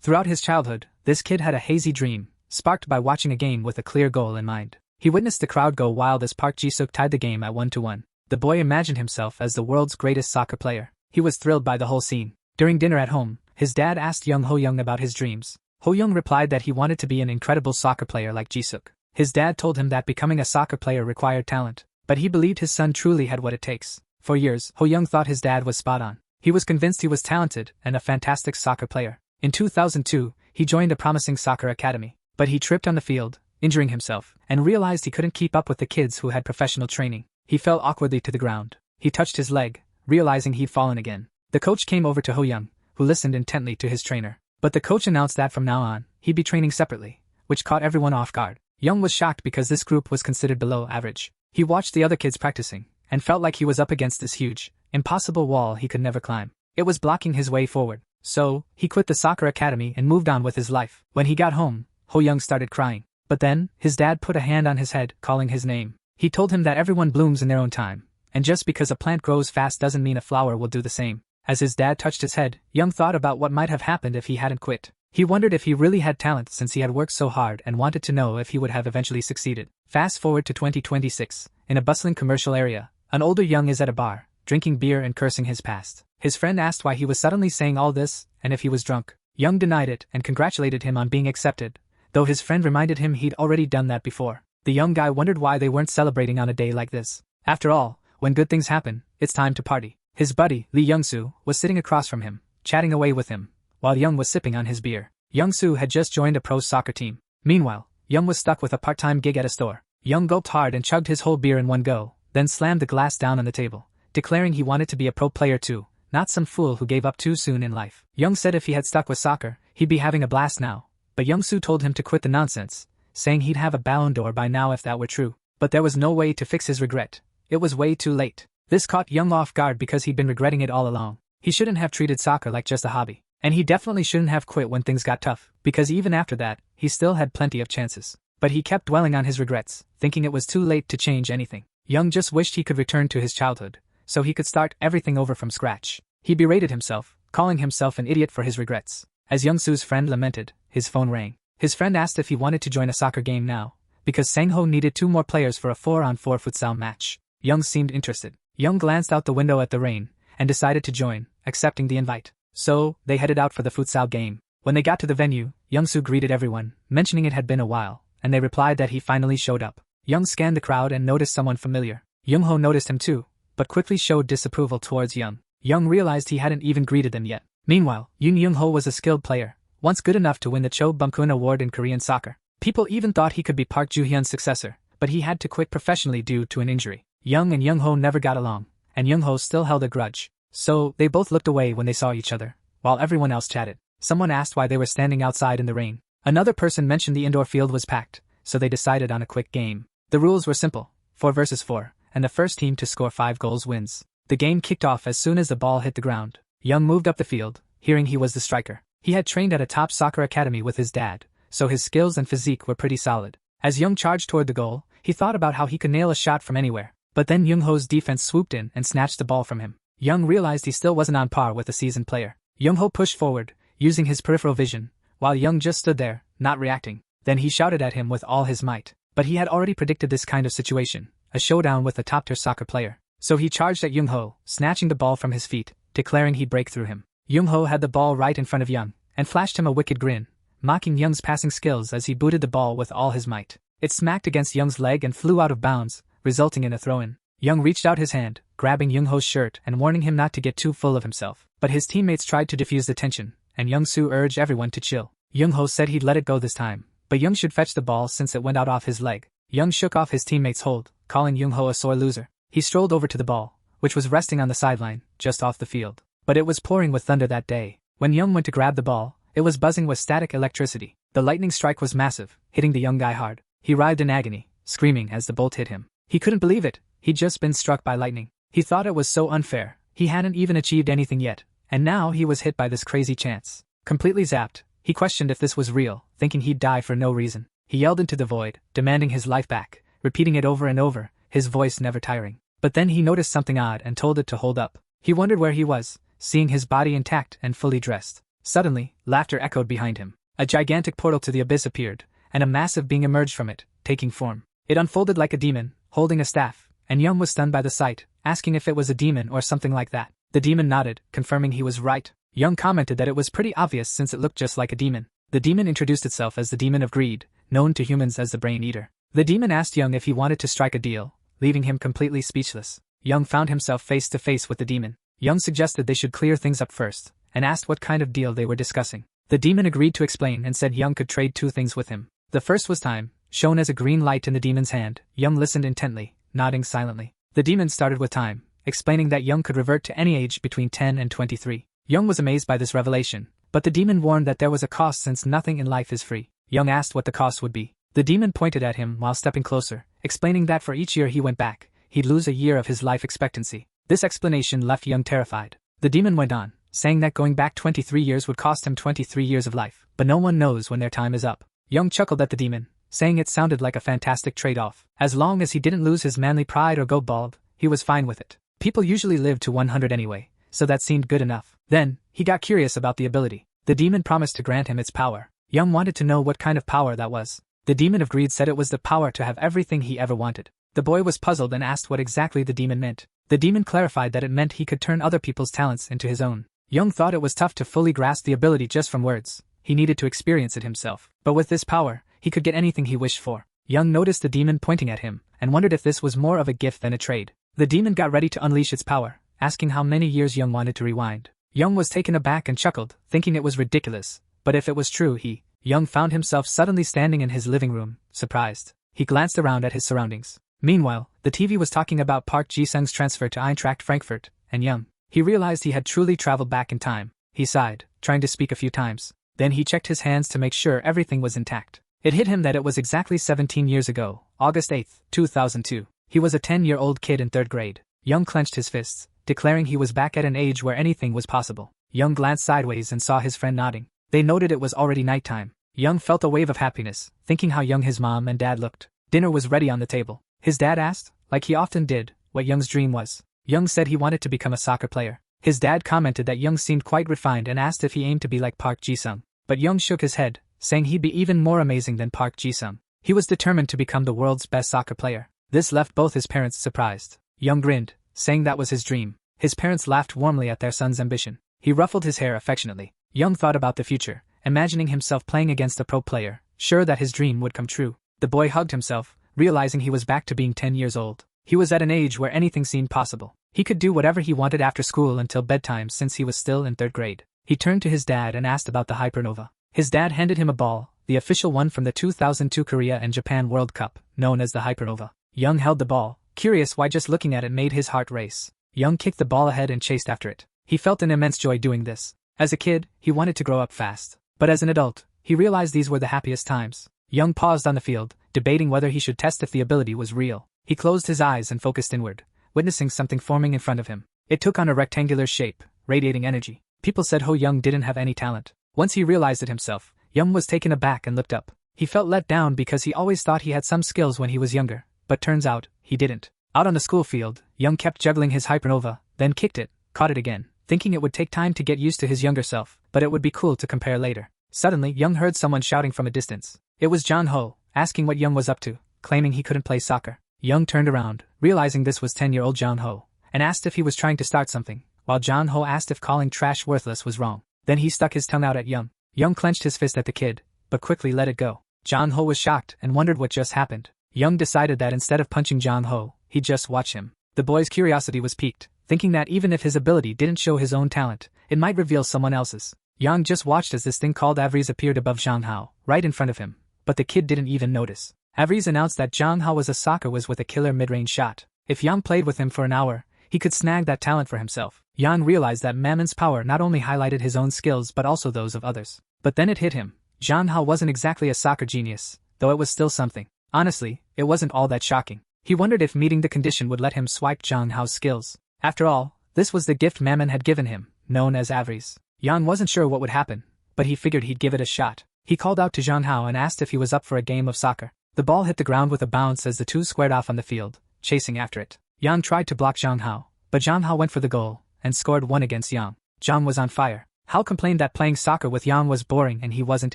Throughout his childhood, this kid had a hazy dream, sparked by watching a game with a clear goal in mind. He witnessed the crowd go wild as Park Ji-suk tied the game at 1-1. The boy imagined himself as the world's greatest soccer player. He was thrilled by the whole scene. During dinner at home, his dad asked young Ho-young about his dreams. Ho-young replied that he wanted to be an incredible soccer player like Ji-suk. His dad told him that becoming a soccer player required talent, but he believed his son truly had what it takes. For years, Ho-young thought his dad was spot on. He was convinced he was talented and a fantastic soccer player. In 2002, he joined a promising soccer academy, but he tripped on the field, injuring himself, and realized he couldn't keep up with the kids who had professional training. He fell awkwardly to the ground. He touched his leg, realizing he'd fallen again. The coach came over to Ho-young, who listened intently to his trainer. But the coach announced that from now on, he'd be training separately, which caught everyone off guard. Young was shocked because this group was considered below average. He watched the other kids practicing, and felt like he was up against this huge, impossible wall he could never climb. It was blocking his way forward. So, he quit the soccer academy and moved on with his life. When he got home, Ho-young started crying. But then, his dad put a hand on his head, calling his name. He told him that everyone blooms in their own time, and just because a plant grows fast doesn't mean a flower will do the same. As his dad touched his head, Young thought about what might have happened if he hadn't quit. He wondered if he really had talent since he had worked so hard and wanted to know if he would have eventually succeeded. Fast forward to 2026, in a bustling commercial area, an older Young is at a bar, drinking beer and cursing his past. His friend asked why he was suddenly saying all this, and if he was drunk. Young denied it and congratulated him on being accepted, though his friend reminded him he'd already done that before. The young guy wondered why they weren't celebrating on a day like this. After all, when good things happen, it's time to party. His buddy, Lee Young-soo, was sitting across from him, chatting away with him, while Young was sipping on his beer. Young-soo had just joined a pro soccer team. Meanwhile, Young was stuck with a part-time gig at a store. Young gulped hard and chugged his whole beer in one go, then slammed the glass down on the table, declaring he wanted to be a pro player too, not some fool who gave up too soon in life. Young said if he had stuck with soccer, he'd be having a blast now, but Young-soo told him to quit the nonsense, saying he'd have a Ballon d'Or by now if that were true. But there was no way to fix his regret. It was way too late. This caught Young off guard because he'd been regretting it all along. He shouldn't have treated soccer like just a hobby. And he definitely shouldn't have quit when things got tough, because even after that, he still had plenty of chances. But he kept dwelling on his regrets, thinking it was too late to change anything. Young just wished he could return to his childhood, so he could start everything over from scratch. He berated himself, calling himself an idiot for his regrets. As Young-soo's friend lamented, his phone rang. His friend asked if he wanted to join a soccer game now, because Sang-ho needed 2 more players for a 4-on-4 futsal match. Young seemed interested. Young glanced out the window at the rain, and decided to join, accepting the invite. So, they headed out for the futsal game. When they got to the venue, Young-soo greeted everyone, mentioning it had been a while, and they replied that he finally showed up. Young scanned the crowd and noticed someone familiar. Young-ho noticed him too, but quickly showed disapproval towards Young. Young realized he hadn't even greeted them yet. Meanwhile, Young-ho was a skilled player, once good enough to win the Cho Bum-kun Award in Korean soccer. People even thought he could be Park Ju-hyun's successor, but he had to quit professionally due to an injury. Young and Young-ho never got along, and Young-ho still held a grudge. So, they both looked away when they saw each other, while everyone else chatted. Someone asked why they were standing outside in the rain. Another person mentioned the indoor field was packed, so they decided on a quick game. The rules were simple, 4 versus 4, and the first team to score 5 goals wins. The game kicked off as soon as the ball hit the ground. Young moved up the field, hearing he was the striker. He had trained at a top soccer academy with his dad, so his skills and physique were pretty solid. As Young charged toward the goal, he thought about how he could nail a shot from anywhere. But then Young-ho's defense swooped in and snatched the ball from him. Young realized he still wasn't on par with a seasoned player. Young-ho pushed forward, using his peripheral vision, while Young just stood there, not reacting. Then he shouted at him with all his might. But he had already predicted this kind of situation, a showdown with a top-tier soccer player. So he charged at Young-ho, snatching the ball from his feet, declaring he'd break through him. Young-ho had the ball right in front of Young, and flashed him a wicked grin, mocking Young's passing skills as he booted the ball with all his might. It smacked against Young's leg and flew out of bounds, resulting in a throw-in. Young reached out his hand, grabbing Young-ho's shirt and warning him not to get too full of himself. But his teammates tried to defuse the tension, and Young-soo urged everyone to chill. Young-ho said he'd let it go this time, but Young should fetch the ball since it went out off his leg. Young shook off his teammate's hold, calling Young-ho a sore loser. He strolled over to the ball, which was resting on the sideline, just off the field. But it was pouring with thunder that day. When Young went to grab the ball, it was buzzing with static electricity. The lightning strike was massive, hitting the young guy hard. He writhed in agony, screaming as the bolt hit him. He couldn't believe it. He'd just been struck by lightning. He thought it was so unfair. He hadn't even achieved anything yet, and now he was hit by this crazy chance. Completely zapped, he questioned if this was real, thinking he'd die for no reason. He yelled into the void, demanding his life back, repeating it over and over, his voice never tiring. But then he noticed something odd and told it to hold up. He wondered where he was, seeing his body intact and fully dressed. Suddenly, laughter echoed behind him. A gigantic portal to the abyss appeared, and a massive being emerged from it, taking form. It unfolded like a demon, holding a staff, and Young was stunned by the sight, asking if it was a demon or something like that. The demon nodded, confirming he was right. Young commented that it was pretty obvious since it looked just like a demon. The demon introduced itself as the demon of greed, known to humans as the brain eater. The demon asked Young if he wanted to strike a deal, leaving him completely speechless. Young found himself face to face with the demon. Young suggested they should clear things up first, and asked what kind of deal they were discussing. The demon agreed to explain and said Young could trade two things with him. The first was time, shown as a green light in the demon's hand. Young listened intently, nodding silently. The demon started with time, explaining that Young could revert to any age between 10 and 23. Young was amazed by this revelation, but the demon warned that there was a cost since nothing in life is free. Young asked what the cost would be. The demon pointed at him while stepping closer, explaining that for each year he went back, he'd lose a year of his life expectancy. This explanation left Young terrified. The demon went on, saying that going back 23 years would cost him 23 years of life, but no one knows when their time is up. Young chuckled at the demon, saying it sounded like a fantastic trade-off. As long as he didn't lose his manly pride or go bald, he was fine with it. People usually live to 100 anyway, so that seemed good enough. Then, he got curious about the ability. The demon promised to grant him its power. Young wanted to know what kind of power that was. The demon of greed said it was the power to have everything he ever wanted. The boy was puzzled and asked what exactly the demon meant. The demon clarified that it meant he could turn other people's talents into his own. Young thought it was tough to fully grasp the ability just from words. He needed to experience it himself. But with this power, he could get anything he wished for. Young noticed the demon pointing at him, and wondered if this was more of a gift than a trade. The demon got ready to unleash its power, asking how many years Young wanted to rewind. Young was taken aback and chuckled, thinking it was ridiculous. But if it was true, Young found himself suddenly standing in his living room, surprised. He glanced around at his surroundings. Meanwhile, the TV was talking about Park Ji-sung's transfer to Eintracht Frankfurt, and Young. He realized he had truly traveled back in time. He sighed, trying to speak a few times. Then he checked his hands to make sure everything was intact. It hit him that it was exactly 17 years ago, August 8, 2002. He was a 10-year-old kid in 3rd grade. Young clenched his fists, declaring he was back at an age where anything was possible. Young glanced sideways and saw his friend nodding. They noted it was already nighttime. Young felt a wave of happiness, thinking how young his mom and dad looked. Dinner was ready on the table. His dad asked, like he often did, what Young's dream was. Young said he wanted to become a soccer player. His dad commented that Young seemed quite refined and asked if he aimed to be like Park Ji-sung. But Young shook his head, saying he'd be even more amazing than Park Ji-sung. He was determined to become the world's best soccer player. This left both his parents surprised. Young grinned, saying that was his dream. His parents laughed warmly at their son's ambition. He ruffled his hair affectionately. Young thought about the future, imagining himself playing against a pro player, sure that his dream would come true. The boy hugged himself, realizing he was back to being 10 years old. He was at an age where anything seemed possible. He could do whatever he wanted after school until bedtime since he was still in 3rd grade. He turned to his dad and asked about the Hypernova. His dad handed him a ball, the official one from the 2002 Korea and Japan World Cup, known as the Hypernova. Young held the ball, curious why just looking at it made his heart race. Young kicked the ball ahead and chased after it. He felt an immense joy doing this. As a kid, he wanted to grow up fast. But as an adult, he realized these were the happiest times. Young paused on the field, debating whether he should test if the ability was real. He closed his eyes and focused inward, witnessing something forming in front of him. It took on a rectangular shape, radiating energy. People said Young didn't have any talent. Once he realized it himself, Young was taken aback and looked up. He felt let down because he always thought he had some skills when he was younger, but turns out, he didn't. Out on the school field, Young kept juggling his Hypernova, then kicked it, caught it again, thinking it would take time to get used to his younger self, but it would be cool to compare later. Suddenly, Young heard someone shouting from a distance. It was John Ho, asking what Young was up to, claiming he couldn't play soccer. Young turned around, realizing this was 10-year-old John Ho, and asked if he was trying to start something, while John Ho asked if calling trash worthless was wrong. Then he stuck his tongue out at Young. Young clenched his fist at the kid, but quickly let it go. John Ho was shocked and wondered what just happened. Young decided that instead of punching John Ho, he'd just watch him. The boy's curiosity was piqued, thinking that even if his ability didn't show his own talent, it might reveal someone else's. Young just watched as this thing called Avries appeared above Zhang Hao, right in front of him, but the kid didn't even notice. Avries announced that Zhang Hao was a soccer whiz with a killer mid-range shot. If Young played with him for an hour, he could snag that talent for himself. Young realized that Mamon's power not only highlighted his own skills but also those of others. But then it hit him. Zhang Hao wasn't exactly a soccer genius, though it was still something. Honestly, it wasn't all that shocking. He wondered if meeting the condition would let him swipe Zhang Hao's skills. After all, this was the gift Mammon had given him, known as Avries. Young wasn't sure what would happen, but he figured he'd give it a shot. He called out to Zhang Hao and asked if he was up for a game of soccer. The ball hit the ground with a bounce as the two squared off on the field, chasing after it. Yang tried to block Zhang Hao, but Zhang Hao went for the goal, and scored one against Yang. Zhang was on fire. Hao complained that playing soccer with Yang was boring and he wasn't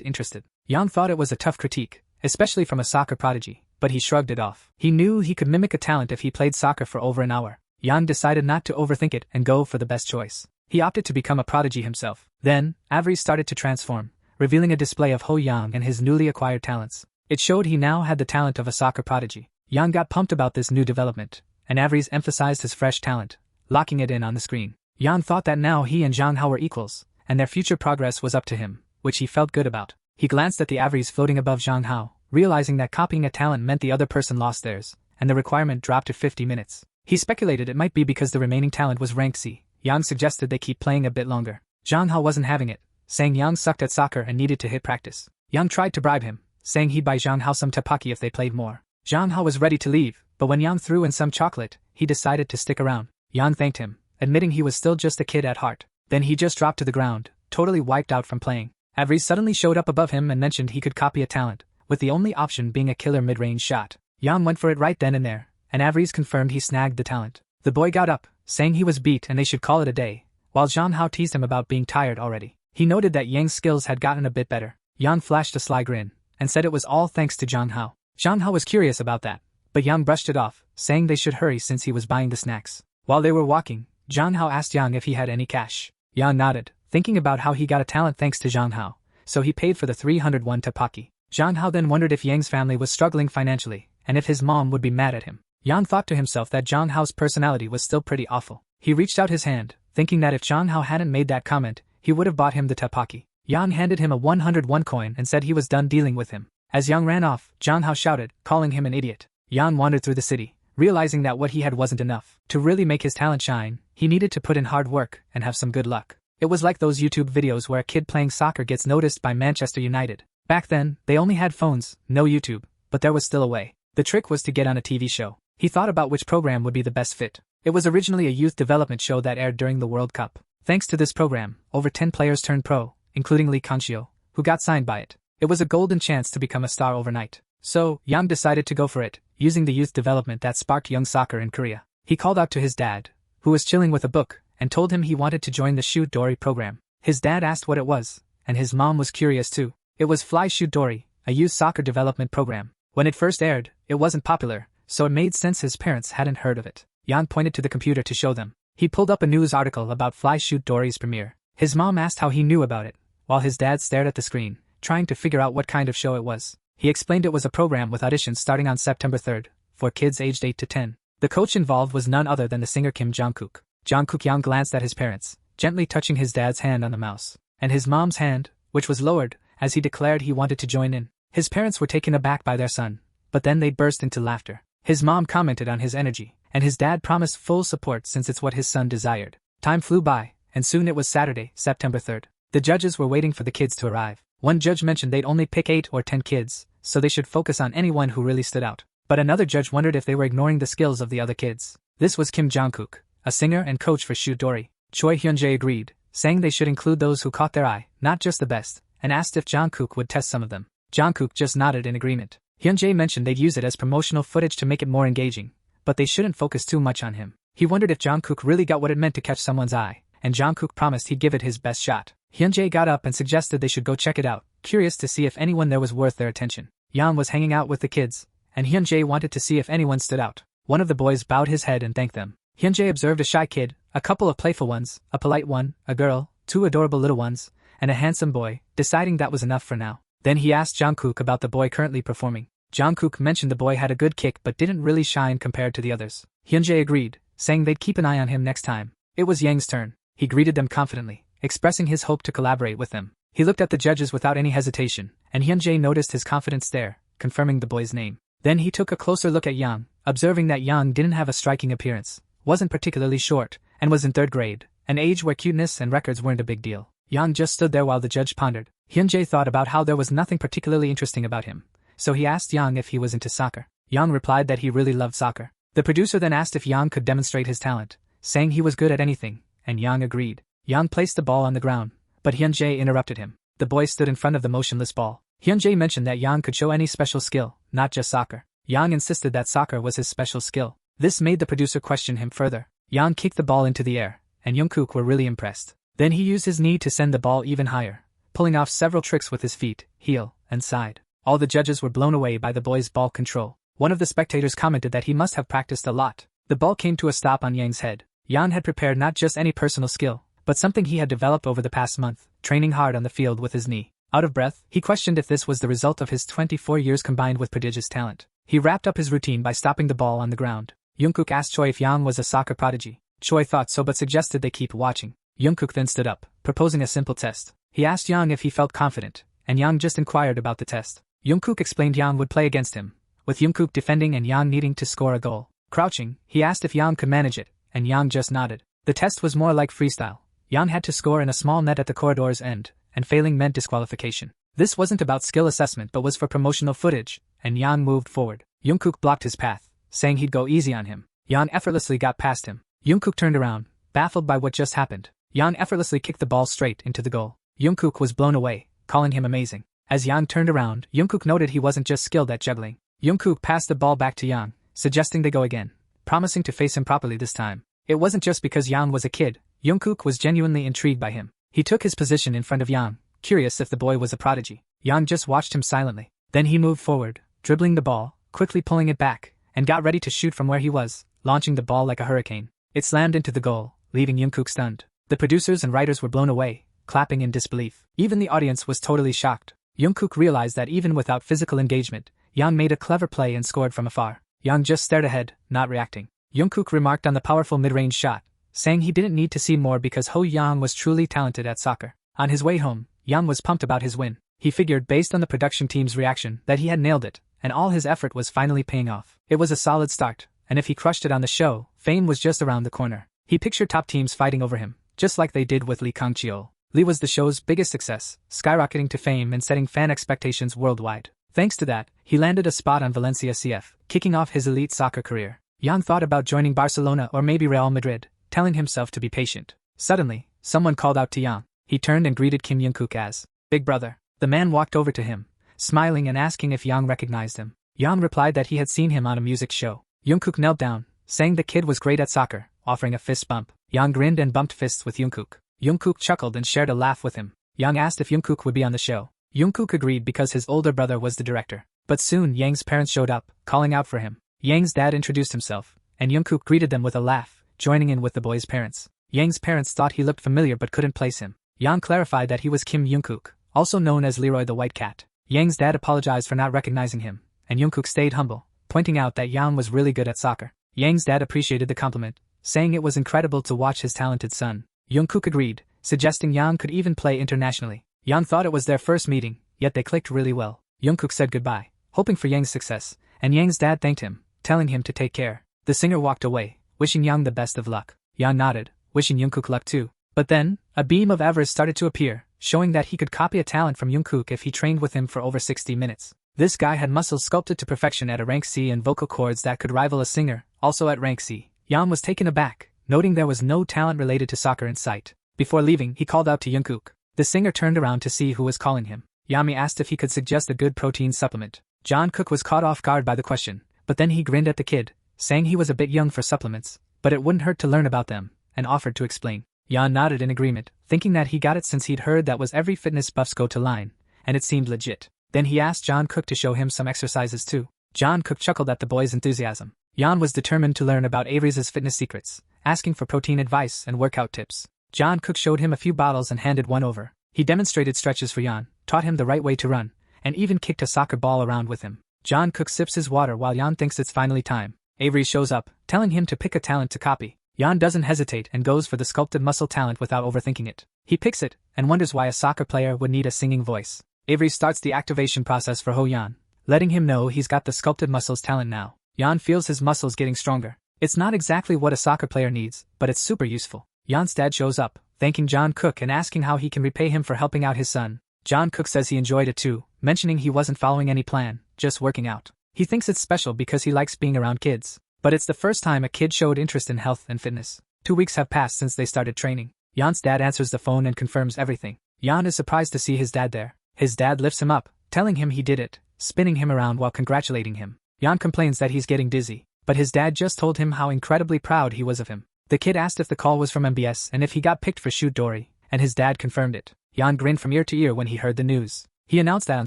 interested. Yang thought it was a tough critique, especially from a soccer prodigy, but he shrugged it off. He knew he could mimic a talent if he played soccer for over an hour. Yang decided not to overthink it and go for the best choice. He opted to become a prodigy himself. Then, Avery started to transform, revealing a display of Ho Yang and his newly acquired talents. It showed he now had the talent of a soccer prodigy. Yang got pumped about this new development, and Avery's emphasized his fresh talent, locking it in on the screen. Yang thought that now he and Zhang Hao were equals, and their future progress was up to him, which he felt good about. He glanced at the Averies floating above Zhang Hao, realizing that copying a talent meant the other person lost theirs, and the requirement dropped to 50 minutes. He speculated it might be because the remaining talent was ranked C. Yang suggested they keep playing a bit longer. Zhang Hao wasn't having it, saying Yang sucked at soccer and needed to hit practice. Yang tried to bribe him, saying he'd buy Zhang Hao some teppanyaki if they played more. Zhang Hao was ready to leave, but when Yang threw in some chocolate, he decided to stick around. Yang thanked him, admitting he was still just a kid at heart. Then he just dropped to the ground, totally wiped out from playing. Avery suddenly showed up above him and mentioned he could copy a talent, with the only option being a killer mid-range shot. Yang went for it right then and there, and Avery's confirmed he snagged the talent. The boy got up, saying he was beat and they should call it a day, while Zhang Hao teased him about being tired already. He noted that Yang's skills had gotten a bit better. Yang flashed a sly grin, and said it was all thanks to Zhang Hao. Zhang Hao was curious about that, but Yang brushed it off, saying they should hurry since he was buying the snacks. While they were walking, Zhang Hao asked Yang if he had any cash. Yang nodded, thinking about how he got a talent thanks to Zhang Hao, so he paid for the 301 teppanyaki. Zhang Hao then wondered if Yang's family was struggling financially, and if his mom would be mad at him. Yang thought to himself that Zhang Hao's personality was still pretty awful. He reached out his hand, thinking that if Zhang Hao hadn't made that comment, he would have bought him the teppanyaki. Yang handed him a 101 coin and said he was done dealing with him. As Yang ran off, Zhang Hao shouted, calling him an idiot. Yang wandered through the city, realizing that what he had wasn't enough. To really make his talent shine, he needed to put in hard work and have some good luck. It was like those YouTube videos where a kid playing soccer gets noticed by Manchester United. Back then, they only had phones, no YouTube, but there was still a way. The trick was to get on a TV show. He thought about which program would be the best fit. It was originally a youth development show that aired during the World Cup. Thanks to this program, over 10 players turned pro, including Lee Kanchio, who got signed by it. It was a golden chance to become a star overnight. So, Yang decided to go for it, using the youth development that sparked young soccer in Korea. He called out to his dad, who was chilling with a book, and told him he wanted to join the Shoot Dory program. His dad asked what it was, and his mom was curious too. It was Fly Shoot Dory, a youth soccer development program. When it first aired, it wasn't popular, so it made sense his parents hadn't heard of it. Yang pointed to the computer to show them. He pulled up a news article about Fly Shoot Dory's premiere. His mom asked how he knew about it, while his dad stared at the screen, trying to figure out what kind of show it was. He explained it was a program with auditions starting on September 3rd, for kids aged 8 to 10. The coach involved was none other than the singer Kim Jong-kook. Jong-kook Yang glanced at his parents, gently touching his dad's hand on the mouse, and his mom's hand, which was lowered, as he declared he wanted to join in. His parents were taken aback by their son, but then they burst into laughter. His mom commented on his energy, and his dad promised full support since it's what his son desired. Time flew by, and soon it was Saturday, September 3rd. The judges were waiting for the kids to arrive. One judge mentioned they'd only pick 8 or 10 kids, so they should focus on anyone who really stood out. But another judge wondered if they were ignoring the skills of the other kids. This was Kim Jong-kook, a singer and coach for Shoot Dory. Choi Hyun-jae agreed, saying they should include those who caught their eye, not just the best, and asked if Jong-kook would test some of them. Jong-kook just nodded in agreement. Hyun-jae mentioned they'd use it as promotional footage to make it more engaging, but they shouldn't focus too much on him. He wondered if Jong-kook really got what it meant to catch someone's eye, and Jong-kook promised he'd give it his best shot. Hyun-jae got up and suggested they should go check it out, curious to see if anyone there was worth their attention. Yang was hanging out with the kids, and Hyun-jae wanted to see if anyone stood out. One of the boys bowed his head and thanked them. Hyun-jae observed a shy kid, a couple of playful ones, a polite one, a girl, 2 adorable little ones, and a handsome boy, deciding that was enough for now. Then he asked Jong-kook about the boy currently performing. Jong-kook mentioned the boy had a good kick but didn't really shine compared to the others. Hyun-jae agreed, saying they'd keep an eye on him next time. It was Yang's turn. He greeted them confidently, expressing his hope to collaborate with them. He looked at the judges without any hesitation, and Hyun-jae noticed his confident stare, confirming the boy's name. Then he took a closer look at Yang, observing that Yang didn't have a striking appearance, wasn't particularly short, and was in 3rd grade, an age where cuteness and records weren't a big deal. Yang just stood there while the judge pondered. Hyun-jae thought about how there was nothing particularly interesting about him, so he asked Yang if he was into soccer. Yang replied that he really loved soccer. The producer then asked if Yang could demonstrate his talent, saying he was good at anything, and Yang agreed. Yang placed the ball on the ground, but Hyun-jae interrupted him. The boy stood in front of the motionless ball. Hyun-jae mentioned that Yang could show any special skill, not just soccer. Yang insisted that soccer was his special skill. This made the producer question him further. Yang kicked the ball into the air, and Jungkook were really impressed. Then he used his knee to send the ball even higher, pulling off several tricks with his feet, heel, and side. All the judges were blown away by the boy's ball control. One of the spectators commented that he must have practiced a lot. The ball came to a stop on Yang's head. Yang had prepared not just any personal skill, but something he had developed over the past month, training hard on the field with his knee. Out of breath, he questioned if this was the result of his 24 years combined with prodigious talent. He wrapped up his routine by stopping the ball on the ground. Jungkook asked Choi if Yang was a soccer prodigy. Choi thought so but suggested they keep watching. Jungkook then stood up, proposing a simple test. He asked Yang if he felt confident, and Yang just inquired about the test. Jungkook explained Yang would play against him, with Jungkook defending and Yang needing to score a goal. Crouching, he asked if Yang could manage it, and Yang just nodded. The test was more like freestyle. Yang had to score in a small net at the corridor's end, and failing meant disqualification. This wasn't about skill assessment but was for promotional footage, and Yang moved forward. Jungkook blocked his path, saying he'd go easy on him. Yang effortlessly got past him. Jungkook turned around, baffled by what just happened. Yang effortlessly kicked the ball straight into the goal. Jungkook was blown away, calling him amazing. As Yang turned around, Jungkook noted he wasn't just skilled at juggling. Jungkook passed the ball back to Yang, suggesting they go again, promising to face him properly this time. It wasn't just because Yang was a kid. Jungkook was genuinely intrigued by him. He took his position in front of Yang, curious if the boy was a prodigy. Yang just watched him silently. Then he moved forward, dribbling the ball, quickly pulling it back, and got ready to shoot from where he was, launching the ball like a hurricane. It slammed into the goal, leaving Jungkook stunned. The producers and writers were blown away, clapping in disbelief. Even the audience was totally shocked. Jungkook realized that even without physical engagement, Yang made a clever play and scored from afar. Yang just stared ahead, not reacting. Jungkook remarked on the powerful mid-range shot, saying he didn't need to see more because Yang was truly talented at soccer. On his way home, Yang was pumped about his win. He figured based on the production team's reaction that he had nailed it, and all his effort was finally paying off. It was a solid start, and if he crushed it on the show, fame was just around the corner. He pictured top teams fighting over him, just like they did with Lee Kang-cheol. Lee was the show's biggest success, skyrocketing to fame and setting fan expectations worldwide. Thanks to that, he landed a spot on Valencia CF, kicking off his elite soccer career. Yang thought about joining Barcelona or maybe Real Madrid, telling himself to be patient. Suddenly, someone called out to Yang. He turned and greeted Kim Jungkook as Big Brother. The man walked over to him, smiling and asking if Yang recognized him. Yang replied that he had seen him on a music show. Jungkook knelt down, saying the kid was great at soccer, offering a fist bump. Yang grinned and bumped fists with Jungkook. Jungkook chuckled and shared a laugh with him. Yang asked if Jungkook would be on the show. Jungkook agreed because his older brother was the director. But soon Yang's parents showed up, calling out for him. Yang's dad introduced himself, and Jungkook greeted them with a laugh, joining in with the boy's parents. Yang's parents thought he looked familiar but couldn't place him. Yang clarified that he was Kim Jungkook, also known as Leroy the White Cat. Yang's dad apologized for not recognizing him, and Jungkook stayed humble, pointing out that Yang was really good at soccer. Yang's dad appreciated the compliment, saying it was incredible to watch his talented son. Jungkook agreed, suggesting Yang could even play internationally. Yang thought it was their first meeting, yet they clicked really well. Jungkook said goodbye, hoping for Yang's success, and Yang's dad thanked him, telling him to take care. The singer walked away, wishing Yang the best of luck. Yang nodded, wishing Jungkook luck too. But then, a beam of avarice started to appear, showing that he could copy a talent from Jungkook if he trained with him for over 60 minutes. This guy had muscles sculpted to perfection at a rank C and vocal cords that could rival a singer, also at rank C. Yang was taken aback, noting there was no talent related to soccer in sight. Before leaving, he called out to Jungkook. The singer turned around to see who was calling him. Yami asked if he could suggest a good protein supplement. Jungkook was caught off guard by the question, but then he grinned at the kid, saying he was a bit young for supplements, but it wouldn't hurt to learn about them, and offered to explain. Yan nodded in agreement, thinking that he got it since he'd heard that was every fitness buff's go-to line, and it seemed legit. Then he asked Jungkook to show him some exercises too. Jungkook chuckled at the boy's enthusiasm. Yan was determined to learn about Avery's fitness secrets, asking for protein advice and workout tips. Jungkook showed him a few bottles and handed one over. He demonstrated stretches for Yan, taught him the right way to run, and even kicked a soccer ball around with him. Jungkook sips his water while Yan thinks it's finally time. Avery shows up, telling him to pick a talent to copy. Yan doesn't hesitate and goes for the sculpted muscle talent without overthinking it. He picks it, and wonders why a soccer player would need a singing voice. Avery starts the activation process for Yan, letting him know he's got the sculpted muscles talent now. Yan feels his muscles getting stronger. It's not exactly what a soccer player needs, but it's super useful. Yan's dad shows up, thanking Jungkook and asking how he can repay him for helping out his son. Jungkook says he enjoyed it too, mentioning he wasn't following any plan, just working out. He thinks it's special because he likes being around kids. But it's the first time a kid showed interest in health and fitness. 2 weeks have passed since they started training. Yan's dad answers the phone and confirms everything. Yan is surprised to see his dad there. His dad lifts him up, telling him he did it, spinning him around while congratulating him. Yan complains that he's getting dizzy, but his dad just told him how incredibly proud he was of him. The kid asked if the call was from MBS and if he got picked for Shoot Dory, and his dad confirmed it. Hyun grinned from ear to ear when he heard the news. He announced that on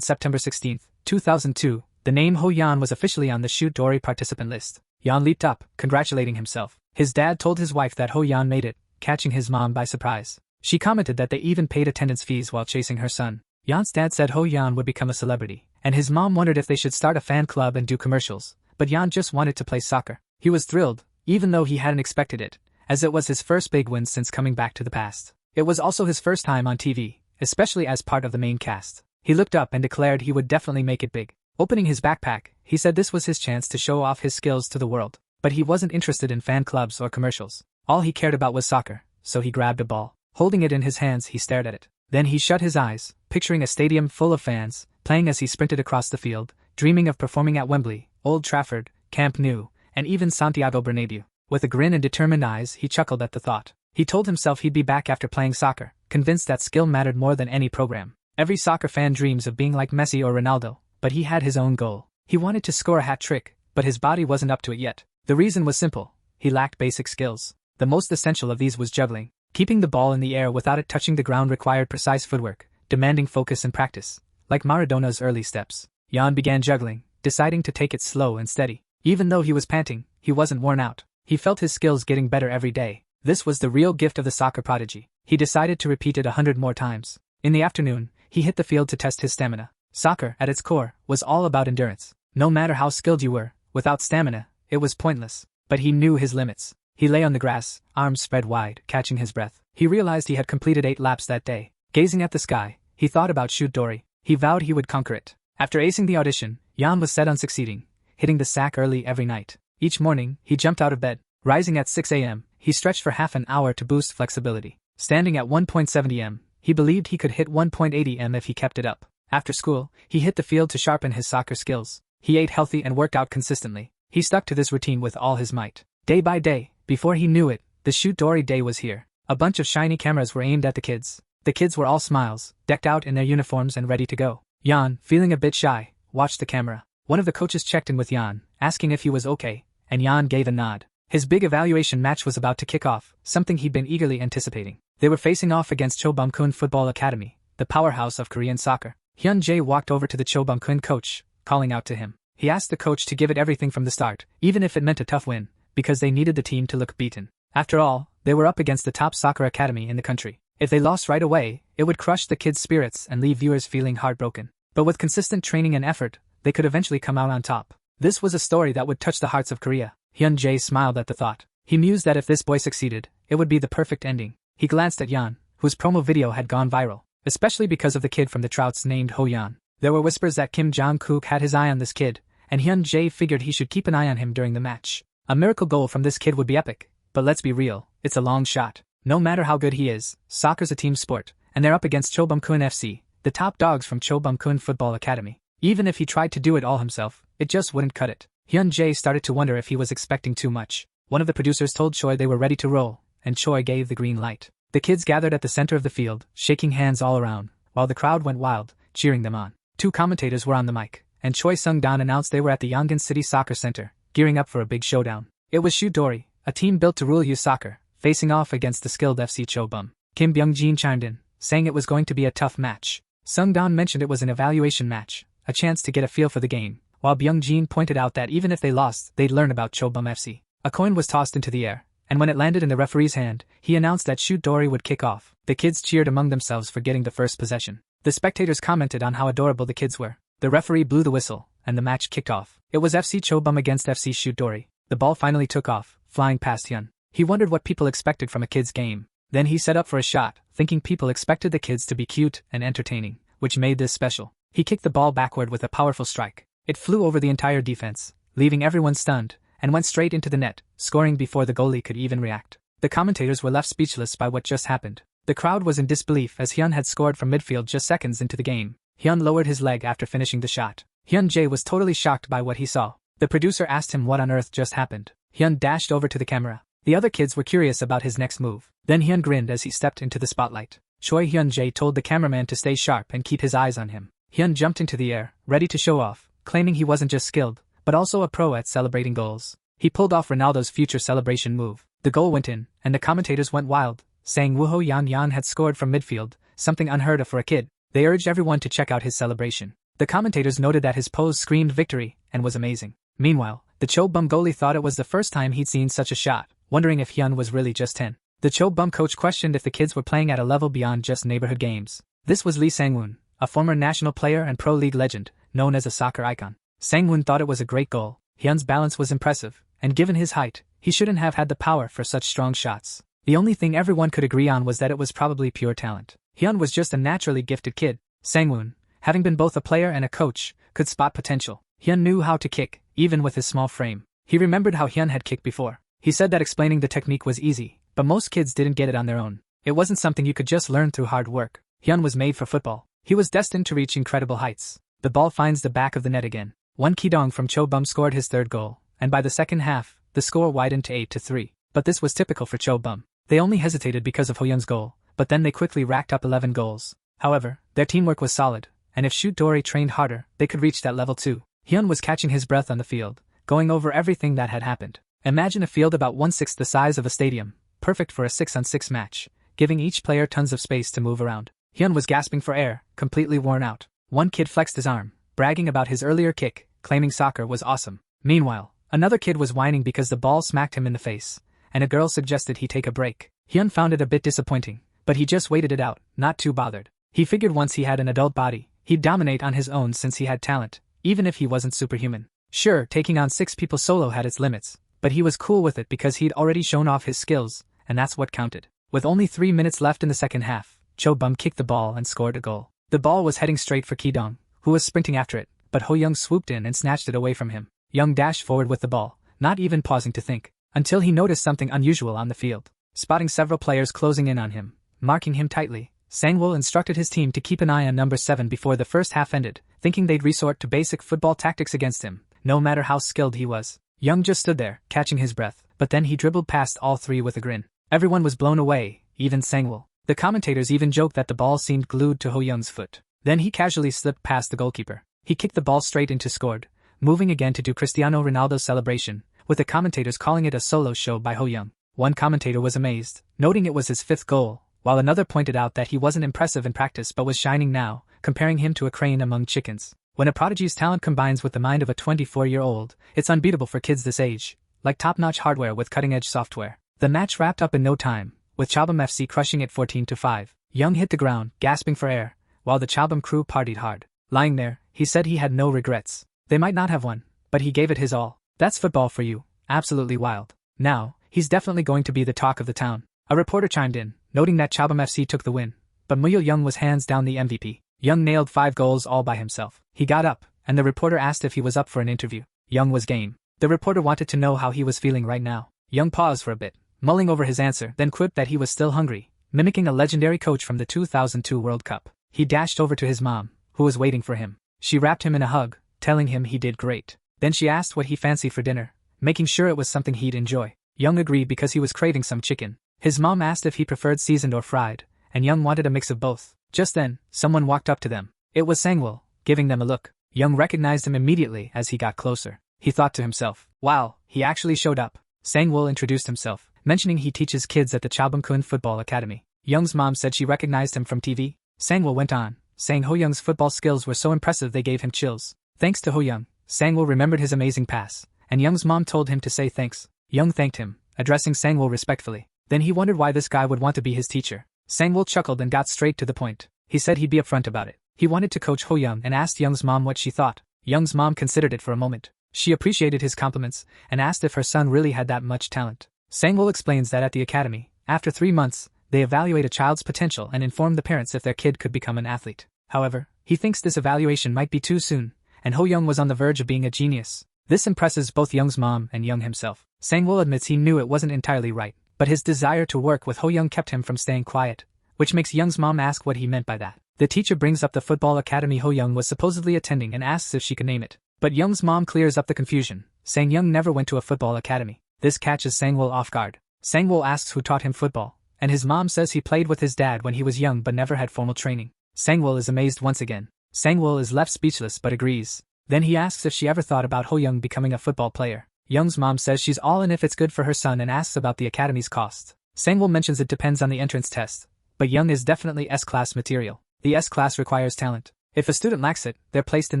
September 16, 2002, the name Ho Hyun was officially on the Shoot Dory participant list. Hyun leaped up, congratulating himself. His dad told his wife that Ho Hyun made it, catching his mom by surprise. She commented that they even paid attendance fees while chasing her son. Hyun's dad said Ho Hyun would become a celebrity, and his mom wondered if they should start a fan club and do commercials, but Hyun just wanted to play soccer. He was thrilled, even though he hadn't expected it, as it was his first big win since coming back to the past. It was also his first time on TV, especially as part of the main cast. He looked up and declared he would definitely make it big. Opening his backpack, he said this was his chance to show off his skills to the world. But he wasn't interested in fan clubs or commercials. All he cared about was soccer, so he grabbed a ball. Holding it in his hands, he stared at it. Then he shut his eyes, picturing a stadium full of fans, playing as he sprinted across the field, dreaming of performing at Wembley, Old Trafford, Camp Nou, and even Santiago Bernabeu. With a grin and determined eyes, he chuckled at the thought. He told himself he'd be back after playing soccer, convinced that skill mattered more than any program. Every soccer fan dreams of being like Messi or Ronaldo, but he had his own goal. He wanted to score a hat trick, but his body wasn't up to it yet. The reason was simple. He lacked basic skills. The most essential of these was juggling. Keeping the ball in the air without it touching the ground required precise footwork, demanding focus and practice. Like Maradona's early steps, Hyun began juggling, deciding to take it slow and steady. Even though he was panting, he wasn't worn out. He felt his skills getting better every day. This was the real gift of the soccer prodigy. He decided to repeat it 100 more times. In the afternoon, he hit the field to test his stamina. Soccer, at its core, was all about endurance. No matter how skilled you were, without stamina, it was pointless. But he knew his limits. He lay on the grass, arms spread wide, catching his breath. He realized he had completed 8 laps that day. Gazing at the sky, he thought about Shoot Dory. He vowed he would conquer it. After acing the audition, Hyun was set on succeeding, hitting the sack early every night. Each morning, he jumped out of bed. Rising at 6 a.m., he stretched for half an hour to boost flexibility. Standing at 1.70 m, he believed he could hit 1.80 m if he kept it up. After school, he hit the field to sharpen his soccer skills. He ate healthy and worked out consistently. He stuck to this routine with all his might. Day by day, before he knew it, the Shoot Dory day was here. A bunch of shiny cameras were aimed at the kids. The kids were all smiles, decked out in their uniforms and ready to go. Hyun, feeling a bit shy, watched the camera. One of the coaches checked in with Hyun, asking if he was okay, and Hyun gave a nod. His big evaluation match was about to kick off, something he'd been eagerly anticipating. They were facing off against Chobumkun Football Academy, the powerhouse of Korean soccer. Hyun Jae walked over to the Chobumkun coach, calling out to him. He asked the coach to give it everything from the start, even if it meant a tough win, because they needed the team to look beaten. After all, they were up against the top soccer academy in the country. If they lost right away, it would crush the kids' spirits and leave viewers feeling heartbroken. But with consistent training and effort, they could eventually come out on top. This was a story that would touch the hearts of Korea. Hyun Jae smiled at the thought. He mused that if this boy succeeded, it would be the perfect ending. He glanced at Hyun, whose promo video had gone viral, especially because of the kid from the Trouts named Ho Hyun. There were whispers that Kim Jong-kook had his eye on this kid, and Hyun Jae figured he should keep an eye on him during the match. A miracle goal from this kid would be epic, but let's be real, it's a long shot. No matter how good he is, soccer's a team sport, and they're up against Chobumkun FC, the top dogs from Chobumkun Football Academy. Even if he tried to do it all himself, it just wouldn't cut it. Hyun Jae started to wonder if he was expecting too much. One of the producers told Choi they were ready to roll, and Choi gave the green light. The kids gathered at the center of the field, shaking hands all around, while the crowd went wild, cheering them on. 2 commentators were on the mic, and Choi Sung-dan announced they were at the Yongin City Soccer Center, gearing up for a big showdown. It was Shoot Dory, a team built to rule youth soccer, facing off against the skilled FC Chobum. Kim Byung-jin chimed in, saying it was going to be a tough match. Sung-dan mentioned it was an evaluation match, a chance to get a feel for the game, while Byung-jin pointed out that even if they lost, they'd learn about Chobum FC. A coin was tossed into the air, and when it landed in the referee's hand, he announced that Shoot Dory would kick off. The kids cheered among themselves for getting the first possession. The spectators commented on how adorable the kids were. The referee blew the whistle, and the match kicked off. It was FC Chobum against FC Shoot Dory. The ball finally took off, flying past Hyun. He wondered what people expected from a kid's game. Then he set up for a shot, thinking people expected the kids to be cute and entertaining, which made this special. He kicked the ball backward with a powerful strike. It flew over the entire defense, leaving everyone stunned, and went straight into the net, scoring before the goalie could even react. The commentators were left speechless by what just happened. The crowd was in disbelief as Hyun had scored from midfield just seconds into the game. Hyun lowered his leg after finishing the shot. Hyun Jae was totally shocked by what he saw. The producer asked him what on earth just happened. Hyun dashed over to the camera. The other kids were curious about his next move. Then Hyun grinned as he stepped into the spotlight. Choi Hyun Jae told the cameraman to stay sharp and keep his eyes on him. Hyun jumped into the air, ready to show off, claiming he wasn't just skilled, but also a pro at celebrating goals. He pulled off Ronaldo's future celebration move. The goal went in, and the commentators went wild, saying Wooho Yan Yan had scored from midfield, something unheard of for a kid. They urged everyone to check out his celebration. The commentators noted that his pose screamed victory, and was amazing. Meanwhile, the Cho-bum goalie thought it was the first time he'd seen such a shot, wondering if Hyun was really just 10. The Cho-bum coach questioned if the kids were playing at a level beyond just neighborhood games. This was Lee Sang-woon, a former national player and pro league legend, known as a soccer icon. Sang-woon thought it was a great goal. Hyun's balance was impressive, and given his height, he shouldn't have had the power for such strong shots. The only thing everyone could agree on was that it was probably pure talent. Hyun was just a naturally gifted kid. Sang-woon, having been both a player and a coach, could spot potential. Hyun knew how to kick, even with his small frame. He remembered how Hyun had kicked before. He said that explaining the technique was easy, but most kids didn't get it on their own. It wasn't something you could just learn through hard work. Hyun was made for football. He was destined to reach incredible heights. The ball finds the back of the net again. Won Ki-dong from Cho-bum scored his third goal, and by the second half, the score widened to 8-3. But this was typical for Cho-bum. They only hesitated because of Ho-young's goal, but then they quickly racked up 11 goals. However, their teamwork was solid, and if Shoot Dory trained harder, they could reach that level too. Hyun was catching his breath on the field, going over everything that had happened. Imagine a field about 1/6 the size of a stadium, perfect for a 6-on-6 match, giving each player tons of space to move around. Hyun was gasping for air, completely worn out. One kid flexed his arm, bragging about his earlier kick, claiming soccer was awesome. Meanwhile, another kid was whining because the ball smacked him in the face, and a girl suggested he take a break. Hyun found it a bit disappointing, but he just waited it out, not too bothered. He figured once he had an adult body, he'd dominate on his own since he had talent, even if he wasn't superhuman. Sure, taking on 6 people solo had its limits, but he was cool with it because he'd already shown off his skills, and that's what counted. With only 3 minutes left in the second half, Cho-bum kicked the ball and scored a goal. The ball was heading straight for Ki-dong, who was sprinting after it, but Ho-young swooped in and snatched it away from him. Young dashed forward with the ball, not even pausing to think, until he noticed something unusual on the field. Spotting several players closing in on him, marking him tightly, Sang-woo instructed his team to keep an eye on number 7 before the first half ended, thinking they'd resort to basic football tactics against him, no matter how skilled he was. Young just stood there, catching his breath, but then he dribbled past all 3 with a grin. Everyone was blown away, even Sang-woo. The commentators even joked that the ball seemed glued to Ho-young's foot. Then he casually slipped past the goalkeeper. He kicked the ball straight into scored, moving again to do Cristiano Ronaldo's celebration, with the commentators calling it a solo show by Ho-young. One commentator was amazed, noting it was his 5th goal, while another pointed out that he wasn't impressive in practice but was shining now, comparing him to a crane among chickens. When a prodigy's talent combines with the mind of a 24-year-old, it's unbeatable for kids this age, like top-notch hardware with cutting-edge software. The match wrapped up in no time, with Cho-bum FC crushing it 14-5. Young hit the ground, gasping for air, while the Cho-bum crew partied hard. Lying there, he said he had no regrets. They might not have won, but he gave it his all. That's football for you, absolutely wild. Now, he's definitely going to be the talk of the town. A reporter chimed in, noting that Cho-bum FC took the win, but Muyul Young was hands down the MVP. Young nailed 5 goals all by himself. He got up, and the reporter asked if he was up for an interview. Young was game. The reporter wanted to know how he was feeling right now. Young paused for a bit, mulling over his answer, then quipped that he was still hungry, mimicking a legendary coach from the 2002 World Cup. He dashed over to his mom, who was waiting for him. She wrapped him in a hug, telling him he did great. Then she asked what he fancied for dinner, making sure it was something he'd enjoy. Young agreed because he was craving some chicken. His mom asked if he preferred seasoned or fried, and Young wanted a mix of both. Just then, someone walked up to them. It was Sang-woo, giving them a look. Young recognized him immediately as he got closer. He thought to himself, wow, he actually showed up. Sang-woo introduced himself, mentioning he teaches kids at the Cho-bum-kun Football Academy. Young's mom said she recognized him from TV. Sang-woo went on, saying Ho-young's football skills were so impressive they gave him chills. Thanks to Ho-young, Sang-woo remembered his amazing pass, and Young's mom told him to say thanks. Young thanked him, addressing Sang-woo respectfully. Then he wondered why this guy would want to be his teacher. Sang-woo chuckled and got straight to the point. He said he'd be upfront about it. He wanted to coach Ho-young and asked Young's mom what she thought. Young's mom considered it for a moment. She appreciated his compliments and asked if her son really had that much talent. Sang-woo explains that at the academy, after 3 months, they evaluate a child's potential and inform the parents if their kid could become an athlete. However, he thinks this evaluation might be too soon, and Ho-young was on the verge of being a genius. This impresses both Young's mom and Young himself. Sang-woo admits he knew it wasn't entirely right, but his desire to work with Ho-young kept him from staying quiet, which makes Young's mom ask what he meant by that. The teacher brings up the football academy Ho-young was supposedly attending and asks if she could name it. But Young's mom clears up the confusion, saying Young never went to a football academy. This catches Sang-woo off guard. Sang-woo asks who taught him football, and his mom says he played with his dad when he was young but never had formal training. Sang-woo is amazed once again. Sang-woo is left speechless but agrees. Then he asks if she ever thought about Ho-young becoming a football player. Young's mom says she's all in if it's good for her son and asks about the academy's costs. Sangwoo mentions it depends on the entrance test, but Young is definitely S-class material. The S-class requires talent. If a student lacks it, they're placed in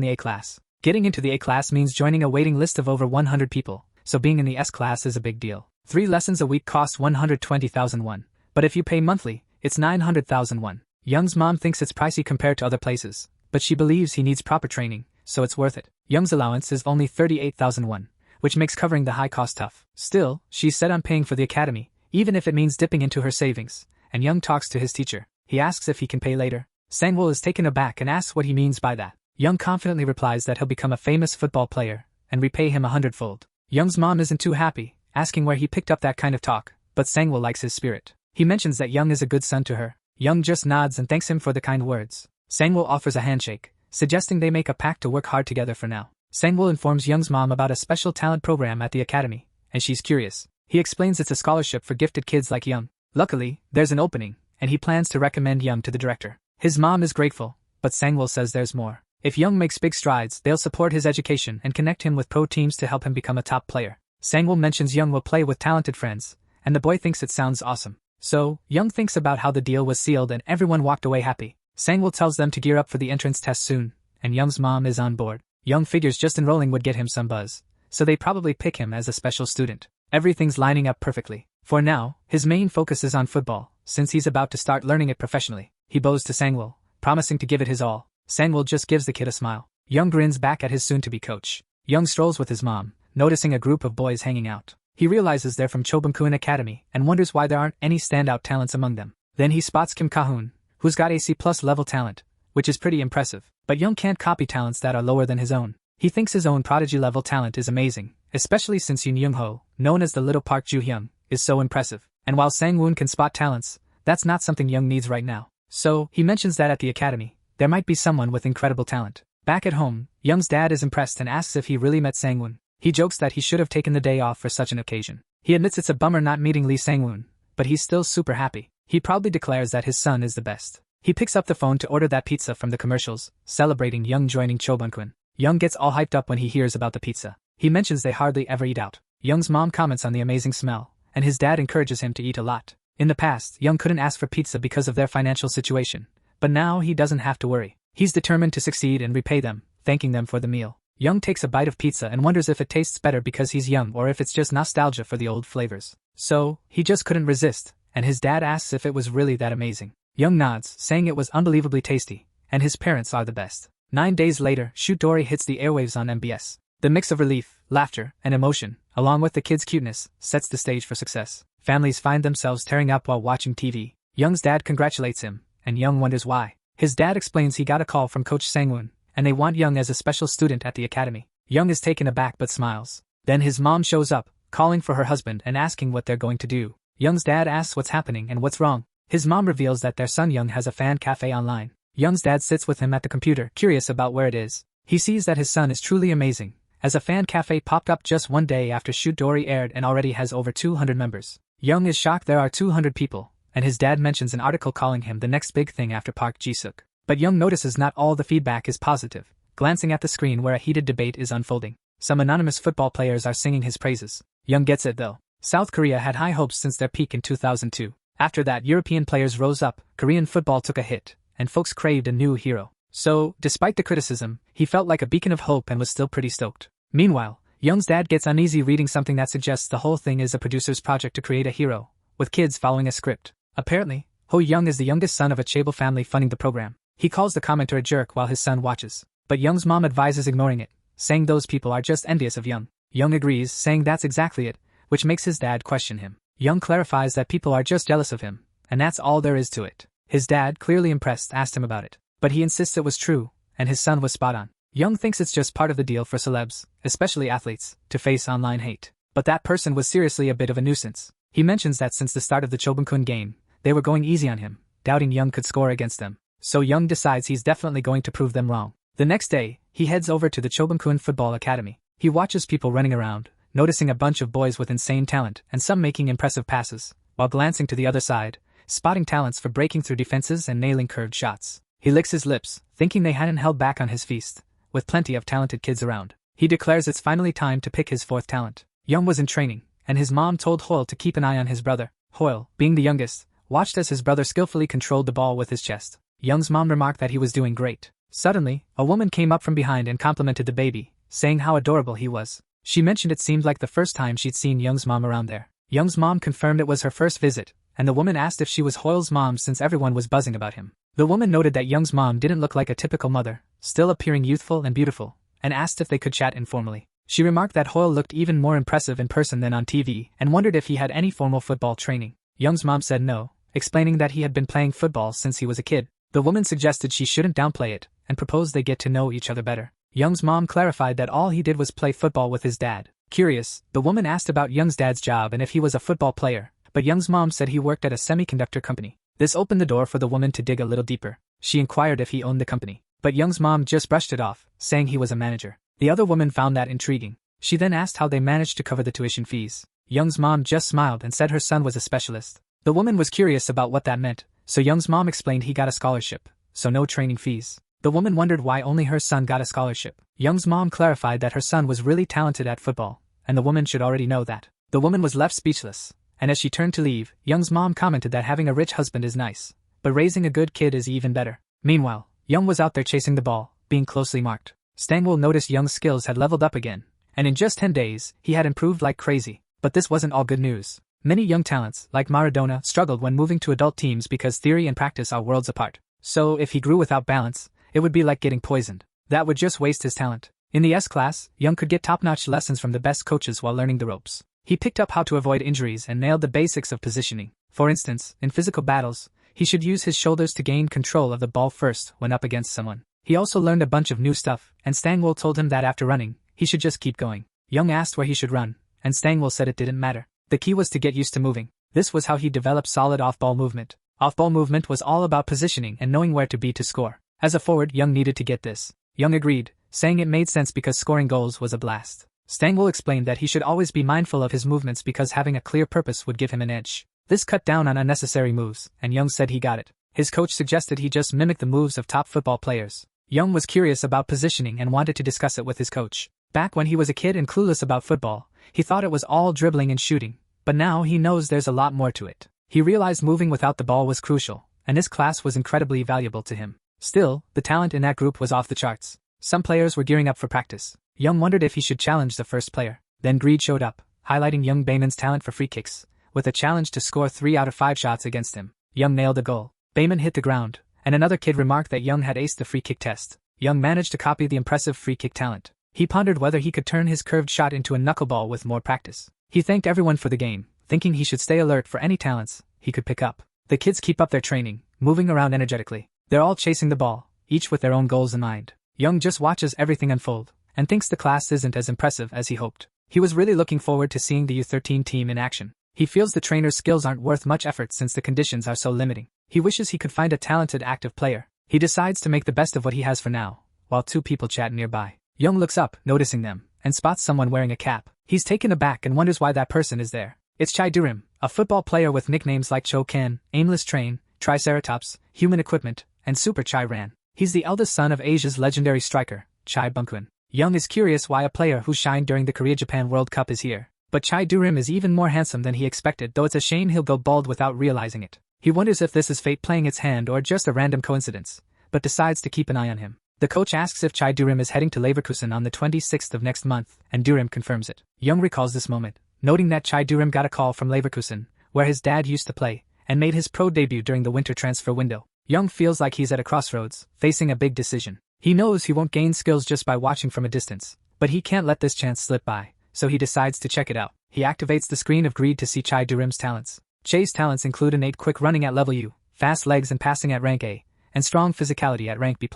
the A-class. Getting into the A-class means joining a waiting list of over 100 people, so being in the S-class is a big deal. 3 lessons a week cost 120,000 won, but if you pay monthly, it's 900,000 won. Young's mom thinks it's pricey compared to other places, but she believes he needs proper training, so it's worth it. Young's allowance is only 38,000 won, which makes covering the high cost tough. Still, she's set on paying for the academy, even if it means dipping into her savings, and Young talks to his teacher. He asks if he can pay later. Sangwoo is taken aback and asks what he means by that. Young confidently replies that he'll become a famous football player and repay him 100-fold. Young's mom isn't too happy, asking where he picked up that kind of talk, but Sangwoo likes his spirit. He mentions that Young is a good son to her. Young just nods and thanks him for the kind words. Sangwoo offers a handshake, suggesting they make a pact to work hard together for now. Sangwoo informs Young's mom about a special talent program at the academy, and she's curious. He explains it's a scholarship for gifted kids like Young. Luckily, there's an opening, and he plans to recommend Young to the director. His mom is grateful, but Sangwoo says there's more. If Young makes big strides, they'll support his education and connect him with pro teams to help him become a top player. Sangwoo mentions Young will play with talented friends, and the boy thinks it sounds awesome. So, Young thinks about how the deal was sealed and everyone walked away happy. Sangwoo tells them to gear up for the entrance test soon, and Young's mom is on board. Young figures just enrolling would get him some buzz, so they probably pick him as a special student. Everything's lining up perfectly. For now, his main focus is on football, since he's about to start learning it professionally. He bows to Sangwoo, promising to give it his all. Sangwoo just gives the kid a smile. Young grins back at his soon-to-be coach. Young strolls with his mom, noticing a group of boys hanging out. He realizes they're from Chobunkuin Academy and wonders why there aren't any standout talents among them. Then he spots Kim Ka-hoon, who's got a C+ level talent, which is pretty impressive. But Young can't copy talents that are lower than his own. He thinks his own prodigy level talent is amazing, especially since Yoon Young-ho, known as the little Park Ju-hyung, is so impressive. And while Sang-woon can spot talents, that's not something Young needs right now. So, he mentions that at the academy, there might be someone with incredible talent. Back at home, Young's dad is impressed and asks if he really met Sang-woon. He jokes that he should have taken the day off for such an occasion. He admits it's a bummer not meeting Lee Sang-woon, but he's still super happy. He proudly declares that his son is the best. He picks up the phone to order that pizza from the commercials, celebrating Young joining Chobunkuin. Young gets all hyped up when he hears about the pizza. He mentions they hardly ever eat out. Young's mom comments on the amazing smell, and his dad encourages him to eat a lot. In the past, Young couldn't ask for pizza because of their financial situation, but now he doesn't have to worry. He's determined to succeed and repay them, thanking them for the meal. Young takes a bite of pizza and wonders if it tastes better because he's young or if it's just nostalgia for the old flavors. So, he just couldn't resist, and his dad asks if it was really that amazing. Young nods, saying it was unbelievably tasty, and his parents are the best. 9 days later, Shoot Dory hits the airwaves on MBS. The mix of relief, laughter, and emotion, along with the kids' cuteness, sets the stage for success. Families find themselves tearing up while watching TV. Young's dad congratulates him, and Young wonders why. His dad explains he got a call from Coach Sang-woon, and they want Young as a special student at the academy. Young is taken aback but smiles. Then his mom shows up, calling for her husband and asking what they're going to do. Young's dad asks what's happening and what's wrong. His mom reveals that their son Young has a fan cafe online. Young's dad sits with him at the computer, curious about where it is. He sees that his son is truly amazing, as a fan cafe popped up just one day after Shoot Dory aired and already has over 200 members. Young is shocked there are 200 people, and his dad mentions an article calling him the next big thing after Park Ji-suk. But Young notices not all the feedback is positive, glancing at the screen where a heated debate is unfolding. Some anonymous football players are singing his praises. Young gets it though. South Korea had high hopes since their peak in 2002. After that, European players rose up, Korean football took a hit, and folks craved a new hero. So, despite the criticism, he felt like a beacon of hope and was still pretty stoked. Meanwhile, Young's dad gets uneasy reading something that suggests the whole thing is a producer's project to create a hero, with kids following a script. Apparently, Ho Young is the youngest son of a chaebol family funding the program. He calls the commenter a jerk while his son watches. But Young's mom advises ignoring it, saying those people are just envious of Young. Young agrees, saying that's exactly it, which makes his dad question him. Young clarifies that people are just jealous of him, and that's all there is to it. His dad, clearly impressed, asked him about it, but he insists it was true, and his son was spot on. Young thinks it's just part of the deal for celebs, especially athletes, to face online hate. But that person was seriously a bit of a nuisance. He mentions that since the start of the Chobunkuin game, they were going easy on him, doubting Young could score against them. So Young decides he's definitely going to prove them wrong. The next day, he heads over to the Chobunkuin Football Academy. He watches people running around, noticing a bunch of boys with insane talent and some making impressive passes, while glancing to the other side, spotting talents for breaking through defenses and nailing curved shots. He licks his lips, thinking they hadn't held back on his feast, with plenty of talented kids around. He declares it's finally time to pick his fourth talent. Young was in training, and his mom told Hoil to keep an eye on his brother. Hoyle, being the youngest, watched as his brother skillfully controlled the ball with his chest. Young's mom remarked that he was doing great. Suddenly, a woman came up from behind and complimented the baby, saying how adorable he was. She mentioned it seemed like the first time she'd seen Young's mom around there. Young's mom confirmed it was her first visit, and the woman asked if she was Hoyle's mom since everyone was buzzing about him. The woman noted that Young's mom didn't look like a typical mother, still appearing youthful and beautiful, and asked if they could chat informally. She remarked that Hoyle looked even more impressive in person than on TV and wondered if he had any formal football training. Young's mom said no, explaining that he had been playing football since he was a kid. The woman suggested she shouldn't downplay it and proposed they get to know each other better. Young's mom clarified that all he did was play football with his dad. Curious, the woman asked about Young's dad's job and if he was a football player, but Young's mom said he worked at a semiconductor company. This opened the door for the woman to dig a little deeper. She inquired if he owned the company, but Young's mom just brushed it off, saying he was a manager. The other woman found that intriguing. She then asked how they managed to cover the tuition fees. Young's mom just smiled and said her son was a specialist. The woman was curious about what that meant, so Young's mom explained he got a scholarship, so no training fees. The woman wondered why only her son got a scholarship. Young's mom clarified that her son was really talented at football, and the woman should already know that. The woman was left speechless, and as she turned to leave, Young's mom commented that having a rich husband is nice, but raising a good kid is even better. Meanwhile, Young was out there chasing the ball, being closely marked. Stangwell noticed Young's skills had leveled up again, and in just 10 days, he had improved like crazy. But this wasn't all good news. Many young talents, like Maradona, struggled when moving to adult teams because theory and practice are worlds apart. So, if he grew without balance, it would be like getting poisoned. That would just waste his talent. In the S class, Young could get top-notch lessons from the best coaches while learning the ropes. He picked up how to avoid injuries and nailed the basics of positioning. For instance, in physical battles, he should use his shoulders to gain control of the ball first when up against someone. He also learned a bunch of new stuff, and Stangwell told him that after running, he should just keep going. Young asked where he should run, and Stangwell said it didn't matter. The key was to get used to moving. This was how he developed solid off-ball movement. Off-ball movement was all about positioning and knowing where to be to score. As a forward, Young needed to get this. Young agreed, saying it made sense because scoring goals was a blast. Stangwell explained that he should always be mindful of his movements because having a clear purpose would give him an edge. This cut down on unnecessary moves, and Young said he got it. His coach suggested he just mimic the moves of top football players. Young was curious about positioning and wanted to discuss it with his coach. Back when he was a kid and clueless about football, he thought it was all dribbling and shooting, but now he knows there's a lot more to it. He realized moving without the ball was crucial, and this class was incredibly valuable to him. Still, the talent in that group was off the charts. Some players were gearing up for practice. Young wondered if he should challenge the first player. Then Greed showed up, highlighting young Bayman's talent for free kicks, with a challenge to score 3 out of 5 shots against him. Young nailed a goal. Bayman hit the ground, and another kid remarked that Young had aced the free kick test. Young managed to copy the impressive free kick talent. He pondered whether he could turn his curved shot into a knuckleball with more practice. He thanked everyone for the game, thinking he should stay alert for any talents he could pick up. The kids keep up their training, moving around energetically. They're all chasing the ball, each with their own goals in mind. Young just watches everything unfold, and thinks the class isn't as impressive as he hoped. He was really looking forward to seeing the U13 team in action. He feels the trainer's skills aren't worth much effort since the conditions are so limiting. He wishes he could find a talented active player. He decides to make the best of what he has for now, while 2 people chat nearby. Young looks up, noticing them, and spots someone wearing a cap. He's taken aback and wonders why that person is there. It's Chai Durim, a football player with nicknames like Cho Kan, Aimless Train, Triceratops, Human Equipment, and Super Chai Ran. He's the eldest son of Asia's legendary striker, Chai Bunkwon. Young is curious why a player who shined during the Korea-Japan World Cup is here. But Chai Durim is even more handsome than he expected, though it's a shame he'll go bald without realizing it. He wonders if this is fate playing its hand or just a random coincidence, but decides to keep an eye on him. The coach asks if Chai Durim is heading to Leverkusen on the 26th of next month, and Durim confirms it. Young recalls this moment, noting that Chai Durim got a call from Leverkusen, where his dad used to play, and made his pro debut during the winter transfer window. Young feels like he's at a crossroads, facing a big decision. He knows he won't gain skills just by watching from a distance, but he can't let this chance slip by, so he decides to check it out. He activates the screen of Greed to see Chai Durim's talents. Chai's talents include innate quick running at level U, fast legs and passing at rank A, and strong physicality at rank B+.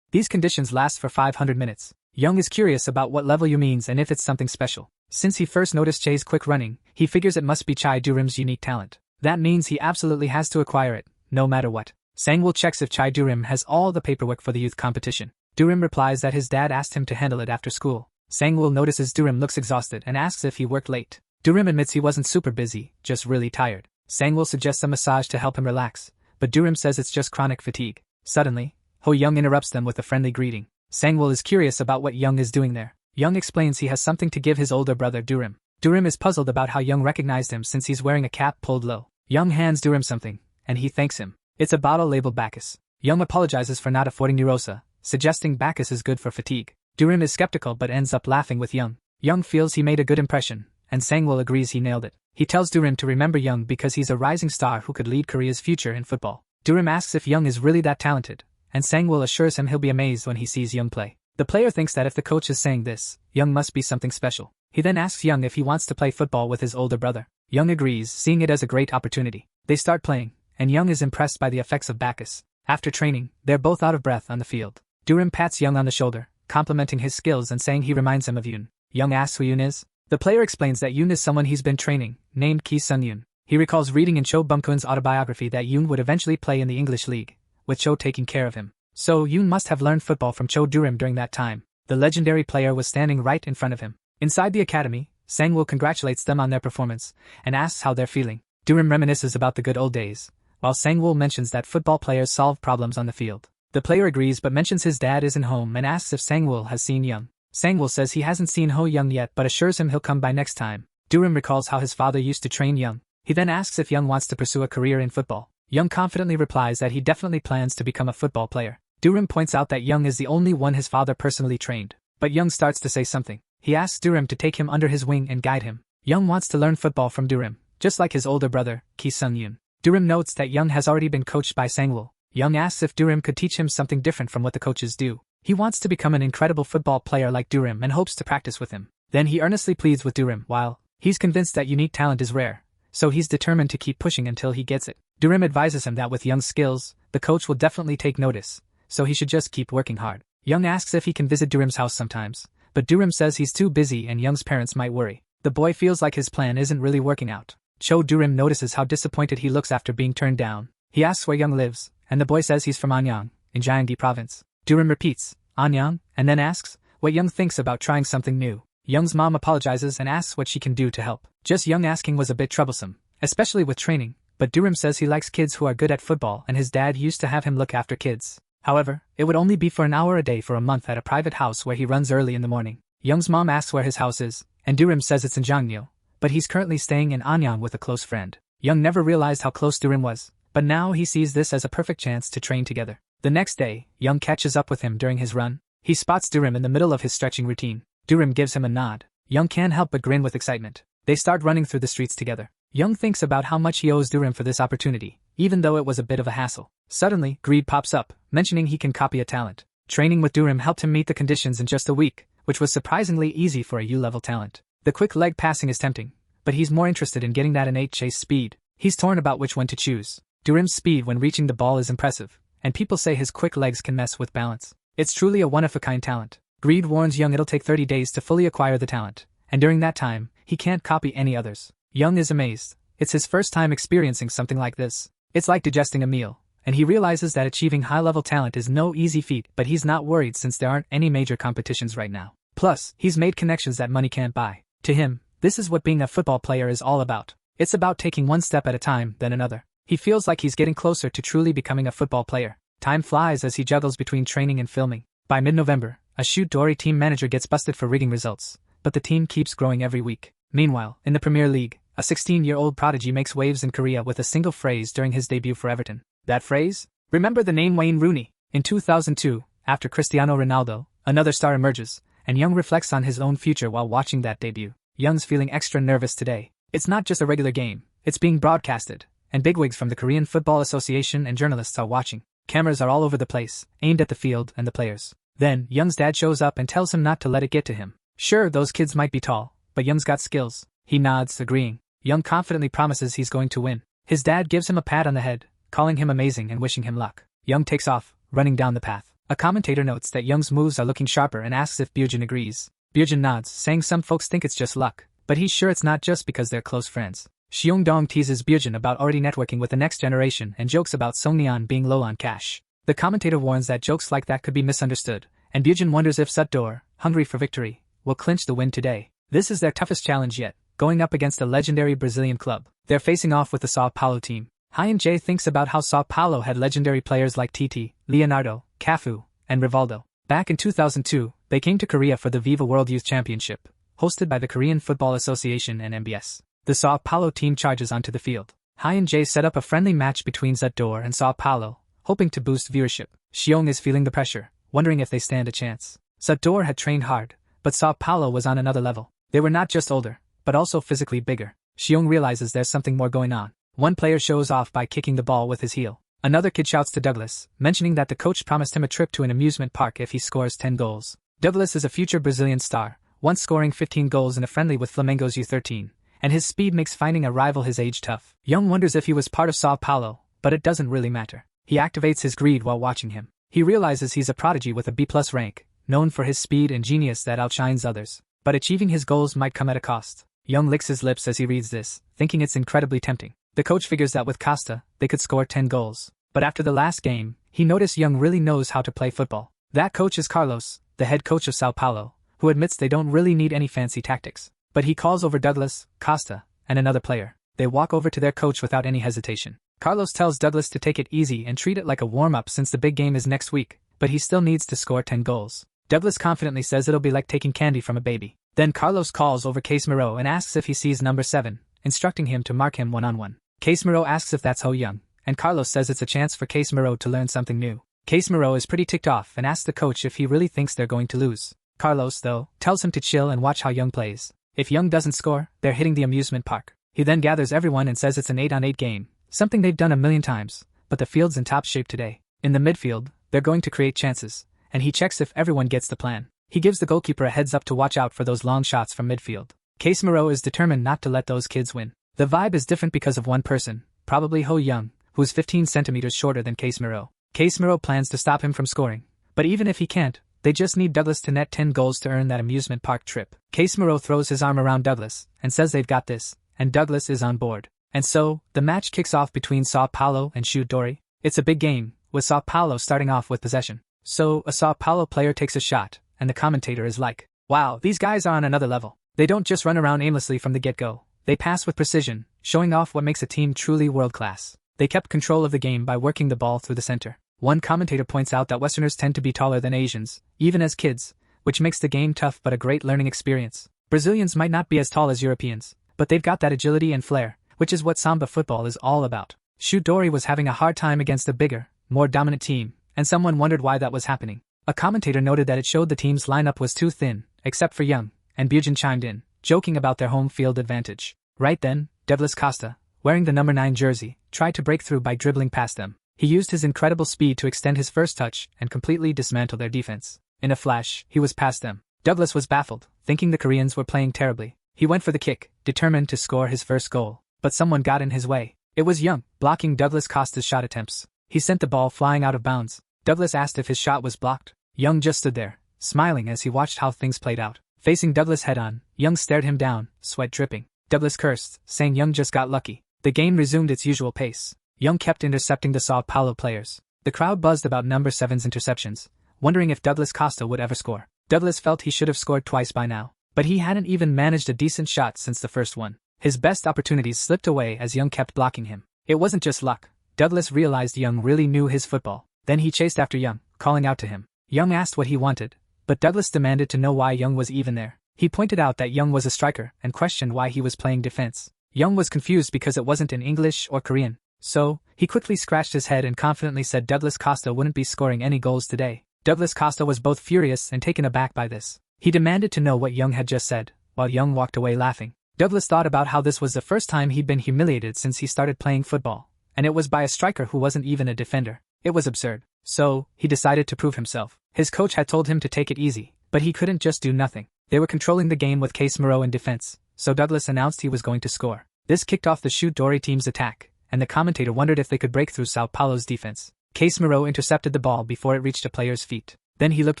These conditions last for 500 minutes. Young is curious about what level U means and if it's something special. Since he first noticed Chai's quick running, he figures it must be Chai Durim's unique talent. That means he absolutely has to acquire it, no matter what. Sangwoo checks if Chai Durim has all the paperwork for the youth competition. Durim replies that his dad asked him to handle it after school. Sangwoo notices Durim looks exhausted and asks if he worked late. Durim admits he wasn't super busy, just really tired. Sangwoo suggests a massage to help him relax, but Durim says it's just chronic fatigue. Suddenly, Ho Young interrupts them with a friendly greeting. Sangwoo is curious about what Young is doing there. Young explains he has something to give his older brother Durim. Durim is puzzled about how Young recognized him since he's wearing a cap pulled low. Young hands Durim something, and he thanks him. It's a bottle labeled Bacchus. Young apologizes for not affording Neurosa, suggesting Bacchus is good for fatigue. Durim is skeptical but ends up laughing with Young. Young feels he made a good impression, and Sangwoo agrees he nailed it. He tells Durim to remember Young because he's a rising star who could lead Korea's future in football. Durim asks if Young is really that talented, and Sangwoo assures him he'll be amazed when he sees Young play. The player thinks that if the coach is saying this, Young must be something special. He then asks Young if he wants to play football with his older brother. Young agrees, seeing it as a great opportunity. They start playing, and Young is impressed by the effects of Bacchus. After training, they're both out of breath on the field. Durim pats Young on the shoulder, complimenting his skills and saying he reminds him of Yoon. Young asks who Yoon is. The player explains that Yoon is someone he's been training, named Ki Sung-yoon. He recalls reading in Cho Bum-kun's autobiography that Yoon would eventually play in the English League, with Cho taking care of him. So Yoon must have learned football from Cho Durim during that time. The legendary player was standing right in front of him. Inside the academy, Sangwoo congratulates them on their performance, and asks how they're feeling. Durim reminisces about the good old days, while Sangwoo mentions that football players solve problems on the field. The player agrees but mentions his dad isn't home and asks if Sangwoo has seen Young. Sangwoo says he hasn't seen Ho Young yet but assures him he'll come by next time. Durim recalls how his father used to train Young. He then asks if Young wants to pursue a career in football. Young confidently replies that he definitely plans to become a football player. Durim points out that Young is the only one his father personally trained. But Young starts to say something. He asks Durim to take him under his wing and guide him. Young wants to learn football from Durim, just like his older brother, Ki Sung-yoon. Durim notes that Young has already been coached by Sangwoo. Young asks if Durim could teach him something different from what the coaches do. He wants to become an incredible football player like Durim and hopes to practice with him. Then he earnestly pleads with Durim while he's convinced that unique talent is rare, so he's determined to keep pushing until he gets it. Durim advises him that with Young's skills, the coach will definitely take notice, so he should just keep working hard. Young asks if he can visit Durim's house sometimes, but Durim says he's too busy and Young's parents might worry. The boy feels like his plan isn't really working out. Cho Durim notices how disappointed he looks after being turned down. He asks where Young lives, and the boy says he's from Anyang, in Gyeonggi province. Durim repeats, Anyang, and then asks what Young thinks about trying something new. Young's mom apologizes and asks what she can do to help. Just Young asking was a bit troublesome, especially with training, but Durim says he likes kids who are good at football and his dad used to have him look after kids. However, it would only be for an hour a day for a month at a private house where he runs early in the morning. Young's mom asks where his house is, and Durim says it's in Gyeongnyeol, but he's currently staying in Anyang with a close friend. Young never realized how close Durim was, but now he sees this as a perfect chance to train together. The next day, Young catches up with him during his run. He spots Durim in the middle of his stretching routine. Durim gives him a nod. Young can't help but grin with excitement. They start running through the streets together. Young thinks about how much he owes Durim for this opportunity, even though it was a bit of a hassle. Suddenly, Greed pops up, mentioning he can copy a talent. Training with Durim helped him meet the conditions in just a week, which was surprisingly easy for a U-level talent. The quick leg passing is tempting, but he's more interested in getting that innate chase speed. He's torn about which one to choose. Durim's speed when reaching the ball is impressive, and people say his quick legs can mess with balance. It's truly a one-of-a-kind talent. Greed warns Young it'll take 30 days to fully acquire the talent, and during that time, he can't copy any others. Young is amazed. It's his first time experiencing something like this. It's like digesting a meal, and he realizes that achieving high-level talent is no easy feat, but he's not worried since there aren't any major competitions right now. Plus, he's made connections that money can't buy. To him, this is what being a football player is all about. It's about taking one step at a time, then another. He feels like he's getting closer to truly becoming a football player. Time flies as he juggles between training and filming. By mid-November, a Shoot Dory team manager gets busted for reading results, but the team keeps growing every week. Meanwhile, in the Premier League, a 16-year-old prodigy makes waves in Korea with a single phrase during his debut for Everton. That phrase? Remember the name Wayne Rooney. In 2002, after Cristiano Ronaldo, another star emerges, and Young reflects on his own future while watching that debut. Young's feeling extra nervous today. It's not just a regular game, it's being broadcasted, and bigwigs from the Korean Football Association and journalists are watching. Cameras are all over the place, aimed at the field and the players. Then, Young's dad shows up and tells him not to let it get to him. Sure, those kids might be tall, but Young's got skills. He nods, agreeing. Young confidently promises he's going to win. His dad gives him a pat on the head, calling him amazing and wishing him luck. Young takes off, running down the path. A commentator notes that Young's moves are looking sharper and asks if Byujin agrees. Byujin nods, saying some folks think it's just luck, but he's sure it's not just because they're close friends. Seong-dong teases Byujin about already networking with the next generation and jokes about Song-neon being low on cash. The commentator warns that jokes like that could be misunderstood, and Byujin wonders if Sutdor, hungry for victory, will clinch the win today. This is their toughest challenge yet, going up against a legendary Brazilian club. They're facing off with the Sao Paulo team. Hyun Jae thinks about how Sao Paulo had legendary players like Titi, Leonardo, Cafu, and Rivaldo. Back in 2002, they came to Korea for the Viva World Youth Championship, hosted by the Korean Football Association and MBS. The Sao Paulo team charges onto the field. Hai and Jay set up a friendly match between Zador and Sao Paulo, hoping to boost viewership. Xiong is feeling the pressure, wondering if they stand a chance. Zador had trained hard, but Sao Paulo was on another level. They were not just older, but also physically bigger. Xiong realizes there's something more going on. One player shows off by kicking the ball with his heel. Another kid shouts to Douglas, mentioning that the coach promised him a trip to an amusement park if he scores 10 goals. Douglas is a future Brazilian star, once scoring 15 goals in a friendly with Flamengo's U13, and his speed makes finding a rival his age tough. Young wonders if he was part of Sao Paulo, but it doesn't really matter. He activates his greed while watching him. He realizes he's a prodigy with a B+ rank, known for his speed and genius that outshines others. But achieving his goals might come at a cost. Young licks his lips as he reads this, thinking it's incredibly tempting. The coach figures that with Costa, they could score 10 goals. But after the last game, he noticed Young really knows how to play football. That coach is Carlos, the head coach of Sao Paulo, who admits they don't really need any fancy tactics. But he calls over Douglas, Costa, and another player. They walk over to their coach without any hesitation. Carlos tells Douglas to take it easy and treat it like a warm-up since the big game is next week, but he still needs to score 10 goals. Douglas confidently says it'll be like taking candy from a baby. Then Carlos calls over Casemiro and asks if he sees number 7, instructing him to mark him one-on-one. Casemiro asks if that's Ho Young, and Carlos says it's a chance for Casemiro to learn something new. Casemiro is pretty ticked off and asks the coach if he really thinks they're going to lose. Carlos, though, tells him to chill and watch how Young plays. If Young doesn't score, they're hitting the amusement park. He then gathers everyone and says it's an 8-on-8 game, something they've done a million times, but the field's in top shape today. In the midfield, they're going to create chances, and he checks if everyone gets the plan. He gives the goalkeeper a heads up to watch out for those long shots from midfield. Casemiro is determined not to let those kids win. The vibe is different because of one person, probably Ho Young, who's 15 centimeters shorter than Casemiro. Casemiro plans to stop him from scoring, but even if he can't, they just need Douglas to net 10 goals to earn that amusement park trip. Casemiro throws his arm around Douglas and says they've got this, and Douglas is on board. And so, the match kicks off between Sao Paulo and Shudori. It's a big game, with Sao Paulo starting off with possession. So, a Sao Paulo player takes a shot, and the commentator is like, "Wow, these guys are on another level. They don't just run around aimlessly from the get-go. They pass with precision, showing off what makes a team truly world-class. They kept control of the game by working the ball through the center." One commentator points out that Westerners tend to be taller than Asians, even as kids, which makes the game tough but a great learning experience. Brazilians might not be as tall as Europeans, but they've got that agility and flair, which is what Samba football is all about. Shudori was having a hard time against a bigger, more dominant team, and someone wondered why that was happening. A commentator noted that it showed the team's lineup was too thin, except for Young, and Bujin chimed in, joking about their home field advantage. Right then, Douglas Costa, wearing the number 9 jersey, tried to break through by dribbling past them. He used his incredible speed to extend his first touch and completely dismantle their defense. In a flash, he was past them. Douglas was baffled, thinking the Koreans were playing terribly. He went for the kick, determined to score his first goal. But someone got in his way. It was Young, blocking Douglas Costa's shot attempts. He sent the ball flying out of bounds. Douglas asked if his shot was blocked. Young just stood there, smiling as he watched how things played out. Facing Douglas head-on, Young stared him down, sweat dripping. Douglas cursed, saying Young just got lucky. The game resumed its usual pace. Young kept intercepting the Sao Paulo players. The crowd buzzed about number 7's interceptions, wondering if Douglas Costa would ever score. Douglas felt he should have scored twice by now, but he hadn't even managed a decent shot since the first one. His best opportunities slipped away as Young kept blocking him. It wasn't just luck. Douglas realized Young really knew his football. Then he chased after Young, calling out to him. Young asked what he wanted, but Douglas demanded to know why Young was even there. He pointed out that Young was a striker and questioned why he was playing defense. Young was confused because it wasn't in English or Korean. So, he quickly scratched his head and confidently said Douglas Costa wouldn't be scoring any goals today. Douglas Costa was both furious and taken aback by this. He demanded to know what Young had just said, while Young walked away laughing. Douglas thought about how this was the first time he'd been humiliated since he started playing football, and it was by a striker who wasn't even a defender. It was absurd. So, he decided to prove himself. His coach had told him to take it easy, but he couldn't just do nothing. They were controlling the game with Casemiro in defense, so Douglas announced he was going to score. This kicked off the Shudori team's attack, and the commentator wondered if they could break through Sao Paulo's defense. Casemiro intercepted the ball before it reached a player's feet. Then he looked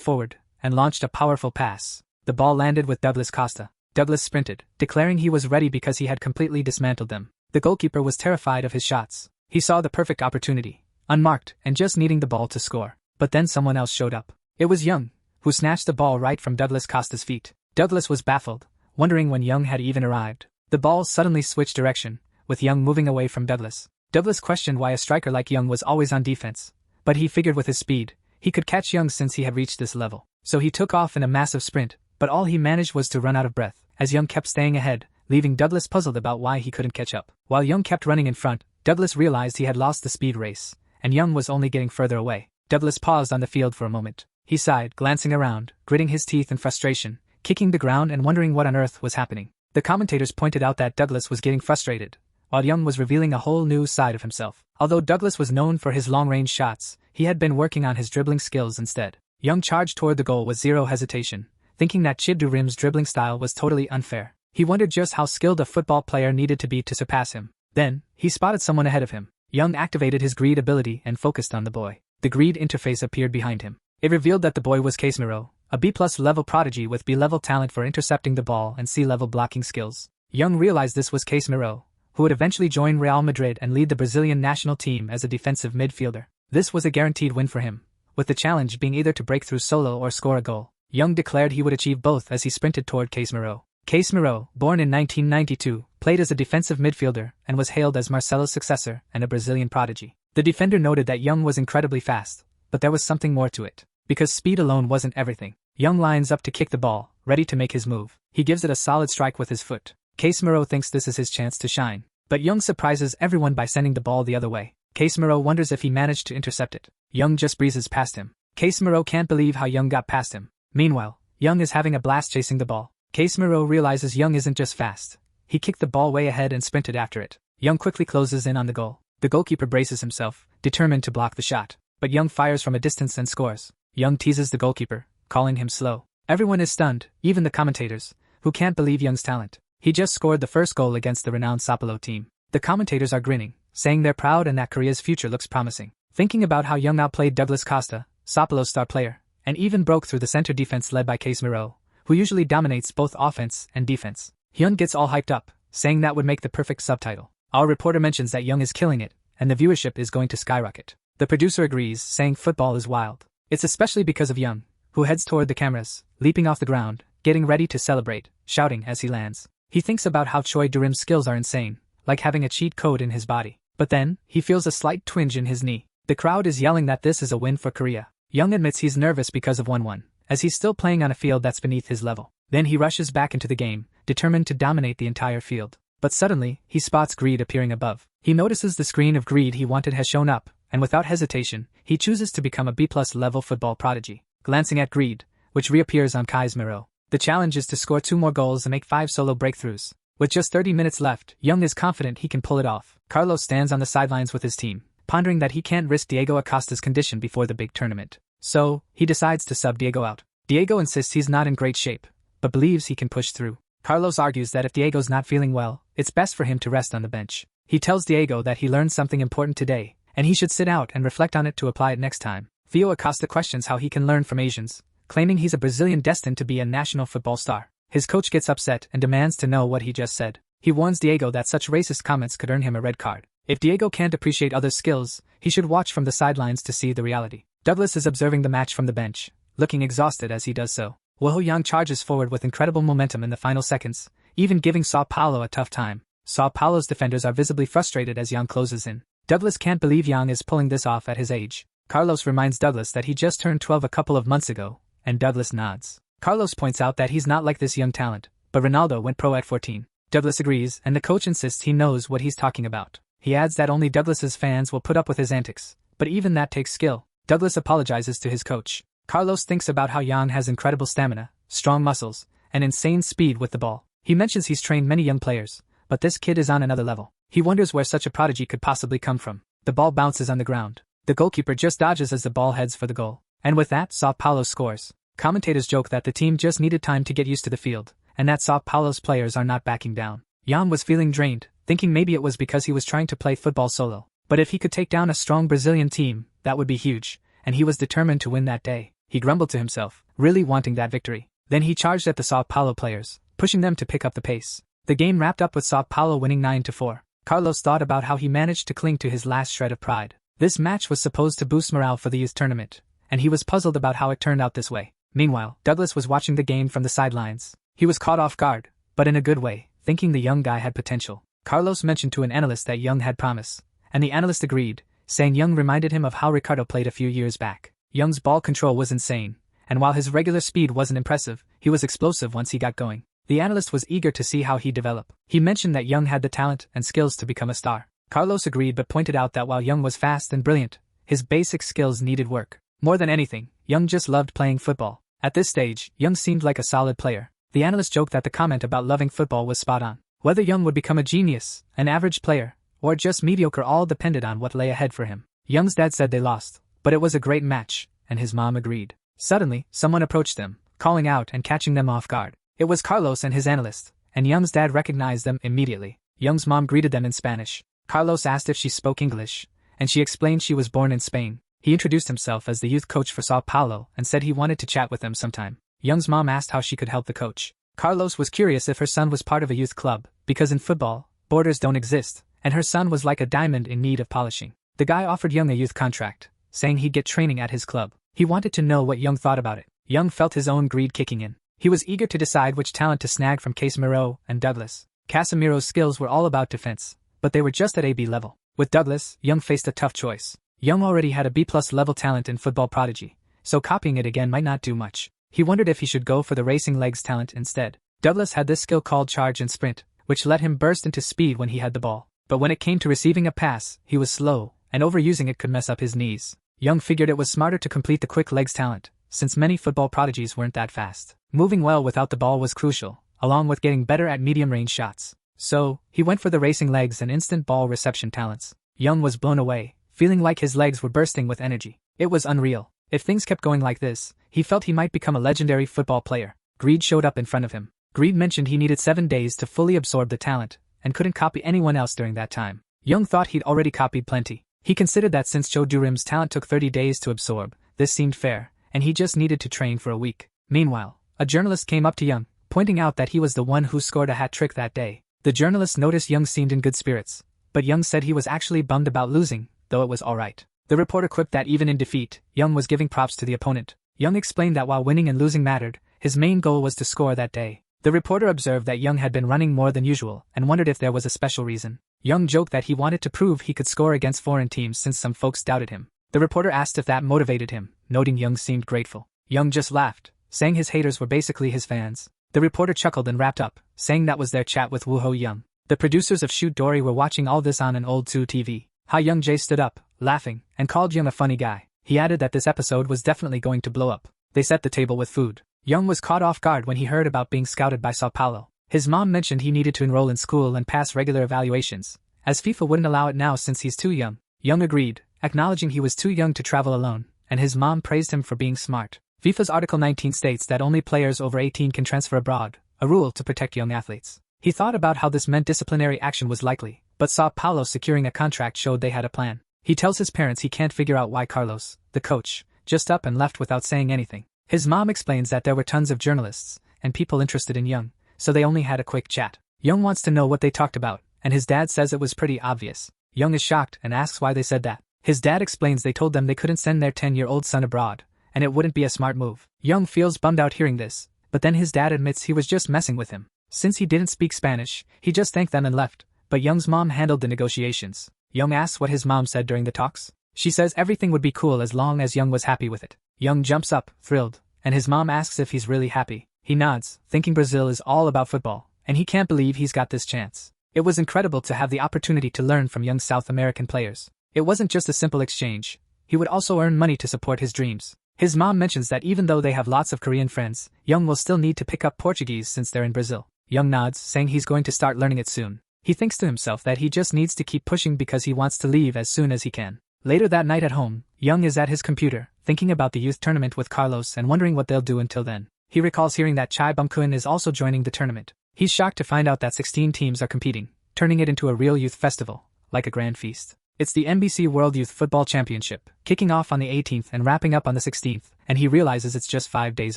forward and launched a powerful pass. The ball landed with Douglas Costa. Douglas sprinted, declaring he was ready because he had completely dismantled them. The goalkeeper was terrified of his shots. He saw the perfect opportunity, unmarked and just needing the ball to score. But then someone else showed up. It was Young, who snatched the ball right from Douglas Costa's feet. Douglas was baffled, wondering when Young had even arrived. The ball suddenly switched direction, with Young moving away from Douglas. Douglas questioned why a striker like Young was always on defense, but he figured with his speed, he could catch Young since he had reached this level. So he took off in a massive sprint, but all he managed was to run out of breath, as Young kept staying ahead, leaving Douglas puzzled about why he couldn't catch up. While Young kept running in front, Douglas realized he had lost the speed race, and Young was only getting further away. Douglas paused on the field for a moment. He sighed, glancing around, gritting his teeth in frustration, kicking the ground and wondering what on earth was happening. The commentators pointed out that Douglas was getting frustrated, while Young was revealing a whole new side of himself. Although Douglas was known for his long-range shots, he had been working on his dribbling skills instead. Young charged toward the goal with zero hesitation, thinking that Chibdurim's dribbling style was totally unfair. He wondered just how skilled a football player needed to be to surpass him. Then, he spotted someone ahead of him. Young activated his greed ability and focused on the boy. The greed interface appeared behind him. It revealed that the boy was Casemiro, a B+ level prodigy with B-level talent for intercepting the ball and C-level blocking skills. Young realized this was Casemiro, who would eventually join Real Madrid and lead the Brazilian national team as a defensive midfielder. This was a guaranteed win for him, with the challenge being either to break through solo or score a goal. Young declared he would achieve both as he sprinted toward Casemiro. Casemiro, born in 1992, played as a defensive midfielder and was hailed as Marcelo's successor and a Brazilian prodigy. The defender noted that Young was incredibly fast, but there was something more to it. Because speed alone wasn't everything. Young lines up to kick the ball, ready to make his move. He gives it a solid strike with his foot. Casemiro thinks this is his chance to shine. But Young surprises everyone by sending the ball the other way. Casemiro wonders if he managed to intercept it. Young just breezes past him. Casemiro can't believe how Young got past him. Meanwhile, Young is having a blast chasing the ball. Casemiro realizes Young isn't just fast. He kicked the ball way ahead and sprinted after it. Young quickly closes in on the goal. The goalkeeper braces himself, determined to block the shot. But Young fires from a distance and scores. Young teases the goalkeeper, calling him slow. Everyone is stunned, even the commentators, who can't believe Young's talent. He just scored the first goal against the renowned Sao Paulo team. The commentators are grinning, saying they're proud and that Korea's future looks promising. Thinking about how Young outplayed Douglas Costa, Sao Paulo's star player, and even broke through the center defense led by Casemiro, who usually dominates both offense and defense. Young gets all hyped up, saying that would make the perfect subtitle. Our reporter mentions that Young is killing it, and the viewership is going to skyrocket. The producer agrees, saying football is wild. It's especially because of Young, who heads toward the cameras, leaping off the ground, getting ready to celebrate, shouting as he lands. He thinks about how Choi Durim's skills are insane, like having a cheat code in his body. But then, he feels a slight twinge in his knee. The crowd is yelling that this is a win for Korea. Young admits he's nervous because of 1-1, as he's still playing on a field that's beneath his level. Then he rushes back into the game, determined to dominate the entire field. But suddenly, he spots Greed appearing above. He notices the screen of Greed he wanted has shown up, and without hesitation, he chooses to become a B+ level football prodigy. Glancing at Greed, which reappears on Casemiro, the challenge is to score 2 more goals and make 5 solo breakthroughs. With just 30 minutes left, Young is confident he can pull it off. Carlos stands on the sidelines with his team, pondering that he can't risk Diego Acosta's condition before the big tournament. So, he decides to sub Diego out. Diego insists he's not in great shape, but believes he can push through. Carlos argues that if Diego's not feeling well, it's best for him to rest on the bench. He tells Diego that he learned something important today, and he should sit out and reflect on it to apply it next time. Theo Acosta questions how he can learn from Asians, claiming he's a Brazilian destined to be a national football star. His coach gets upset and demands to know what he just said. He warns Diego that such racist comments could earn him a red card. If Diego can't appreciate others' skills, he should watch from the sidelines to see the reality. Douglas is observing the match from the bench, looking exhausted as he does so. Young charges forward with incredible momentum in the final seconds, even giving Sao Paulo a tough time. Sao Paulo's defenders are visibly frustrated as Young closes in. Douglas can't believe Young is pulling this off at his age. Carlos reminds Douglas that he just turned 12 a couple of months ago, and Douglas nods. Carlos points out that he's not like this young talent, but Ronaldo went pro at 14. Douglas agrees, and the coach insists he knows what he's talking about. He adds that only Douglas's fans will put up with his antics, but even that takes skill. Douglas apologizes to his coach. Carlos thinks about how Young has incredible stamina, strong muscles, and insane speed with the ball. He mentions he's trained many young players, but this kid is on another level. He wonders where such a prodigy could possibly come from. The ball bounces on the ground. The goalkeeper just dodges as the ball heads for the goal. And with that, Sao Paulo scores. Commentators joke that the team just needed time to get used to the field, and that Sao Paulo's players are not backing down. Young was feeling drained, thinking maybe it was because he was trying to play football solo. But if he could take down a strong Brazilian team, that would be huge, and he was determined to win that day. He grumbled to himself, really wanting that victory. Then he charged at the Sao Paulo players, pushing them to pick up the pace. The game wrapped up with Sao Paulo winning 9-4. Carlos thought about how he managed to cling to his last shred of pride. This match was supposed to boost morale for the youth tournament, and he was puzzled about how it turned out this way. Meanwhile, Douglas was watching the game from the sidelines. He was caught off guard, but in a good way, thinking the young guy had potential. Carlos mentioned to an analyst that Young had promise, and the analyst agreed, saying Young reminded him of how Ricardo played a few years back. Young's ball control was insane, and while his regular speed wasn't impressive, he was explosive once he got going. The analyst was eager to see how he'd develop. He mentioned that Young had the talent and skills to become a star. Carlos agreed but pointed out that while Young was fast and brilliant, his basic skills needed work. More than anything, Young just loved playing football. At this stage, Young seemed like a solid player. The analyst joked that the comment about loving football was spot on. Whether Young would become a genius, an average player, or just mediocre all depended on what lay ahead for him. Young's dad said they lost, but it was a great match, and his mom agreed. Suddenly, someone approached them, calling out and catching them off guard. It was Carlos and his analyst, and Young's dad recognized them immediately. Young's mom greeted them in Spanish. Carlos asked if she spoke English, and she explained she was born in Spain. He introduced himself as the youth coach for Sao Paulo and said he wanted to chat with them sometime. Young's mom asked how she could help the coach. Carlos was curious if her son was part of a youth club, because in football, borders don't exist, and her son was like a diamond in need of polishing. The guy offered Young a youth contract, saying he'd get training at his club. He wanted to know what Young thought about it. Young felt his own greed kicking in. He was eager to decide which talent to snag from Casemiro and Douglas. Casemiro's skills were all about defense, but they were just at AB level. With Douglas, Young faced a tough choice. Young already had a B+ level talent in football prodigy, so copying it again might not do much. He wondered if he should go for the racing legs talent instead. Douglas had this skill called charge and sprint, which let him burst into speed when he had the ball. But when it came to receiving a pass, he was slow, and overusing it could mess up his knees. Young figured it was smarter to complete the quick legs talent, since many football prodigies weren't that fast. Moving well without the ball was crucial, along with getting better at medium-range shots. So, he went for the racing legs and instant ball reception talents. Young was blown away, feeling like his legs were bursting with energy. It was unreal. If things kept going like this, he felt he might become a legendary football player. Greed showed up in front of him. Greed mentioned he needed 7 days to fully absorb the talent, and couldn't copy anyone else during that time. Young thought he'd already copied plenty. He considered that since Cho Durim's talent took 30 days to absorb, this seemed fair, and he just needed to train for a week. Meanwhile, a journalist came up to Young, pointing out that he was the one who scored a hat trick that day. The journalist noticed Young seemed in good spirits, but Young said he was actually bummed about losing, though it was alright. The reporter quipped that even in defeat, Young was giving props to the opponent. Young explained that while winning and losing mattered, his main goal was to score that day. The reporter observed that Young had been running more than usual and wondered if there was a special reason. Young joked that he wanted to prove he could score against foreign teams since some folks doubted him. The reporter asked if that motivated him, noting Young seemed grateful. Young just laughed, saying his haters were basically his fans. The reporter chuckled and wrapped up, saying that was their chat with Woo Ho Young. The producers of Shoot Dory were watching all this on an old 2 TV. Ha Young Jae stood up, laughing, and called Young a funny guy. He added that this episode was definitely going to blow up. They set the table with food. Young was caught off guard when he heard about being scouted by Sao Paulo. His mom mentioned he needed to enroll in school and pass regular evaluations, as FIFA wouldn't allow it now since he's too young. Young agreed, acknowledging he was too young to travel alone, and his mom praised him for being smart. FIFA's Article 19 states that only players over 18 can transfer abroad, a rule to protect young athletes. He thought about how this meant disciplinary action was likely, but Sao Paulo securing a contract showed they had a plan. He tells his parents he can't figure out why Carlos, the coach, just up and left without saying anything. His mom explains that there were tons of journalists and people interested in Young, so they only had a quick chat. Young wants to know what they talked about, and his dad says it was pretty obvious. Young is shocked and asks why they said that. His dad explains they told them they couldn't send their 10-year-old son abroad, and it wouldn't be a smart move. Young feels bummed out hearing this, but then his dad admits he was just messing with him. Since he didn't speak Spanish, he just thanked them and left, but Young's mom handled the negotiations. Young asks what his mom said during the talks. She says everything would be cool as long as Young was happy with it. Young jumps up, thrilled, and his mom asks if he's really happy. He nods, thinking Brazil is all about football, and he can't believe he's got this chance. It was incredible to have the opportunity to learn from young South American players. It wasn't just a simple exchange. He would also earn money to support his dreams. His mom mentions that even though they have lots of Korean friends, Young will still need to pick up Portuguese since they're in Brazil. Young nods, saying he's going to start learning it soon. He thinks to himself that he just needs to keep pushing because he wants to leave as soon as he can. Later that night at home, Young is at his computer, thinking about the youth tournament with Carlos and wondering what they'll do until then. He recalls hearing that Chai Bum-kun is also joining the tournament. He's shocked to find out that 16 teams are competing, turning it into a real youth festival, like a grand feast. It's the NBC World Youth Football Championship, kicking off on the 18th and wrapping up on the 16th, and he realizes it's just 5 days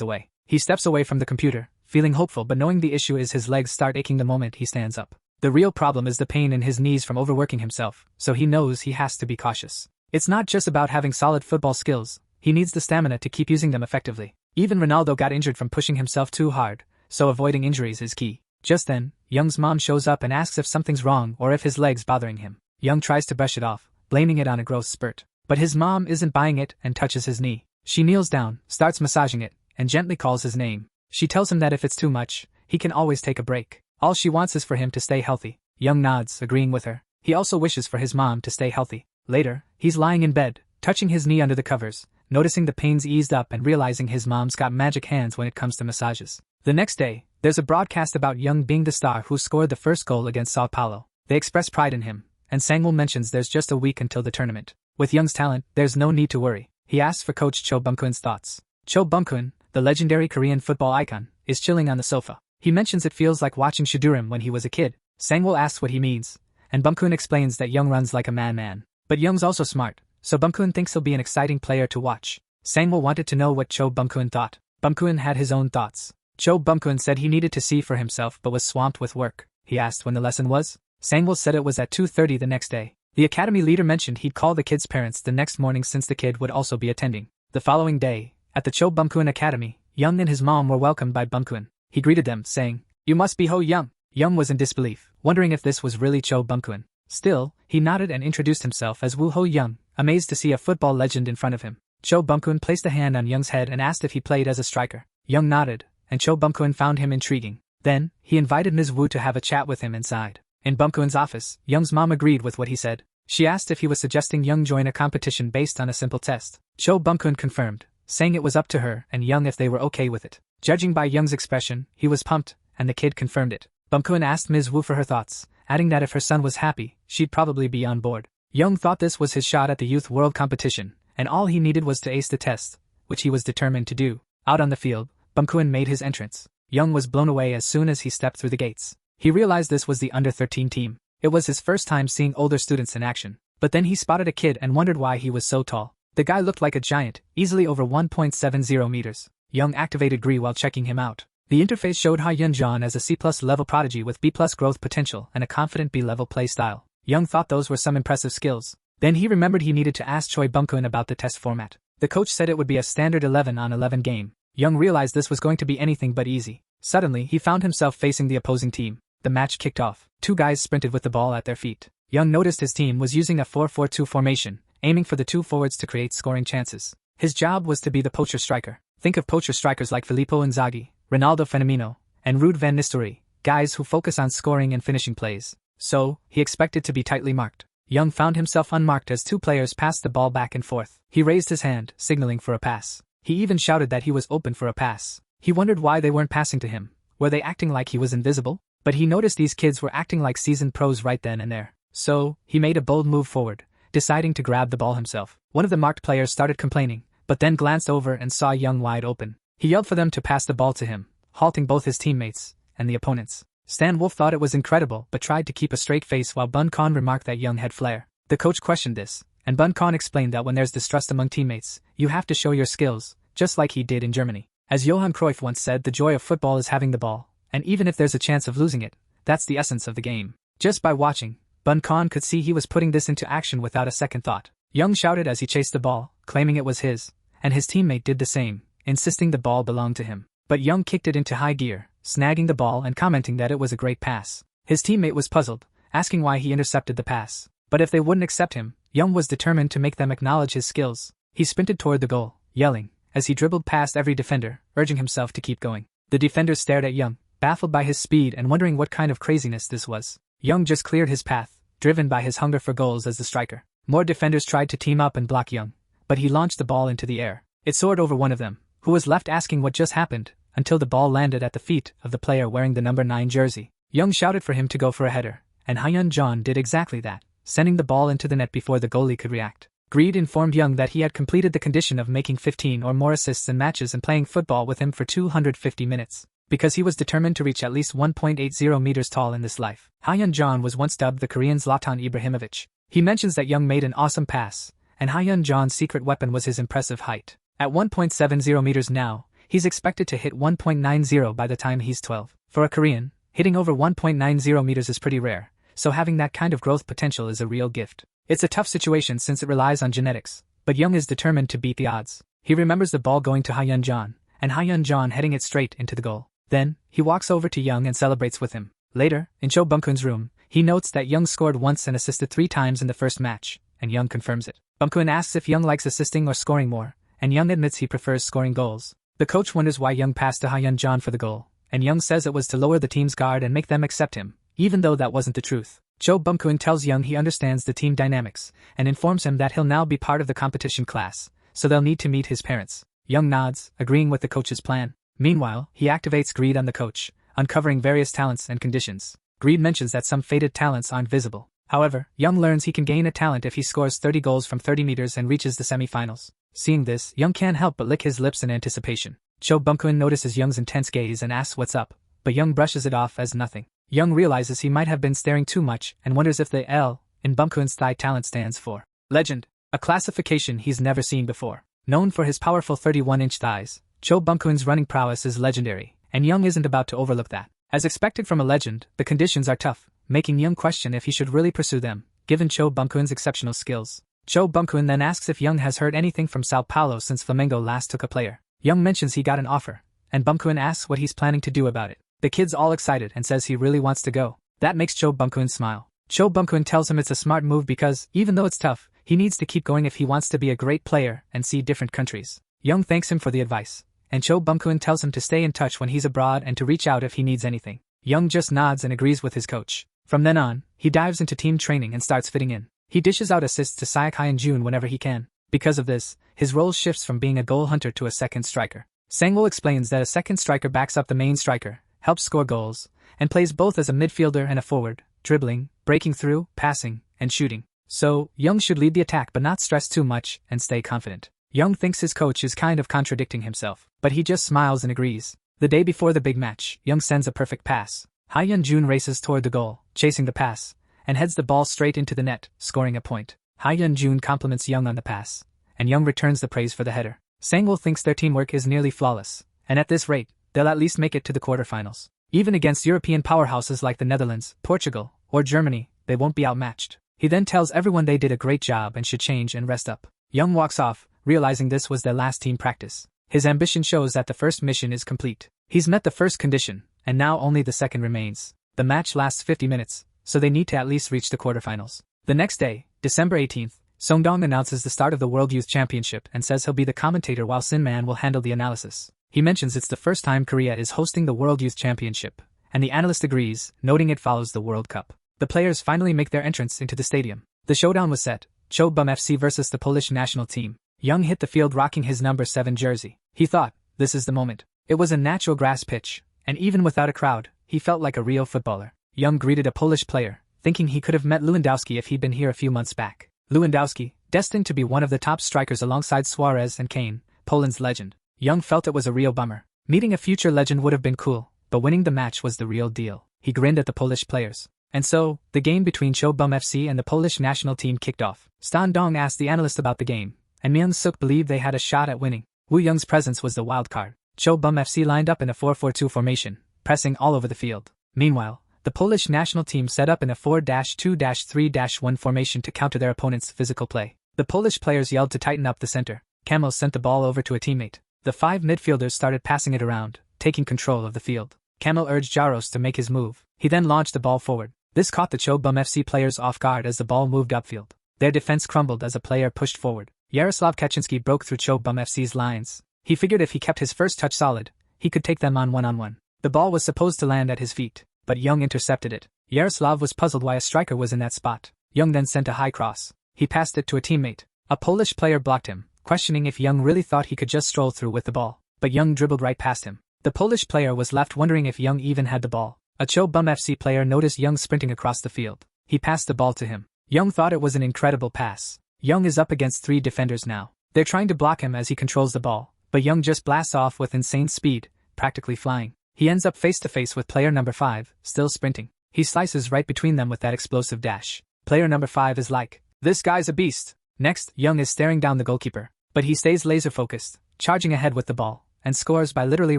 away. He steps away from the computer, feeling hopeful but knowing the issue is his legs start aching the moment he stands up. The real problem is the pain in his knees from overworking himself, so he knows he has to be cautious. It's not just about having solid football skills, he needs the stamina to keep using them effectively. Even Ronaldo got injured from pushing himself too hard, so avoiding injuries is key. Just then, Young's mom shows up and asks if something's wrong or if his leg's bothering him. Young tries to brush it off, blaming it on a growth spurt. But his mom isn't buying it and touches his knee. She kneels down, starts massaging it, and gently calls his name. She tells him that if it's too much, he can always take a break. All she wants is for him to stay healthy. Young nods, agreeing with her. He also wishes for his mom to stay healthy. Later, he's lying in bed, touching his knee under the covers, noticing the pains eased up and realizing his mom's got magic hands when it comes to massages. The next day, there's a broadcast about Young being the star who scored the first goal against Sao Paulo. They express pride in him, and Sangwoo mentions there's just a week until the tournament. With Young's talent, there's no need to worry. He asks for coach Cho Bum-kun's thoughts. Cho Bum-kun, the legendary Korean football icon, is chilling on the sofa. He mentions it feels like watching Shadurim when he was a kid. Sangwoo asks what he means, and Bum-kun explains that Young runs like a man. But Young's also smart, so Bum-kun thinks he'll be an exciting player to watch. Sangwoo wanted to know what Cho Bum-kun thought. Bum-kun had his own thoughts. Cho Bum-kun said he needed to see for himself but was swamped with work. He asked when the lesson was. Sangwoo said it was at 2:30 the next day. The academy leader mentioned he'd call the kid's parents the next morning since the kid would also be attending. The following day, at the Cho Bum-kun Academy, Young and his mom were welcomed by Bum-kun. He greeted them, saying, "You must be Ho Young." Young was in disbelief, wondering if this was really Cho Bum-kun. Still, he nodded and introduced himself as Woo Ho Young, amazed to see a football legend in front of him. Cho Bum-kun placed a hand on Young's head and asked if he played as a striker. Young nodded, and Cho Bum-kun found him intriguing. Then, he invited Ms. Woo to have a chat with him inside. In Bum-kun's office, Young's mom agreed with what he said. She asked if he was suggesting Young join a competition based on a simple test. Cho Bum-kun confirmed, saying it was up to her and Young if they were okay with it. Judging by Young's expression, he was pumped, and the kid confirmed it. Bum-kun asked Ms. Woo for her thoughts, adding that if her son was happy, she'd probably be on board. Young thought this was his shot at the Youth World Competition, and all he needed was to ace the test, which he was determined to do. Out on the field, Bum-kun made his entrance. Young was blown away as soon as he stepped through the gates. He realized this was the under-13 team. It was his first time seeing older students in action. But then he spotted a kid and wondered why he was so tall. The guy looked like a giant, easily over 1.70 meters. Young activated Gree while checking him out. The interface showed Ha Yun-jan as a C+ level prodigy with B+ growth potential and a confident B level play style. Young thought those were some impressive skills. Then he remembered he needed to ask Choi Bum-kun about the test format. The coach said it would be a standard 11-on-11 game. Young realized this was going to be anything but easy. Suddenly, he found himself facing the opposing team. The match kicked off. Two guys sprinted with the ball at their feet. Young noticed his team was using a 4-4-2 formation, aiming for the two forwards to create scoring chances. His job was to be the poacher striker. Think of poacher strikers like Filippo Inzaghi, Ronaldo Fenomeno, and Ruud van Nistelrooy, guys who focus on scoring and finishing plays. So, he expected to be tightly marked. Young found himself unmarked as two players passed the ball back and forth. He raised his hand, signaling for a pass. He even shouted that he was open for a pass. He wondered why they weren't passing to him. Were they acting like he was invisible? But he noticed these kids were acting like seasoned pros right then and there. So, he made a bold move forward, deciding to grab the ball himself. One of the marked players started complaining, but then glanced over and saw Young wide open. He yelled for them to pass the ball to him, halting both his teammates and the opponents. Stan Wolf thought it was incredible but tried to keep a straight face while Bun Khan remarked that Young had flair. The coach questioned this, and Bun Khan explained that when there's distrust among teammates, you have to show your skills, just like he did in Germany. As Johan Cruyff once said, the joy of football is having the ball, and even if there's a chance of losing it, that's the essence of the game. Just by watching, Bun Khan could see he was putting this into action without a second thought. Young shouted as he chased the ball, claiming it was his, and his teammate did the same, insisting the ball belonged to him. But Young kicked it into high gear, snagging the ball and commenting that it was a great pass. His teammate was puzzled, asking why he intercepted the pass. But if they wouldn't accept him, Young was determined to make them acknowledge his skills. He sprinted toward the goal, yelling, as he dribbled past every defender, urging himself to keep going. The defenders stared at Young, baffled by his speed and wondering what kind of craziness this was. Young just cleared his path, driven by his hunger for goals as the striker. More defenders tried to team up and block Young, but he launched the ball into the air. It soared over one of them, who was left asking what just happened, until the ball landed at the feet of the player wearing the number 9 jersey. Young shouted for him to go for a header, and Ha-Yun-jan did exactly that, sending the ball into the net before the goalie could react. Greed informed Young that he had completed the condition of making 15 or more assists in matches and playing football with him for 250 minutes. Because he was determined to reach at least 1.80 meters tall in this life. Ha-Yun-jan was once dubbed the Korean Zlatan Ibrahimovic. He mentions that Young made an awesome pass, and Ha-Yun-jan's secret weapon was his impressive height. At 1.70 meters now, he's expected to hit 1.90 by the time he's 12. For a Korean, hitting over 1.90 meters is pretty rare, so having that kind of growth potential is a real gift. It's a tough situation since it relies on genetics, but Young is determined to beat the odds. He remembers the ball going to Ha-Yun-jan, and Ha-Yun-jan heading it straight into the goal. Then, he walks over to Young and celebrates with him. Later, in Cho Bum-kun's room, he notes that Young scored once and assisted 3 times in the first match, and Young confirms it. Bum-kun asks if Young likes assisting or scoring more, and Young admits he prefers scoring goals. The coach wonders why Young passed to Ha-Yun-jan for the goal, and Young says it was to lower the team's guard and make them accept him, even though that wasn't the truth. Cho Bum-kun tells Young he understands the team dynamics, and informs him that he'll now be part of the competition class, so they'll need to meet his parents. Young nods, agreeing with the coach's plan. Meanwhile, he activates greed on the coach, uncovering various talents and conditions. Greed mentions that some fated talents aren't visible. However, Young learns he can gain a talent if he scores 30 goals from 30 meters and reaches the semifinals. Seeing this, Young can't help but lick his lips in anticipation. Cho Bum-kun notices Young's intense gaze and asks what's up, but Young brushes it off as nothing. Young realizes he might have been staring too much and wonders if the L in Bum-kun's thigh talent stands for Legend, a classification he's never seen before. Known for his powerful 31-inch thighs, Cho Bum-kun's running prowess is legendary, and Young isn't about to overlook that. As expected from a legend, the conditions are tough, making Young question if he should really pursue them, given Cho Bum-kun's exceptional skills. Cho Bum-kun then asks if Young has heard anything from Sao Paulo since Flamengo last took a player. Young mentions he got an offer, and Bum-kun asks what he's planning to do about it. The kid's all excited and says he really wants to go. That makes Cho Bum-kun smile. Cho Bum-kun tells him it's a smart move because, even though it's tough, he needs to keep going if he wants to be a great player and see different countries. Young thanks him for the advice, and Cho Bum-kun tells him to stay in touch when he's abroad and to reach out if he needs anything. Young just nods and agrees with his coach. From then on, he dives into team training and starts fitting in. He dishes out assists to Saek-hye and Jun whenever he can. Because of this, his role shifts from being a goal hunter to a second striker. Sangwoo explains that a second striker backs up the main striker, helps score goals, and plays both as a midfielder and a forward, dribbling, breaking through, passing, and shooting. So, Young should lead the attack but not stress too much and stay confident. Young thinks his coach is kind of contradicting himself, but he just smiles and agrees. The day before the big match, Young sends a perfect pass. Hyun-jun races toward the goal, chasing the pass, and heads the ball straight into the net, scoring a point. Hyun-jun compliments Young on the pass, and Young returns the praise for the header. Sangwoo thinks their teamwork is nearly flawless, and at this rate, they'll at least make it to the quarterfinals. Even against European powerhouses like the Netherlands, Portugal, or Germany, they won't be outmatched. He then tells everyone they did a great job and should change and rest up. Young walks off, realizing this was their last team practice. His ambition shows that the first mission is complete. He's met the first condition, and now only the second remains. The match lasts 50 minutes, so they need to at least reach the quarterfinals. The next day, December 18th, Songdong announces the start of the World Youth Championship and says he'll be the commentator while Sin-man will handle the analysis. He mentions it's the first time Korea is hosting the World Youth Championship, and the analyst agrees, noting it follows the World Cup. The players finally make their entrance into the stadium. The showdown was set, Cho Bum FC versus the Polish national team. Young hit the field rocking his number 7 jersey. He thought, this is the moment. It was a natural grass pitch, and even without a crowd, he felt like a real footballer. Young greeted a Polish player, thinking he could have met Lewandowski if he'd been here a few months back. Lewandowski, destined to be one of the top strikers alongside Suarez and Kane, Poland's legend. Young felt it was a real bummer. Meeting a future legend would have been cool, but winning the match was the real deal. He grinned at the Polish players. And so, the game between Cho Bum FC and the Polish national team kicked off. Stan Dong asked the analyst about the game, and Myung-suk believed they had a shot at winning. Woo Young's presence was the wild card. Cho Bum FC lined up in a 4-4-2 formation, pressing all over the field. Meanwhile, the Polish national team set up in a 4-2-3-1 formation to counter their opponent's physical play. The Polish players yelled to tighten up the center. Kamil sent the ball over to a teammate. The 5 midfielders started passing it around, taking control of the field. Kamil urged Jaros to make his move. He then launched the ball forward. This caught the Cho Bum FC players off guard as the ball moved upfield. Their defense crumbled as a player pushed forward. Yaroslav Kaczynski broke through Cho Bum FC's lines. He figured if he kept his first touch solid, he could take them on one-on-one. The ball was supposed to land at his feet, but Young intercepted it. Yaroslav was puzzled why a striker was in that spot. Young then sent a high cross. He passed it to a teammate. A Polish player blocked him, questioning if Young really thought he could just stroll through with the ball. But Young dribbled right past him. The Polish player was left wondering if Young even had the ball. A Cho Bum FC player noticed Young sprinting across the field. He passed the ball to him. Young thought it was an incredible pass. Young is up against 3 defenders now. They're trying to block him as he controls the ball, but Young just blasts off with insane speed, practically flying. He ends up face to face with player number 5, still sprinting. He slices right between them with that explosive dash. Player number 5 is like, this guy's a beast. Next, Young is staring down the goalkeeper, but he stays laser focused, charging ahead with the ball, and scores by literally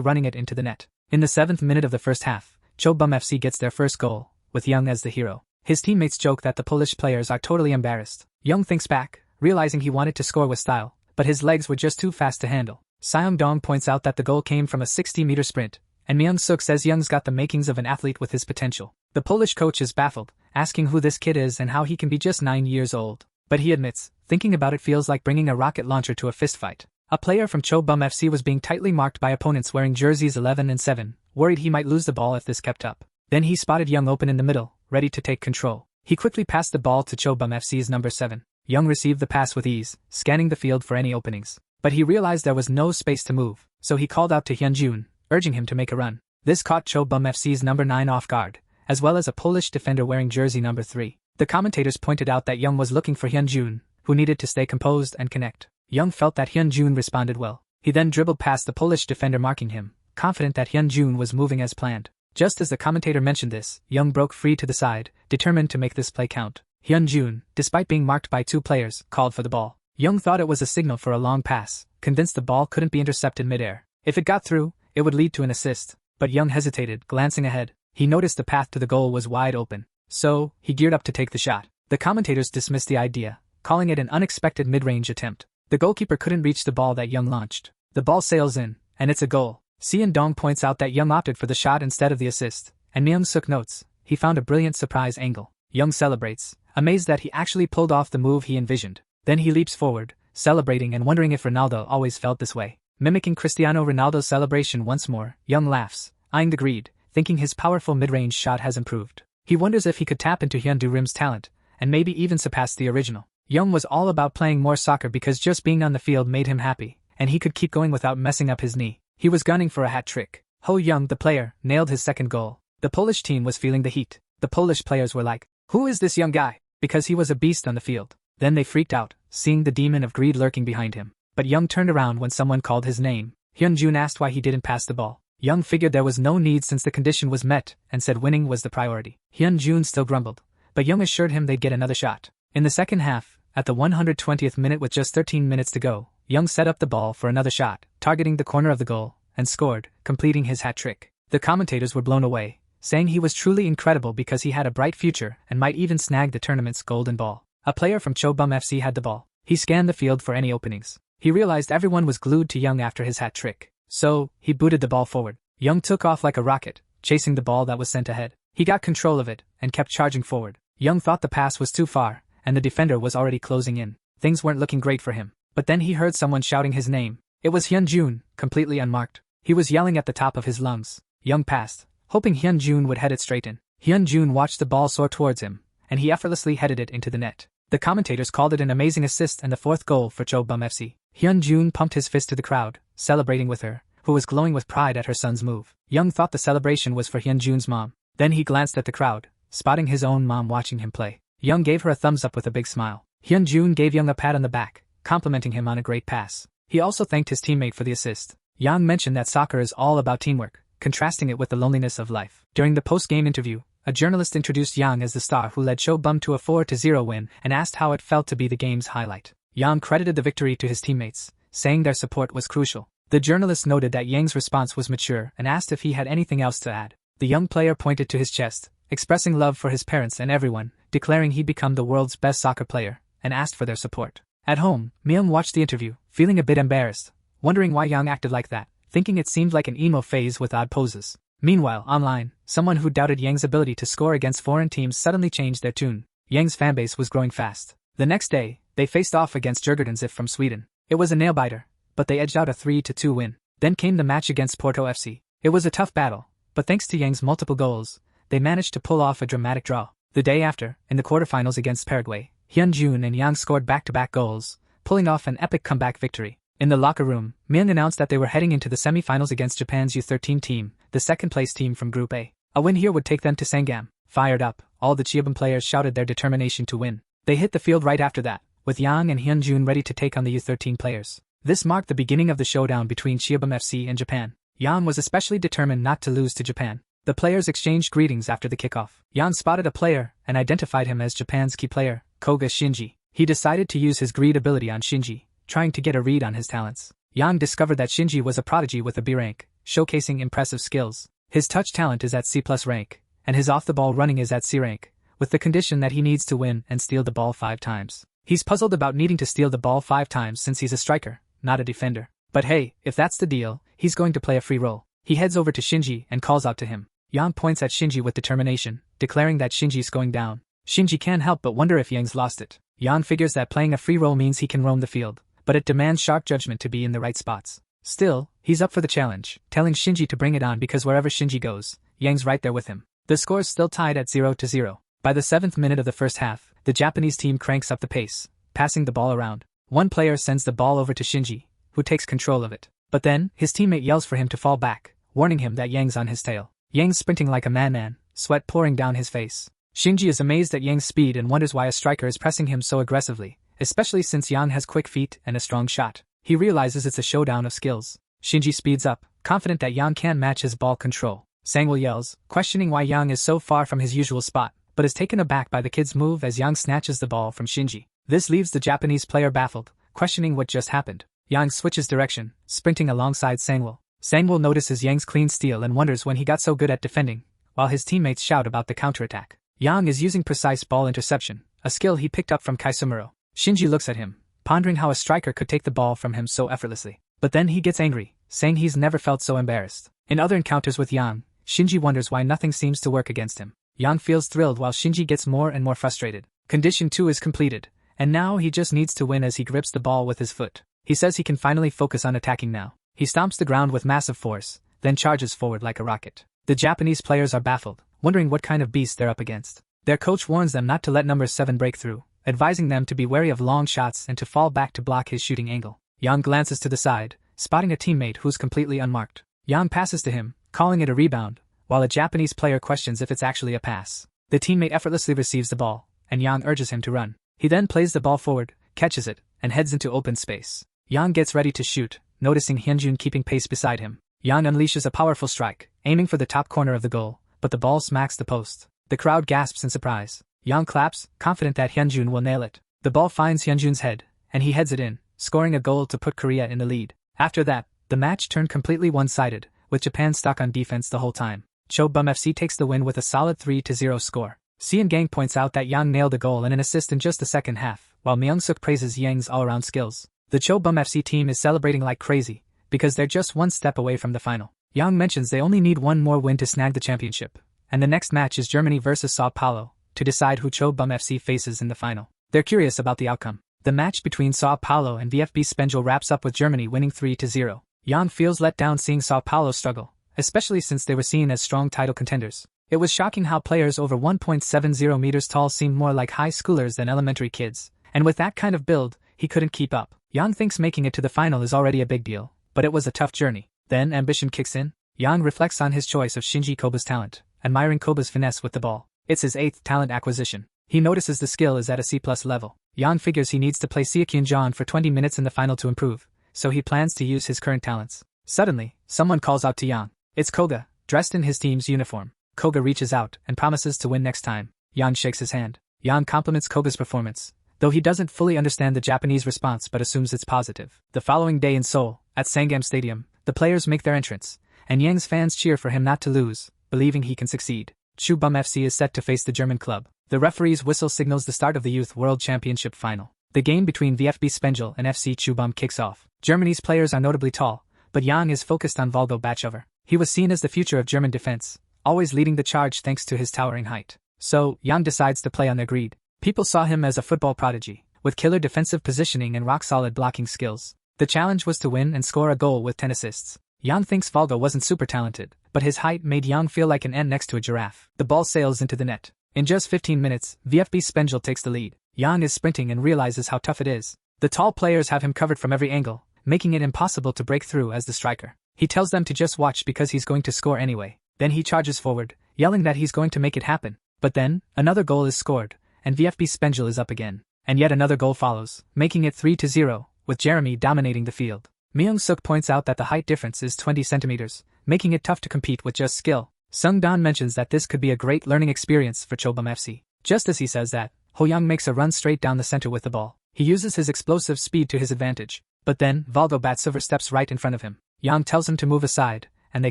running it into the net. In the 7th minute of the first half, Cho Bum FC gets their first goal, with Young as the hero. His teammates joke that the Polish players are totally embarrassed. Young thinks back, realizing he wanted to score with style, but his legs were just too fast to handle. Seong-dong points out that the goal came from a 60-meter sprint, and Myung-suk says Young's got the makings of an athlete with his potential. The Polish coach is baffled, asking who this kid is and how he can be just 9 years old. But he admits, thinking about it feels like bringing a rocket launcher to a fistfight. A player from Cho Bum FC was being tightly marked by opponents wearing jerseys 11 and 7, worried he might lose the ball if this kept up. Then he spotted Young open in the middle, ready to take control. He quickly passed the ball to Chobum FC's number 7. Young received the pass with ease, scanning the field for any openings. But he realized there was no space to move, so he called out to Hyunjun, urging him to make a run. This caught Chobum FC's number 9 off guard, as well as a Polish defender wearing jersey number 3. The commentators pointed out that Young was looking for Hyunjun, who needed to stay composed and connect. Young felt that Hyunjun responded well. He then dribbled past the Polish defender marking him, confident that Hyunjun was moving as planned. Just as the commentator mentioned this, Young broke free to the side, determined to make this play count. Hyunjun, despite being marked by 2 players, called for the ball. Young thought it was a signal for a long pass, convinced the ball couldn't be intercepted mid-air. If it got through, it would lead to an assist. But Young hesitated, glancing ahead. He noticed the path to the goal was wide open. So, he geared up to take the shot. The commentators dismissed the idea, calling it an unexpected mid-range attempt. The goalkeeper couldn't reach the ball that Young launched. The ball sails in, and it's a goal. Sean Dong points out that Young opted for the shot instead of the assist, and Myung Suk notes, he found a brilliant surprise angle. Young celebrates, amazed that he actually pulled off the move he envisioned. Then he leaps forward, celebrating and wondering if Ronaldo always felt this way. Mimicking Cristiano Ronaldo's celebration once more, Young laughs, eyeing the grid, thinking his powerful mid-range shot has improved. He wonders if he could tap into Hyun Do-rim's talent, and maybe even surpass the original. Young was all about playing more soccer because just being on the field made him happy, and he could keep going without messing up his knee. He was gunning for a hat trick. Ho Young, the player, nailed his second goal. The Polish team was feeling the heat. The Polish players were like, "Who is this young guy?" Because he was a beast on the field. Then they freaked out, seeing the demon of greed lurking behind him. But Young turned around when someone called his name. Hyunjun asked why he didn't pass the ball. Young figured there was no need since the condition was met, and said winning was the priority. Hyunjun still grumbled, but Young assured him they'd get another shot. In the second half, at the 120th minute with just 13 minutes to go, Young set up the ball for another shot, targeting the corner of the goal, and scored, completing his hat trick. The commentators were blown away, saying he was truly incredible because he had a bright future and might even snag the tournament's golden ball. A player from Chobum FC had the ball. He scanned the field for any openings. He realized everyone was glued to Young after his hat trick. So, he booted the ball forward. Young took off like a rocket, chasing the ball that was sent ahead. He got control of it, and kept charging forward. Young thought the pass was too far, and the defender was already closing in. Things weren't looking great for him. But then he heard someone shouting his name. It was Hyunjun, completely unmarked. He was yelling at the top of his lungs. Young passed, hoping Hyunjun would head it straight in. Hyunjun watched the ball soar towards him, and he effortlessly headed it into the net. The commentators called it an amazing assist and the 4th goal for Chobum FC. Hyunjun pumped his fist to the crowd, celebrating with her, who was glowing with pride at her son's move. Young thought the celebration was for Hyunjun's mom. Then he glanced at the crowd, spotting his own mom watching him play. Young gave her a thumbs up with a big smile. Hyunjun gave Young a pat on the back, complimenting him on a great pass. He also thanked his teammate for the assist. Young mentioned that soccer is all about teamwork, contrasting it with the loneliness of life. During the post-game interview, a journalist introduced Young as the star who led Chobum to a 4-0 win and asked how it felt to be the game's highlight. Young credited the victory to his teammates, saying their support was crucial. The journalist noted that Yang's response was mature and asked if he had anything else to add. The young player pointed to his chest, expressing love for his parents and everyone, declaring he'd become the world's best soccer player, and asked for their support. At home, Myung watched the interview, feeling a bit embarrassed, wondering why Young acted like that, thinking it seemed like an emo phase with odd poses. Meanwhile, online, someone who doubted Yang's ability to score against foreign teams suddenly changed their tune. Yang's fanbase was growing fast. The next day, they faced off against Djurgården from Sweden. It was a nail-biter, but they edged out a 3-2 win. Then came the match against Porto FC. It was a tough battle, but thanks to Yang's multiple goals, they managed to pull off a dramatic draw. The day after, in the quarterfinals against Paraguay, Hyunjun and Yang scored back-to-back goals, pulling off an epic comeback victory. In the locker room, Myung announced that they were heading into the semi-finals against Japan's U13 team, the second-place team from Group A. A win here would take them to Sangam. Fired up, all the Chiobum players shouted their determination to win. They hit the field right after that, with Yang and Hyunjun ready to take on the U13 players. This marked the beginning of the showdown between Chiobum FC and Japan. Yang was especially determined not to lose to Japan. The players exchanged greetings after the kickoff. Yang spotted a player and identified him as Japan's key player, Koga Shinji. He decided to use his greed ability on Shinji, trying to get a read on his talents. Yang discovered that Shinji was a prodigy with a B rank, showcasing impressive skills. His touch talent is at C+ rank, and his off-the-ball running is at C rank, with the condition that he needs to win and steal the ball 5 times. He's puzzled about needing to steal the ball 5 times since he's a striker, not a defender. But hey, if that's the deal, he's going to play a free role. He heads over to Shinji and calls out to him. Yang points at Shinji with determination, declaring that Shinji's going down. Shinji can't help but wonder if Yang's lost it. Yang figures that playing a free role means he can roam the field, but it demands sharp judgment to be in the right spots. Still, he's up for the challenge, telling Shinji to bring it on because wherever Shinji goes, Yang's right there with him. The score's still tied at 0-0. By the 7th minute of the first half, the Japanese team cranks up the pace, passing the ball around. One player sends the ball over to Shinji, who takes control of it. But then, his teammate yells for him to fall back, warning him that Yang's on his tail. Yang's sprinting like a madman, sweat pouring down his face. Shinji is amazed at Yang's speed and wonders why a striker is pressing him so aggressively, especially since Yang has quick feet and a strong shot. He realizes it's a showdown of skills. Shinji speeds up, confident that Yang can match his ball control. Sangwoo yells, questioning why Yang is so far from his usual spot, but is taken aback by the kid's move as Yang snatches the ball from Shinji. This leaves the Japanese player baffled, questioning what just happened. Yang switches direction, sprinting alongside Sangwoo. Sangwoo notices Yang's clean steal and wonders when he got so good at defending, while his teammates shout about the counterattack. Yang is using precise ball interception, a skill he picked up from Kaisumuro. Shinji looks at him, pondering how a striker could take the ball from him so effortlessly. But then he gets angry, saying he's never felt so embarrassed. In other encounters with Yang, Shinji wonders why nothing seems to work against him. Yang feels thrilled while Shinji gets more and more frustrated. Condition 2 is completed, and now he just needs to win as he grips the ball with his foot. He says he can finally focus on attacking now. He stomps the ground with massive force, then charges forward like a rocket. The Japanese players are baffled, wondering what kind of beast they're up against. Their coach warns them not to let number 7 break through, advising them to be wary of long shots and to fall back to block his shooting angle. Yang glances to the side, spotting a teammate who's completely unmarked. Yang passes to him, calling it a rebound, while a Japanese player questions if it's actually a pass. The teammate effortlessly receives the ball, and Yang urges him to run. He then plays the ball forward, catches it, and heads into open space. Yang gets ready to shoot, noticing Hyunjun keeping pace beside him. Yang unleashes a powerful strike, aiming for the top corner of the goal, but the ball smacks the post. The crowd gasps in surprise. Yang claps, confident that Hyunjun will nail it. The ball finds Hyunjun's head, and he heads it in, scoring a goal to put Korea in the lead. After that, the match turned completely one-sided, with Japan stuck on defense the whole time. Chobum FC takes the win with a solid 3-0 score. Sean Gang points out that Yang nailed a goal and an assist in just the second half, while Myung-suk praises Yang's all-around skills. The Chobum FC team is celebrating like crazy, because they're just one step away from the final. Yang mentions they only need one more win to snag the championship, and the next match is Germany vs Sao Paulo, to decide who Chobum FC faces in the final. They're curious about the outcome. The match between Sao Paulo and VfB Spengel wraps up with Germany winning 3-0. Yang feels let down seeing Sao Paulo struggle, especially since they were seen as strong title contenders. It was shocking how players over 1.70 meters tall seemed more like high schoolers than elementary kids, and with that kind of build, he couldn't keep up. Yang thinks making it to the final is already a big deal, but it was a tough journey. Then ambition kicks in. Yang reflects on his choice of Shinji Koba's talent, admiring Koba's finesse with the ball. It's his 8th talent acquisition. He notices the skill is at a C+ level. Yang figures he needs to play Seokyun-jon for 20 minutes in the final to improve, so he plans to use his current talents. Suddenly, someone calls out to Yang. It's Koga, dressed in his team's uniform. Koga reaches out and promises to win next time. Yang shakes his hand. Yang compliments Koga's performance, though he doesn't fully understand the Japanese response but assumes it's positive. The following day in Seoul, at Sangam Stadium, the players make their entrance, and Yang's fans cheer for him not to lose, believing he can succeed. Chubum FC is set to face the German club. The referee's whistle signals the start of the Youth World Championship final. The game between VfB Spengel and FC Chubum kicks off. Germany's players are notably tall, but Yang is focused on Volgo Bachover. He was seen as the future of German defense, always leading the charge thanks to his towering height. So, Yang decides to play on their greed. People saw him as a football prodigy, with killer defensive positioning and rock-solid blocking skills. The challenge was to win and score a goal with 10 assists. Yang thinks Volgo wasn't super talented, but his height made Yang feel like an ant next to a giraffe. The ball sails into the net. In just 15 minutes, VfB Spengel takes the lead. Yang is sprinting and realizes how tough it is. The tall players have him covered from every angle, making it impossible to break through as the striker. He tells them to just watch because he's going to score anyway. Then he charges forward, yelling that he's going to make it happen. But then, another goal is scored, and VfB Spengel is up again. And yet another goal follows, making it 3-0, with Jeremy dominating the field. Myung-suk points out that the height difference is 20 centimeters, making it tough to compete with just skill. Sung-dan mentions that this could be a great learning experience for Chobum FC. Just as he says that, Ho-young makes a run straight down the center with the ball. He uses his explosive speed to his advantage. But then, Volgo Batsilver steps right in front of him. Yang tells him to move aside, and they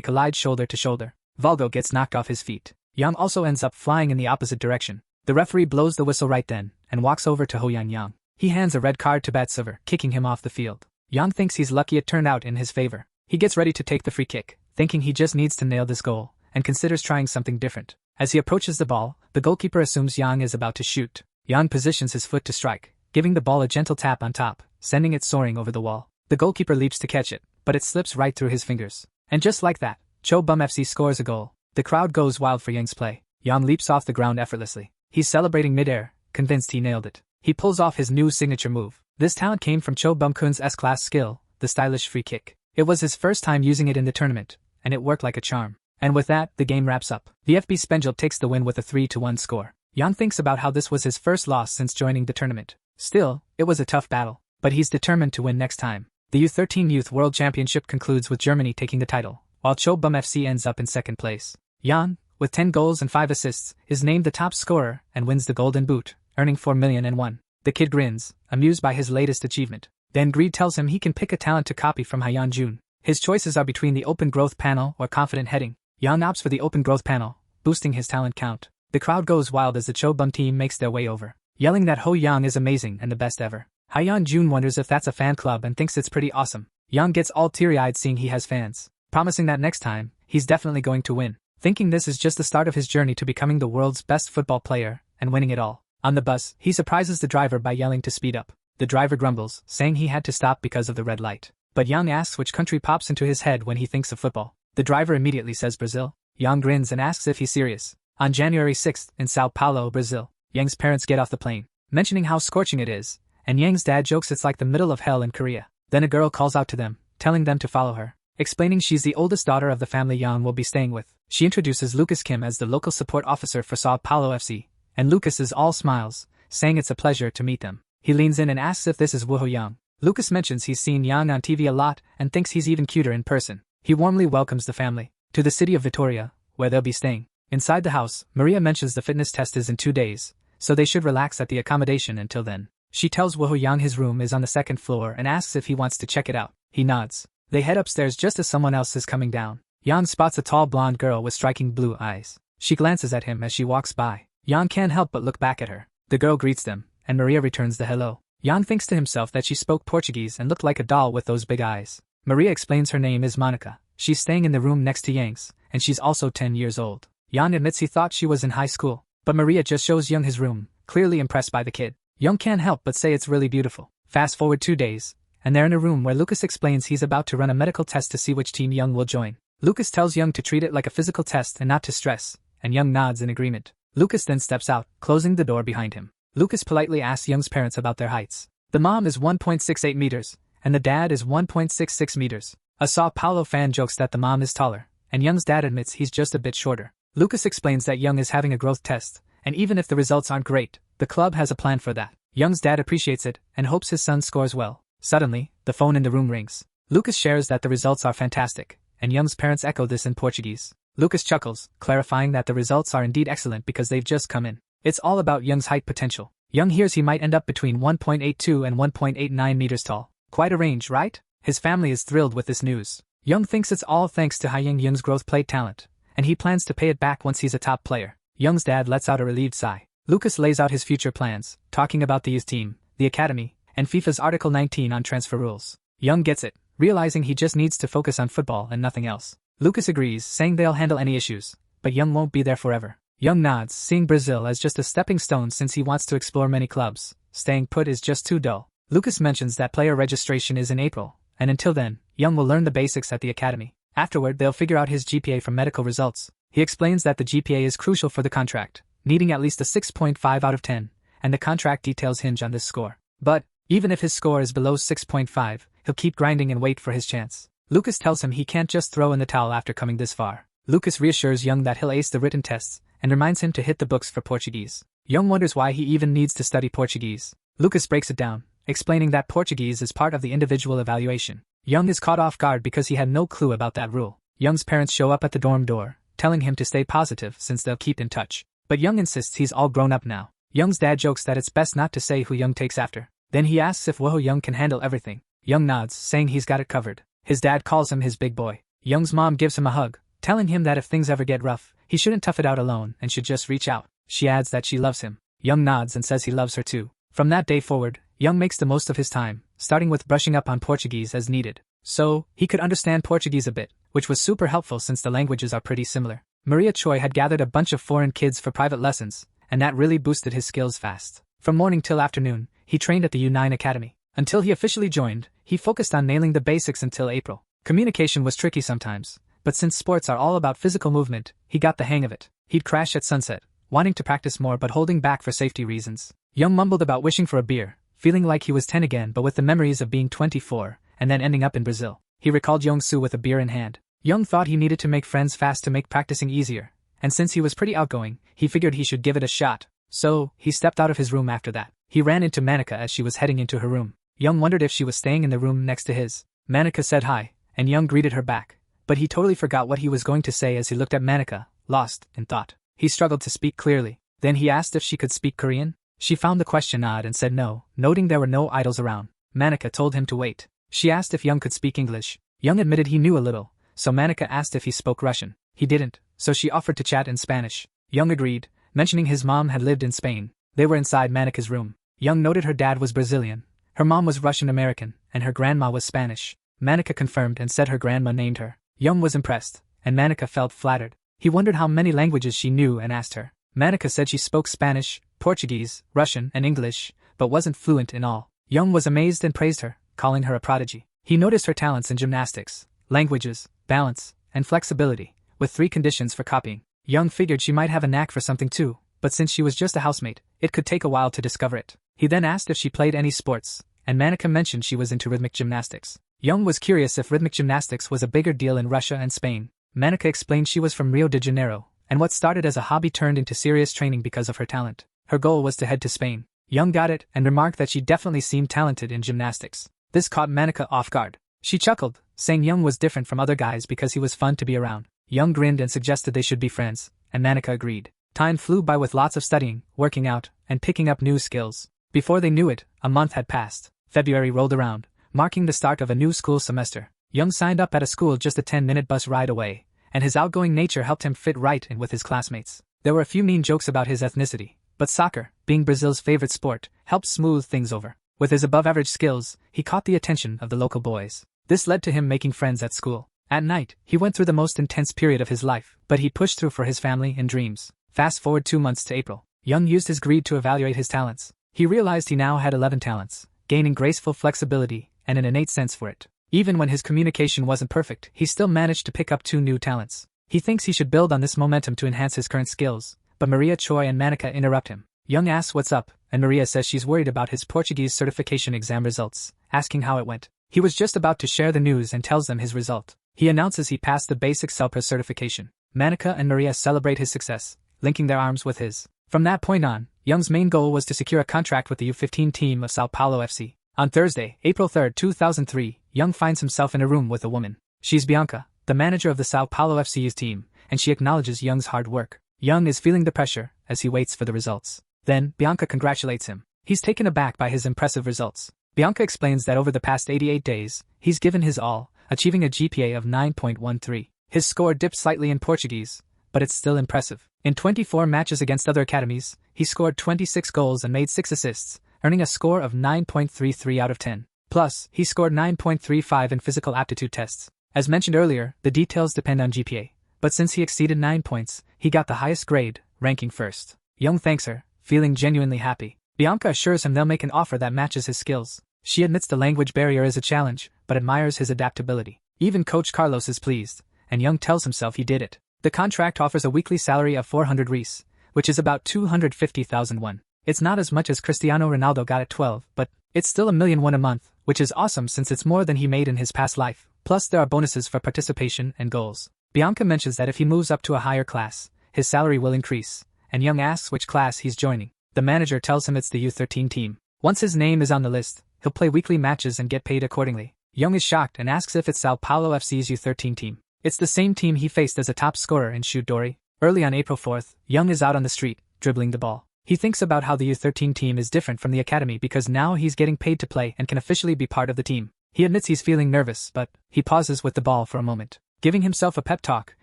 collide shoulder to shoulder. Volgo gets knocked off his feet. Yang also ends up flying in the opposite direction. The referee blows the whistle right then, and walks over to Ho-yang. He hands a red card to Batsilver, kicking him off the field. Yang thinks he's lucky it turned out in his favor. He gets ready to take the free kick, thinking he just needs to nail this goal, and considers trying something different. As he approaches the ball, the goalkeeper assumes Yang is about to shoot. Yang positions his foot to strike, giving the ball a gentle tap on top, sending it soaring over the wall. The goalkeeper leaps to catch it, but it slips right through his fingers. And just like that, Chobum FC scores a goal. The crowd goes wild for Yang's play. Yang leaps off the ground effortlessly. He's celebrating midair, convinced he nailed it. He pulls off his new signature move. This talent came from Chobum-kun's S-class skill, the stylish free kick. It was his first time using it in the tournament, and it worked like a charm. And with that, the game wraps up. The FB Spenjel takes the win with a 3-1 score. Yang thinks about how this was his first loss since joining the tournament. Still, it was a tough battle, but he's determined to win next time. The U13 Youth World Championship concludes with Germany taking the title, while Chobum FC ends up in second place. Yang, with 10 goals and 5 assists, is named the top scorer and wins the Golden Boot, earning 4,000,001. The kid grins, amused by his latest achievement. Then Greed tells him he can pick a talent to copy from Hyeon Jun. His choices are between the open growth panel or confident heading. Yang opts for the open growth panel, boosting his talent count. The crowd goes wild as the Chobum team makes their way over, yelling that Ho Yang is amazing and the best ever. Hyeon Jun wonders if that's a fan club and thinks it's pretty awesome. Yang gets all teary-eyed seeing he has fans, promising that next time, he's definitely going to win. Thinking this is just the start of his journey to becoming the world's best football player and winning it all. On the bus, he surprises the driver by yelling to speed up. The driver grumbles, saying he had to stop because of the red light. But Yang asks which country pops into his head when he thinks of football. The driver immediately says Brazil. Yang grins and asks if he's serious. On January 6th, in Sao Paulo, Brazil, Yang's parents get off the plane, mentioning how scorching it is, and Yang's dad jokes it's like the middle of hell in Korea. Then a girl calls out to them, telling them to follow her, explaining she's the oldest daughter of the family Yang will be staying with. She introduces Lucas Kim as the local support officer for Sao Paulo FC, and Lucas is all smiles, saying it's a pleasure to meet them. He leans in and asks if this is Woo Ho Yang. Lucas mentions he's seen Yang on TV a lot and thinks he's even cuter in person. He warmly welcomes the family to the city of Vitoria, where they'll be staying. Inside the house, Maria mentions the fitness test is in 2 days, so they should relax at the accommodation until then. She tells Woo Ho Yang his room is on the 2nd floor and asks if he wants to check it out. He nods. They head upstairs just as someone else is coming down. Yang spots a tall blonde girl with striking blue eyes. She glances at him as she walks by. Yang can't help but look back at her. The girl greets them, and Maria returns the hello. Yang thinks to himself that she spoke Portuguese and looked like a doll with those big eyes. Maria explains her name is Monica. She's staying in the room next to Yang's, and she's also 10 years old. Yang admits he thought she was in high school, but Maria just shows Yang his room, clearly impressed by the kid. Yang can't help but say it's really beautiful. Fast forward 2 days, and they're in a room where Lucas explains he's about to run a medical test to see which team Yang will join. Lucas tells Yang to treat it like a physical test and not to stress, and Yang nods in agreement. Lucas then steps out, closing the door behind him. Lucas politely asks Young's parents about their heights. The mom is 1.68 meters, and the dad is 1.66 meters. A Sao Paulo fan jokes that the mom is taller, and Young's dad admits he's just a bit shorter. Lucas explains that Young is having a growth test, and even if the results aren't great, the club has a plan for that. Young's dad appreciates it and hopes his son scores well. Suddenly, the phone in the room rings. Lucas shares that the results are fantastic, and Young's parents echo this in Portuguese. Lucas chuckles, clarifying that the results are indeed excellent because they've just come in. It's all about Young's height potential. Young hears he might end up between 1.82 and 1.89 meters tall. Quite a range, right? His family is thrilled with this news. Young thinks it's all thanks to Young's growth play talent, and he plans to pay it back once he's a top player. Young's dad lets out a relieved sigh. Lucas lays out his future plans, talking about the youth team, the academy, and FIFA's Article 19 on transfer rules. Young gets it, realizing he just needs to focus on football and nothing else. Lucas agrees, saying they'll handle any issues, but Young won't be there forever. Young nods, seeing Brazil as just a stepping stone since he wants to explore many clubs. Staying put is just too dull. Lucas mentions that player registration is in April, and until then, Young will learn the basics at the academy. Afterward, they'll figure out his GPA from medical results. He explains that the GPA is crucial for the contract, needing at least a 6.5 out of 10, and the contract details hinge on this score. But, even if his score is below 6.5, he'll keep grinding and wait for his chance. Lucas tells him he can't just throw in the towel after coming this far. Lucas reassures Young that he'll ace the written tests, and reminds him to hit the books for Portuguese. Young wonders why he even needs to study Portuguese. Lucas breaks it down, explaining that Portuguese is part of the individual evaluation. Young is caught off guard because he had no clue about that rule. Young's parents show up at the dorm door, telling him to stay positive since they'll keep in touch. But Young insists he's all grown up now. Young's dad jokes that it's best not to say who Young takes after. Then he asks if Woho Young can handle everything. Young nods, saying he's got it covered. His dad calls him his big boy. Young's mom gives him a hug, telling him that if things ever get rough, he shouldn't tough it out alone and should just reach out. She adds that she loves him. Young nods and says he loves her too. From that day forward, Young makes the most of his time, starting with brushing up on Portuguese as needed. So, he could understand Portuguese a bit, which was super helpful since the languages are pretty similar. Maria Choi had gathered a bunch of foreign kids for private lessons, and that really boosted his skills fast. From morning till afternoon, he trained at the U9 Academy. Until he officially joined, he focused on nailing the basics until April. Communication was tricky sometimes, but since sports are all about physical movement, he got the hang of it. He'd crash at sunset, wanting to practice more but holding back for safety reasons. Young mumbled about wishing for a beer, feeling like he was 10 again but with the memories of being 24, and then ending up in Brazil. He recalled Young-soo with a beer in hand. Young thought he needed to make friends fast to make practicing easier, and since he was pretty outgoing, he figured he should give it a shot. So, he stepped out of his room after that. He ran into Manica as she was heading into her room. Young wondered if she was staying in the room next to his. Manica said hi, and Young greeted her back, but he totally forgot what he was going to say as he looked at Manica, lost in thought. He struggled to speak clearly. Then he asked if she could speak Korean. She found the question odd and said no, noting there were no idols around. Manica told him to wait. She asked if Young could speak English. Young admitted he knew a little, so Manica asked if he spoke Russian. He didn't, so she offered to chat in Spanish. Young agreed, mentioning his mom had lived in Spain. They were inside Manica's room. Young noted her dad was Brazilian, her mom was Russian-American, and her grandma was Spanish. Manica confirmed and said her grandma named her. Young was impressed, and Manica felt flattered. He wondered how many languages she knew and asked her. Manica said she spoke Spanish, Portuguese, Russian, and English, but wasn't fluent in all. Young was amazed and praised her, calling her a prodigy. He noticed her talents in gymnastics, languages, balance, and flexibility, with 3 conditions for copying. Young figured she might have a knack for something too, but since she was just a housemate, it could take a while to discover it. He then asked if she played any sports, and Manica mentioned she was into rhythmic gymnastics. Young was curious if rhythmic gymnastics was a bigger deal in Russia and Spain. Manica explained she was from Rio de Janeiro, and what started as a hobby turned into serious training because of her talent. Her goal was to head to Spain. Young got it and remarked that she definitely seemed talented in gymnastics. This caught Manica off guard. She chuckled, saying Young was different from other guys because he was fun to be around. Young grinned and suggested they should be friends, and Manica agreed. Time flew by with lots of studying, working out, and picking up new skills. Before they knew it, a month had passed. February rolled around, marking the start of a new school semester. Young signed up at a school just a 10-minute bus ride away, and his outgoing nature helped him fit right in with his classmates. There were a few mean jokes about his ethnicity, but soccer, being Brazil's favorite sport, helped smooth things over. With his above-average skills, he caught the attention of the local boys. This led to him making friends at school. At night, he went through the most intense period of his life, but he pushed through for his family and dreams. Fast forward 2 months to April. Young used his greed to evaluate his talents. He realized he now had 11 talents, gaining graceful flexibility and an innate sense for it. Even when his communication wasn't perfect, he still managed to pick up 2 new talents. He thinks he should build on this momentum to enhance his current skills, but Maria Choi and Manica interrupt him. Young asks what's up, and Maria says she's worried about his Portuguese certification exam results, asking how it went. He was just about to share the news and tells them his result. He announces he passed the basic CELPA certification. Manica and Maria celebrate his success, linking their arms with his. From that point on, Young's main goal was to secure a contract with the U15 team of Sao Paulo FC. On Thursday, April 3, 2003, Young finds himself in a room with a woman. She's Bianca, the manager of the Sao Paulo FC's team, and she acknowledges Young's hard work. Young is feeling the pressure as he waits for the results. Then, Bianca congratulates him. He's taken aback by his impressive results. Bianca explains that over the past 88 days, he's given his all, achieving a GPA of 9.13. His score dipped slightly in Portuguese, but it's still impressive. In 24 matches against other academies, he scored 26 goals and made 6 assists, earning a score of 9.33 out of 10. Plus, he scored 9.35 in physical aptitude tests. As mentioned earlier, the details depend on GPA, but since he exceeded 9 points, he got the highest grade, ranking first. Young thanks her, feeling genuinely happy. Bianca assures him they'll make an offer that matches his skills. She admits the language barrier is a challenge, but admires his adaptability. Even Coach Carlos is pleased, and Young tells himself he did it. The contract offers a weekly salary of 400 reais, which is about 250,000 won. It's not as much as Cristiano Ronaldo got at 12, but it's still $1 million a month, which is awesome since it's more than he made in his past life. Plus there are bonuses for participation and goals. Bianca mentions that if he moves up to a higher class, his salary will increase, and Young asks which class he's joining. The manager tells him it's the U13 team. Once his name is on the list, he'll play weekly matches and get paid accordingly. Young is shocked and asks if it's Sao Paulo FC's U13 team. It's the same team he faced as a top scorer in Shoot Dory. Early on April 4th, Young is out on the street, dribbling the ball. He thinks about how the U13 team is different from the academy because now he's getting paid to play and can officially be part of the team. He admits he's feeling nervous, but he pauses with the ball for a moment. Giving himself a pep talk,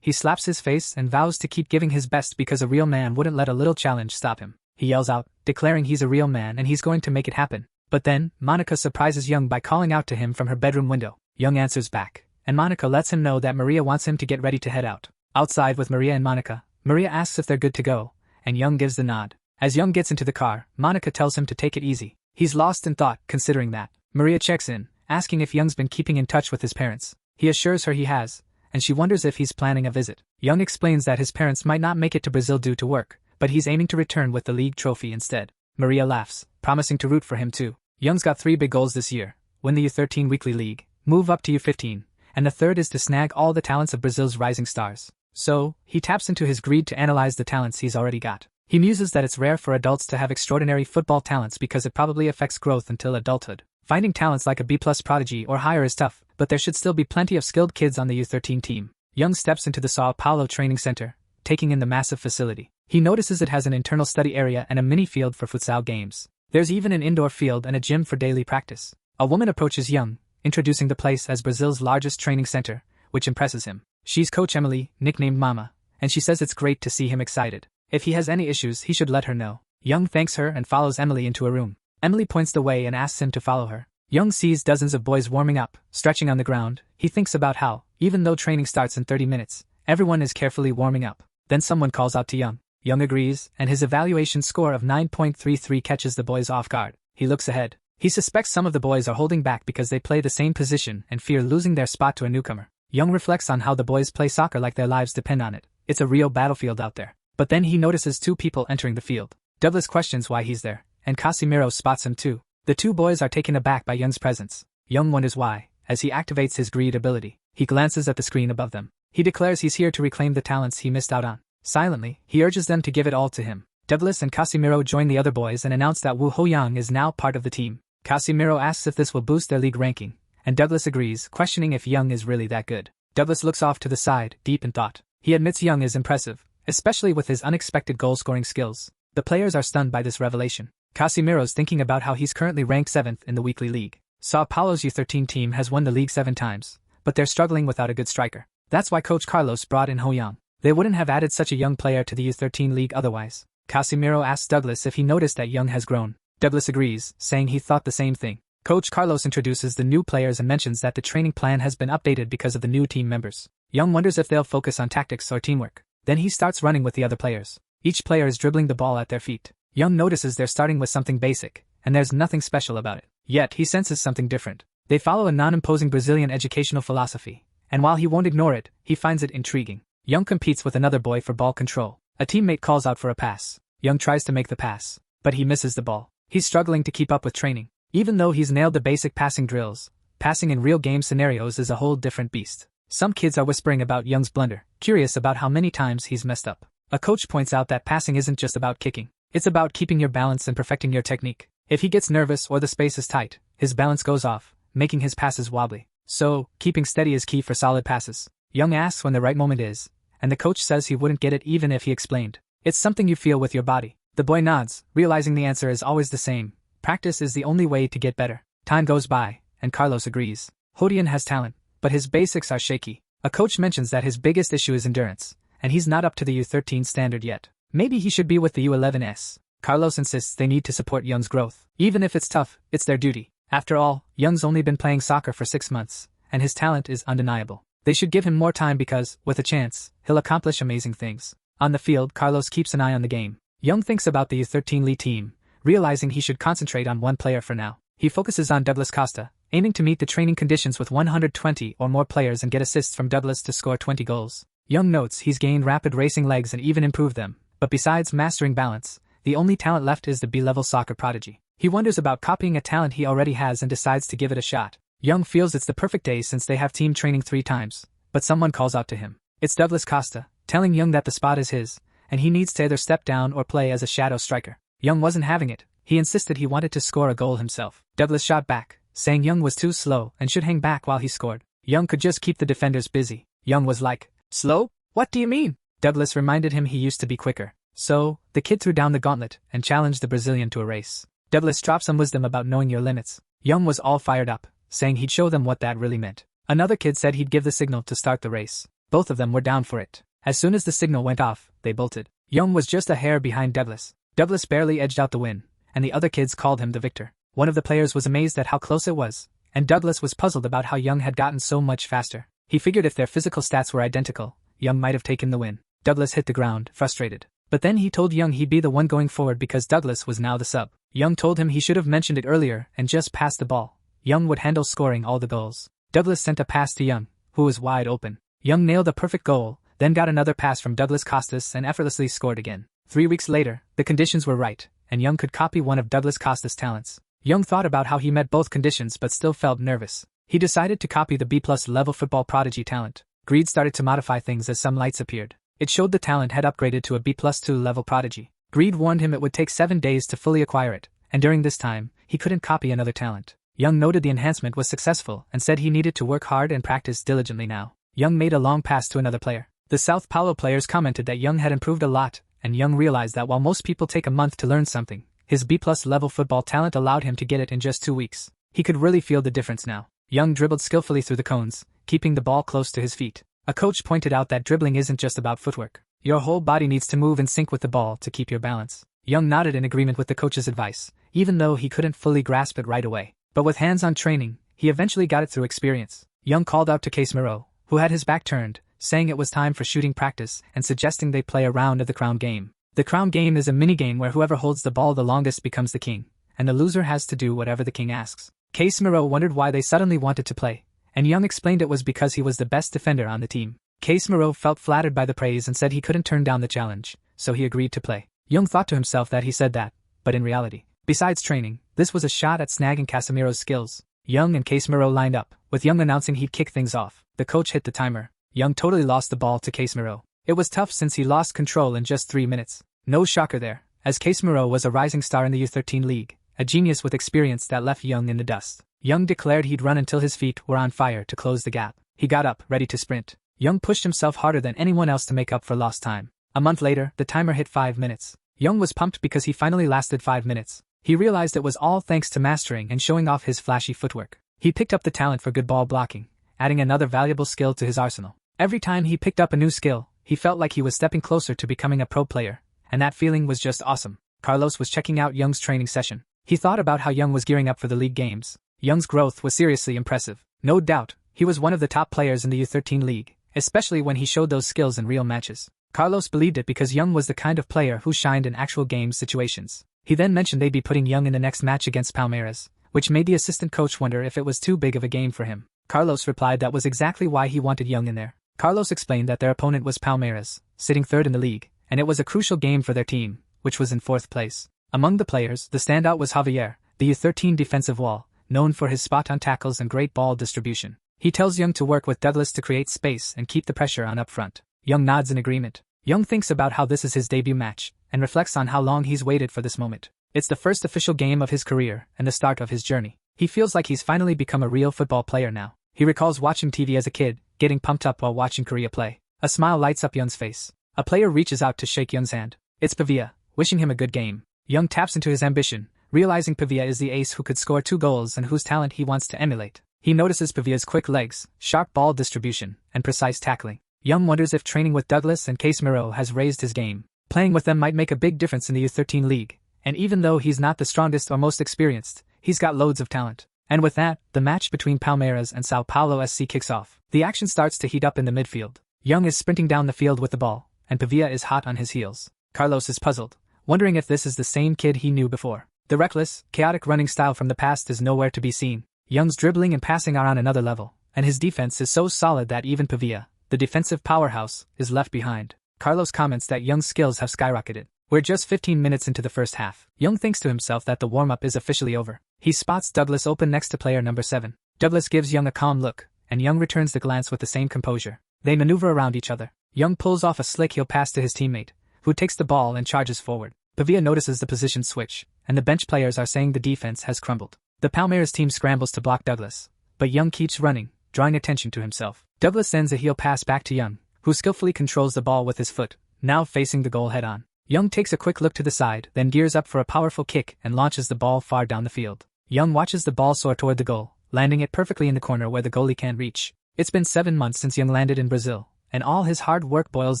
he slaps his face and vows to keep giving his best because a real man wouldn't let a little challenge stop him. He yells out, declaring he's a real man and he's going to make it happen. But then, Monica surprises Young by calling out to him from her bedroom window. Young answers back, and Monica lets him know that Maria wants him to get ready to head out. Outside with Maria and Monica, Maria asks if they're good to go, and Young gives the nod. As Young gets into the car, Monica tells him to take it easy. He's lost in thought, considering that. Maria checks in, asking if Young's been keeping in touch with his parents. He assures her he has, and she wonders if he's planning a visit. Young explains that his parents might not make it to Brazil due to work, but he's aiming to return with the league trophy instead. Maria laughs, promising to root for him too. Young's got 3 big goals this year: win the U13 weekly league, move up to U15, and the third is to snag all the talents of Brazil's rising stars. So, he taps into his greed to analyze the talents he's already got. He muses that it's rare for adults to have extraordinary football talents because it probably affects growth until adulthood. Finding talents like a B+ prodigy or higher is tough, but there should still be plenty of skilled kids on the U13 team. Young steps into the Sao Paulo training center, taking in the massive facility. He notices it has an internal study area and a mini field for futsal games. There's even an indoor field and a gym for daily practice. A woman approaches Young, introducing the place as Brazil's largest training center, which impresses him. She's Coach Emily, nicknamed Mama, and she says it's great to see him excited. If he has any issues, he should let her know. Young thanks her and follows Emily into a room. Emily points the way and asks him to follow her. Young sees dozens of boys warming up, stretching on the ground. He thinks about how, even though training starts in 30 minutes, everyone is carefully warming up. Then someone calls out to Young. Young agrees, and his evaluation score of 9.33 catches the boys off guard. He looks ahead. He suspects some of the boys are holding back because they play the same position and fear losing their spot to a newcomer. Young reflects on how the boys play soccer like their lives depend on it. It's a real battlefield out there. But then he notices 2 people entering the field. Douglas questions why he's there, and Casimiro spots him too. The 2 boys are taken aback by Young's presence. Young wonders why, as he activates his greed ability. He glances at the screen above them. He declares he's here to reclaim the talents he missed out on. Silently, he urges them to give it all to him. Douglas and Casimiro join the other boys and announce that Wu Ho Yang is now part of the team. Casimiro asks if this will boost their league ranking, and Douglas agrees, questioning if Young is really that good. Douglas looks off to the side, deep in thought. He admits Young is impressive, especially with his unexpected goal-scoring skills. The players are stunned by this revelation. Casimiro's thinking about how he's currently ranked 7th in the weekly league. Sao Paulo's U13 team has won the league 7 times, but they're struggling without a good striker. That's why Coach Carlos brought in Ho Yang. They wouldn't have added such a young player to the U13 league otherwise. Casimiro asks Douglas if he noticed that Young has grown. Douglas agrees, saying he thought the same thing. Coach Carlos introduces the new players and mentions that the training plan has been updated because of the new team members. Young wonders if they'll focus on tactics or teamwork. Then he starts running with the other players. Each player is dribbling the ball at their feet. Young notices they're starting with something basic, and there's nothing special about it. Yet he senses something different. They follow a non-imposing Brazilian educational philosophy, and while he won't ignore it, he finds it intriguing. Young competes with another boy for ball control. A teammate calls out for a pass. Young tries to make the pass, but he misses the ball. He's struggling to keep up with training. Even though he's nailed the basic passing drills, passing in real game scenarios is a whole different beast. Some kids are whispering about Young's blunder, curious about how many times he's messed up. A coach points out that passing isn't just about kicking. It's about keeping your balance and perfecting your technique. If he gets nervous or the space is tight, his balance goes off, making his passes wobbly. So, keeping steady is key for solid passes. Young asks when the right moment is, and the coach says he wouldn't get it even if he explained. It's something you feel with your body. The boy nods, realizing the answer is always the same. Practice is the only way to get better. Time goes by, and Carlos agrees. Hodian has talent, but his basics are shaky. A coach mentions that his biggest issue is endurance, and he's not up to the U13 standard yet. Maybe he should be with the U11s. Carlos insists they need to support Young's growth. Even if it's tough, it's their duty. After all, Young's only been playing soccer for 6 months, and his talent is undeniable. They should give him more time because, with a chance, he'll accomplish amazing things. On the field, Carlos keeps an eye on the game. Young thinks about the U13 league team, realizing he should concentrate on one player for now. He focuses on Douglas Costa, aiming to meet the training conditions with 120 or more players and get assists from Douglas to score 20 goals. Young notes he's gained rapid racing legs and even improved them, but besides mastering balance, the only talent left is the B-level soccer prodigy. He wonders about copying a talent he already has and decides to give it a shot. Young feels it's the perfect day since they have team training 3 times, but someone calls out to him. It's Douglas Costa, telling Young that the spot is his, and he needs to either step down or play as a shadow striker. Young wasn't having it. He insisted he wanted to score a goal himself. Douglas shot back, saying Young was too slow and should hang back while he scored. Young could just keep the defenders busy. Young was like, "Slow? What do you mean?" Douglas reminded him he used to be quicker. So, the kid threw down the gauntlet and challenged the Brazilian to a race. Douglas dropped some wisdom about knowing your limits. Young was all fired up, saying he'd show them what that really meant. Another kid said he'd give the signal to start the race. Both of them were down for it. As soon as the signal went off, they bolted. Young was just a hair behind Douglas. Douglas barely edged out the win, and the other kids called him the victor. One of the players was amazed at how close it was, and Douglas was puzzled about how Young had gotten so much faster. He figured if their physical stats were identical, Young might have taken the win. Douglas hit the ground, frustrated. But then he told Young he'd be the one going forward because Douglas was now the sub. Young told him he should have mentioned it earlier and just passed the ball. Young would handle scoring all the goals. Douglas sent a pass to Young, who was wide open. Young nailed a perfect goal, then got another pass from Douglas Costas and effortlessly scored again. 3 weeks later, the conditions were right, and Young could copy one of Douglas Costas' talents. Young thought about how he met both conditions but still felt nervous. He decided to copy the B+ level football prodigy talent. Greed started to modify things as some lights appeared. It showed the talent had upgraded to a B+2 level prodigy. Greed warned him it would take 7 days to fully acquire it, and during this time, he couldn't copy another talent. Young noted the enhancement was successful and said he needed to work hard and practice diligently now. Young made a long pass to another player. The South Paulo players commented that Young had improved a lot, and Young realized that while most people take a month to learn something, his B+ level football talent allowed him to get it in just 2 weeks. He could really feel the difference now. Young dribbled skillfully through the cones, keeping the ball close to his feet. A coach pointed out that dribbling isn't just about footwork. Your whole body needs to move in sync with the ball to keep your balance. Young nodded in agreement with the coach's advice, even though he couldn't fully grasp it right away. But with hands-on training, he eventually got it through experience. Young called out to Casemiro, who had his back turned, saying it was time for shooting practice and suggesting they play a round of the crown game. The crown game is a minigame where whoever holds the ball the longest becomes the king, and the loser has to do whatever the king asks. Casemiro wondered why they suddenly wanted to play, and Young explained it was because he was the best defender on the team. Casemiro felt flattered by the praise and said he couldn't turn down the challenge, so he agreed to play. Young thought to himself that he said that, but in reality, besides training, this was a shot at snagging Casemiro's skills. Young and Casemiro lined up, with Young announcing he'd kick things off. The coach hit the timer. Young totally lost the ball to Casemiro. It was tough since he lost control in just 3 minutes. No shocker there, as Casemiro was a rising star in the U13 league, a genius with experience that left Young in the dust. Young declared he'd run until his feet were on fire to close the gap. He got up, ready to sprint. Young pushed himself harder than anyone else to make up for lost time. A month later, the timer hit 5 minutes. Young was pumped because he finally lasted 5 minutes. He realized it was all thanks to mastering and showing off his flashy footwork. He picked up the talent for good ball blocking, adding another valuable skill to his arsenal. Every time he picked up a new skill, he felt like he was stepping closer to becoming a pro player, and that feeling was just awesome. Carlos was checking out Young's training session. He thought about how Young was gearing up for the league games. Young's growth was seriously impressive. No doubt, he was one of the top players in the U13 league, especially when he showed those skills in real matches. Carlos believed it because Young was the kind of player who shined in actual game situations. He then mentioned they'd be putting Young in the next match against Palmeiras, which made the assistant coach wonder if it was too big of a game for him. Carlos replied that was exactly why he wanted Young in there. Carlos explained that their opponent was Palmeiras, sitting third in the league, and it was a crucial game for their team, which was in 4th place. Among the players, the standout was Javier, the U13 defensive wall, known for his spot-on tackles and great ball distribution. He tells Young to work with Douglas to create space and keep the pressure on up front. Young nods in agreement. Young thinks about how this is his debut match, and reflects on how long he's waited for this moment. It's the first official game of his career, and the start of his journey. He feels like he's finally become a real football player now. He recalls watching TV as a kid, getting pumped up while watching Korea play. A smile lights up Young's face. A player reaches out to shake Young's hand. It's Pavia, wishing him a good game. Young taps into his ambition, realizing Pavia is the ace who could score 2 goals and whose talent he wants to emulate. He notices Pavia's quick legs, sharp ball distribution, and precise tackling. Young wonders if training with Douglas and Casemiro has raised his game. Playing with them might make a big difference in the U13 league, and even though he's not the strongest or most experienced, he's got loads of talent. And with that, the match between Palmeiras and Sao Paulo SC kicks off. The action starts to heat up in the midfield. Young is sprinting down the field with the ball, and Pavia is hot on his heels. Carlos is puzzled, wondering if this is the same kid he knew before. The reckless, chaotic running style from the past is nowhere to be seen. Young's dribbling and passing are on another level, and his defense is so solid that even Pavia, the defensive powerhouse, is left behind. Carlos comments that Young's skills have skyrocketed. We're just 15 minutes into the first half. Young thinks to himself that the warm-up is officially over. He spots Douglas open next to player number 7. Douglas gives Young a calm look, and Young returns the glance with the same composure. They maneuver around each other. Young pulls off a slick heel pass to his teammate, who takes the ball and charges forward. Pavia notices the position switch, and the bench players are saying the defense has crumbled. The Palmeiras team scrambles to block Douglas, but Young keeps running, drawing attention to himself. Douglas sends a heel pass back to Young, who skillfully controls the ball with his foot, now facing the goal head-on. Young takes a quick look to the side, then gears up for a powerful kick and launches the ball far down the field. Young watches the ball soar toward the goal, landing it perfectly in the corner where the goalie can't reach. It's been 7 months since Young landed in Brazil, and all his hard work boils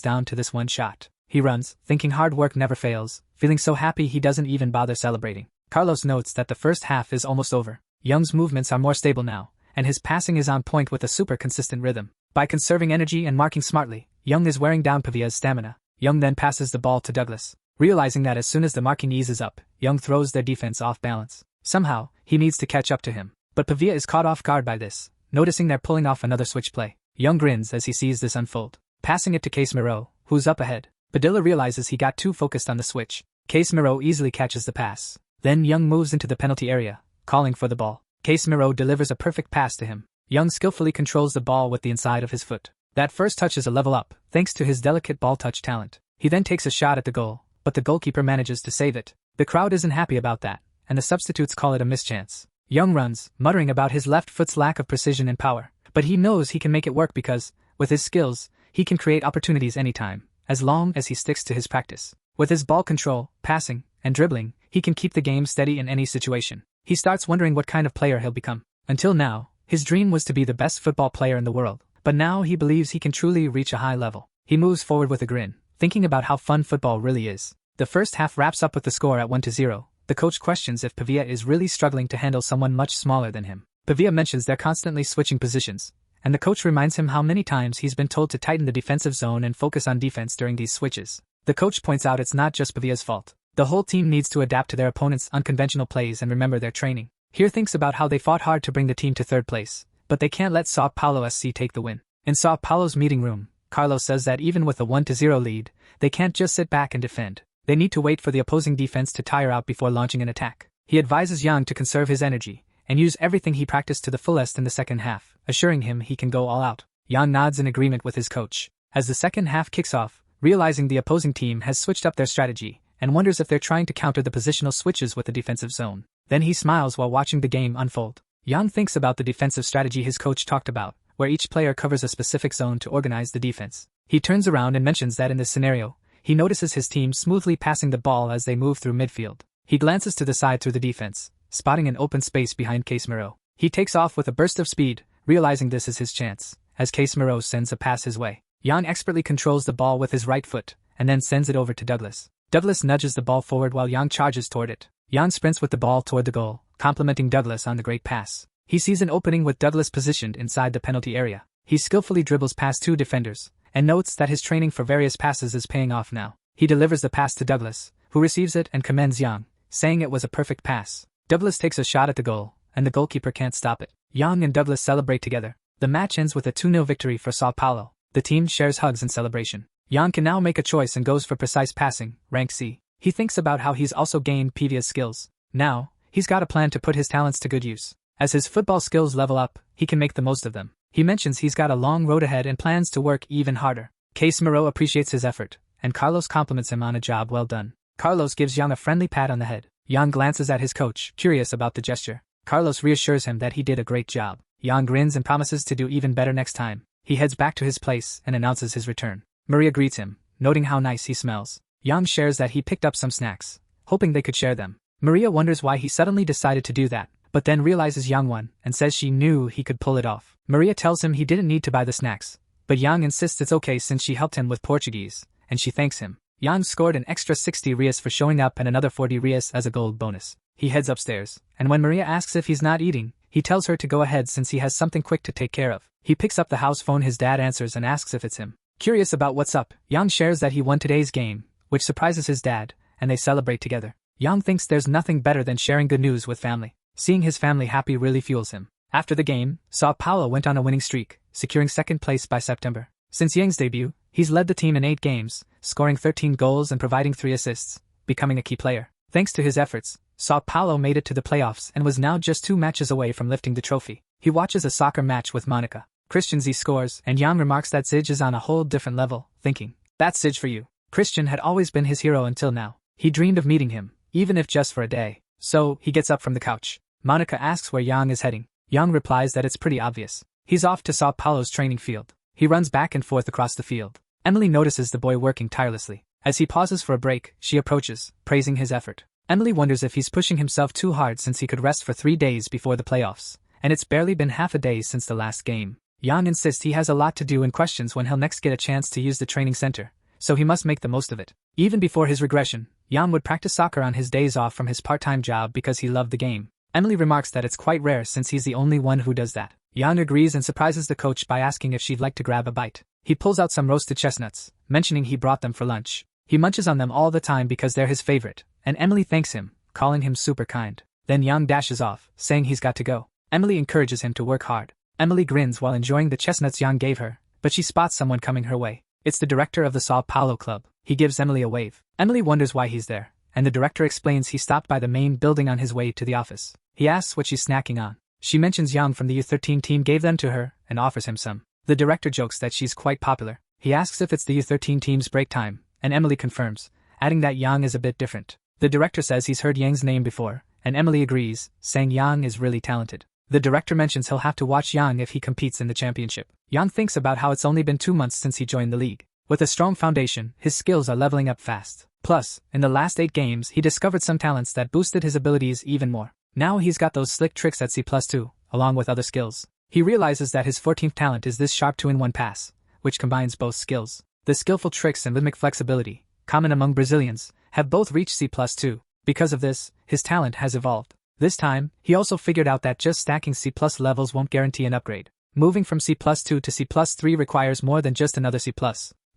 down to this one shot. He runs, thinking hard work never fails, feeling so happy he doesn't even bother celebrating. Carlos notes that the first half is almost over. Young's movements are more stable now, and his passing is on point with a super consistent rhythm. By conserving energy and marking smartly, Young is wearing down Pavia's stamina. Young then passes the ball to Douglas. Realizing that as soon as the marking eases up, Young throws their defense off balance. Somehow, he needs to catch up to him. But Pavia is caught off guard by this, noticing they're pulling off another switch play. Young grins as he sees this unfold, passing it to Case Miro, who's up ahead. Padilla realizes he got too focused on the switch. Case Miro easily catches the pass. Then Young moves into the penalty area, calling for the ball. Case Miro delivers a perfect pass to him. Young skillfully controls the ball with the inside of his foot. That first touch is a level up, thanks to his delicate ball touch talent. He then takes a shot at the goal, but the goalkeeper manages to save it. The crowd isn't happy about that, and the substitutes call it a mischance. Young runs, muttering about his left foot's lack of precision and power, but he knows he can make it work because, with his skills, he can create opportunities anytime, as long as he sticks to his practice. With his ball control, passing, and dribbling, he can keep the game steady in any situation. He starts wondering what kind of player he'll become. Until now, his dream was to be the best football player in the world, but now he believes he can truly reach a high level. He moves forward with a grin, thinking about how fun football really is. The first half wraps up with the score at 1-0. The coach questions if Pavia is really struggling to handle someone much smaller than him. Pavia mentions they're constantly switching positions, and the coach reminds him how many times he's been told to tighten the defensive zone and focus on defense during these switches. The coach points out it's not just Pavia's fault. The whole team needs to adapt to their opponent's unconventional plays and remember their training. Here thinks about how they fought hard to bring the team to third place, but they can't let Sao Paulo SC take the win. In Sao Paulo's meeting room, Carlos says that even with a 1-0 lead, they can't just sit back and defend. They need to wait for the opposing defense to tire out before launching an attack. He advises Yang to conserve his energy and use everything he practiced to the fullest in the second half, assuring him he can go all out. Yang nods in agreement with his coach. As the second half kicks off, realizing the opposing team has switched up their strategy, and wonders if they're trying to counter the positional switches with the defensive zone. Then he smiles while watching the game unfold. Yang thinks about the defensive strategy his coach talked about, where each player covers a specific zone to organize the defense. He turns around and mentions that in this scenario, he notices his team smoothly passing the ball as they move through midfield. He glances to the side through the defense, spotting an open space behind Case Miro. He takes off with a burst of speed, realizing this is his chance, as Case Miro sends a pass his way. Yang expertly controls the ball with his right foot, and then sends it over to Douglas. Douglas nudges the ball forward while Yang charges toward it. Yang sprints with the ball toward the goal, complimenting Douglas on the great pass. He sees an opening with Douglas positioned inside the penalty area. He skillfully dribbles past two defenders, and notes that his training for various passes is paying off now. He delivers the pass to Douglas, who receives it and commends Yang, saying it was a perfect pass. Douglas takes a shot at the goal, and the goalkeeper can't stop it. Yang and Douglas celebrate together. The match ends with a 2-0 victory for Sao Paulo. The team shares hugs in celebration. Yang can now make a choice and goes for precise passing, rank C. He thinks about how he's also gained Pavia's skills. Now, he's got a plan to put his talents to good use. As his football skills level up, he can make the most of them. He mentions he's got a long road ahead and plans to work even harder. Case Miro appreciates his effort, and Carlos compliments him on a job well done. Carlos gives Yang a friendly pat on the head. Yang glances at his coach, curious about the gesture. Carlos reassures him that he did a great job. Yang grins and promises to do even better next time. He heads back to his place and announces his return. Maria greets him, noting how nice he smells. Yang shares that he picked up some snacks, hoping they could share them. Maria wonders why he suddenly decided to do that, but then realizes Yang won and says she knew he could pull it off. Maria tells him he didn't need to buy the snacks, but Yang insists it's okay since she helped him with Portuguese, and she thanks him. Yang scored an extra 60 Rias for showing up and another 40 Rias as a gold bonus. He heads upstairs, and when Maria asks if he's not eating, he tells her to go ahead since he has something quick to take care of. He picks up the house phone his dad answers and asks if it's him. Curious about what's up, Yang shares that he won today's game, which surprises his dad, and they celebrate together. Yang thinks there's nothing better than sharing good news with family. Seeing his family happy really fuels him. After the game, Sao Paulo went on a winning streak, securing second place by September. Since Yang's debut, he's led the team in 8 games, scoring 13 goals and providing 3 assists, becoming a key player. Thanks to his efforts, Sao Paulo made it to the playoffs and was now just 2 matches away from lifting the trophy. He watches a soccer match with Monica. Christian Z scores, and Yang remarks that Zij is on a whole different level, thinking, "That's Zij for you." Christian had always been his hero until now. He dreamed of meeting him, even if just for a day. So, he gets up from the couch. Monica asks where Yang is heading. Yang replies that it's pretty obvious. He's off to Sao Paulo's training field. He runs back and forth across the field. Emily notices the boy working tirelessly. As he pauses for a break, she approaches, praising his effort. Emily wonders if he's pushing himself too hard since he could rest for 3 days before the playoffs, and it's barely been half a day since the last game. Yang insists he has a lot to do and questions when he'll next get a chance to use the training center, so he must make the most of it. Even before his regression, Yang would practice soccer on his days off from his part-time job because he loved the game. Emily remarks that it's quite rare since he's the only one who does that. Yang agrees and surprises the coach by asking if she'd like to grab a bite. He pulls out some roasted chestnuts, mentioning he brought them for lunch. He munches on them all the time because they're his favorite, and Emily thanks him, calling him super kind. Then Yang dashes off, saying he's got to go. Emily encourages him to work hard. Emily grins while enjoying the chestnuts Yang gave her, but she spots someone coming her way. It's the director of the Sao Paulo club. He gives Emily a wave. Emily wonders why he's there, and the director explains he stopped by the main building on his way to the office. He asks what she's snacking on. She mentions Yang from the U13 team gave them to her and offers him some. The director jokes that she's quite popular. He asks if it's the U13 team's break time, and Emily confirms, adding that Yang is a bit different. The director says he's heard Yang's name before, and Emily agrees, saying Yang is really talented. The director mentions he'll have to watch Yang if he competes in the championship. Yang thinks about how it's only been 2 months since he joined the league. With a strong foundation, his skills are leveling up fast. Plus, in the last 8 games he discovered some talents that boosted his abilities even more. Now he's got those slick tricks at C+2, along with other skills. He realizes that his 14th talent is this sharp 2-in-1 pass, which combines both skills. The skillful tricks and rhythmic flexibility, common among Brazilians, have both reached C+2. Because of this, his talent has evolved. This time, he also figured out that just stacking C+ levels won't guarantee an upgrade. Moving from C+2 to C+3 requires more than just another C+.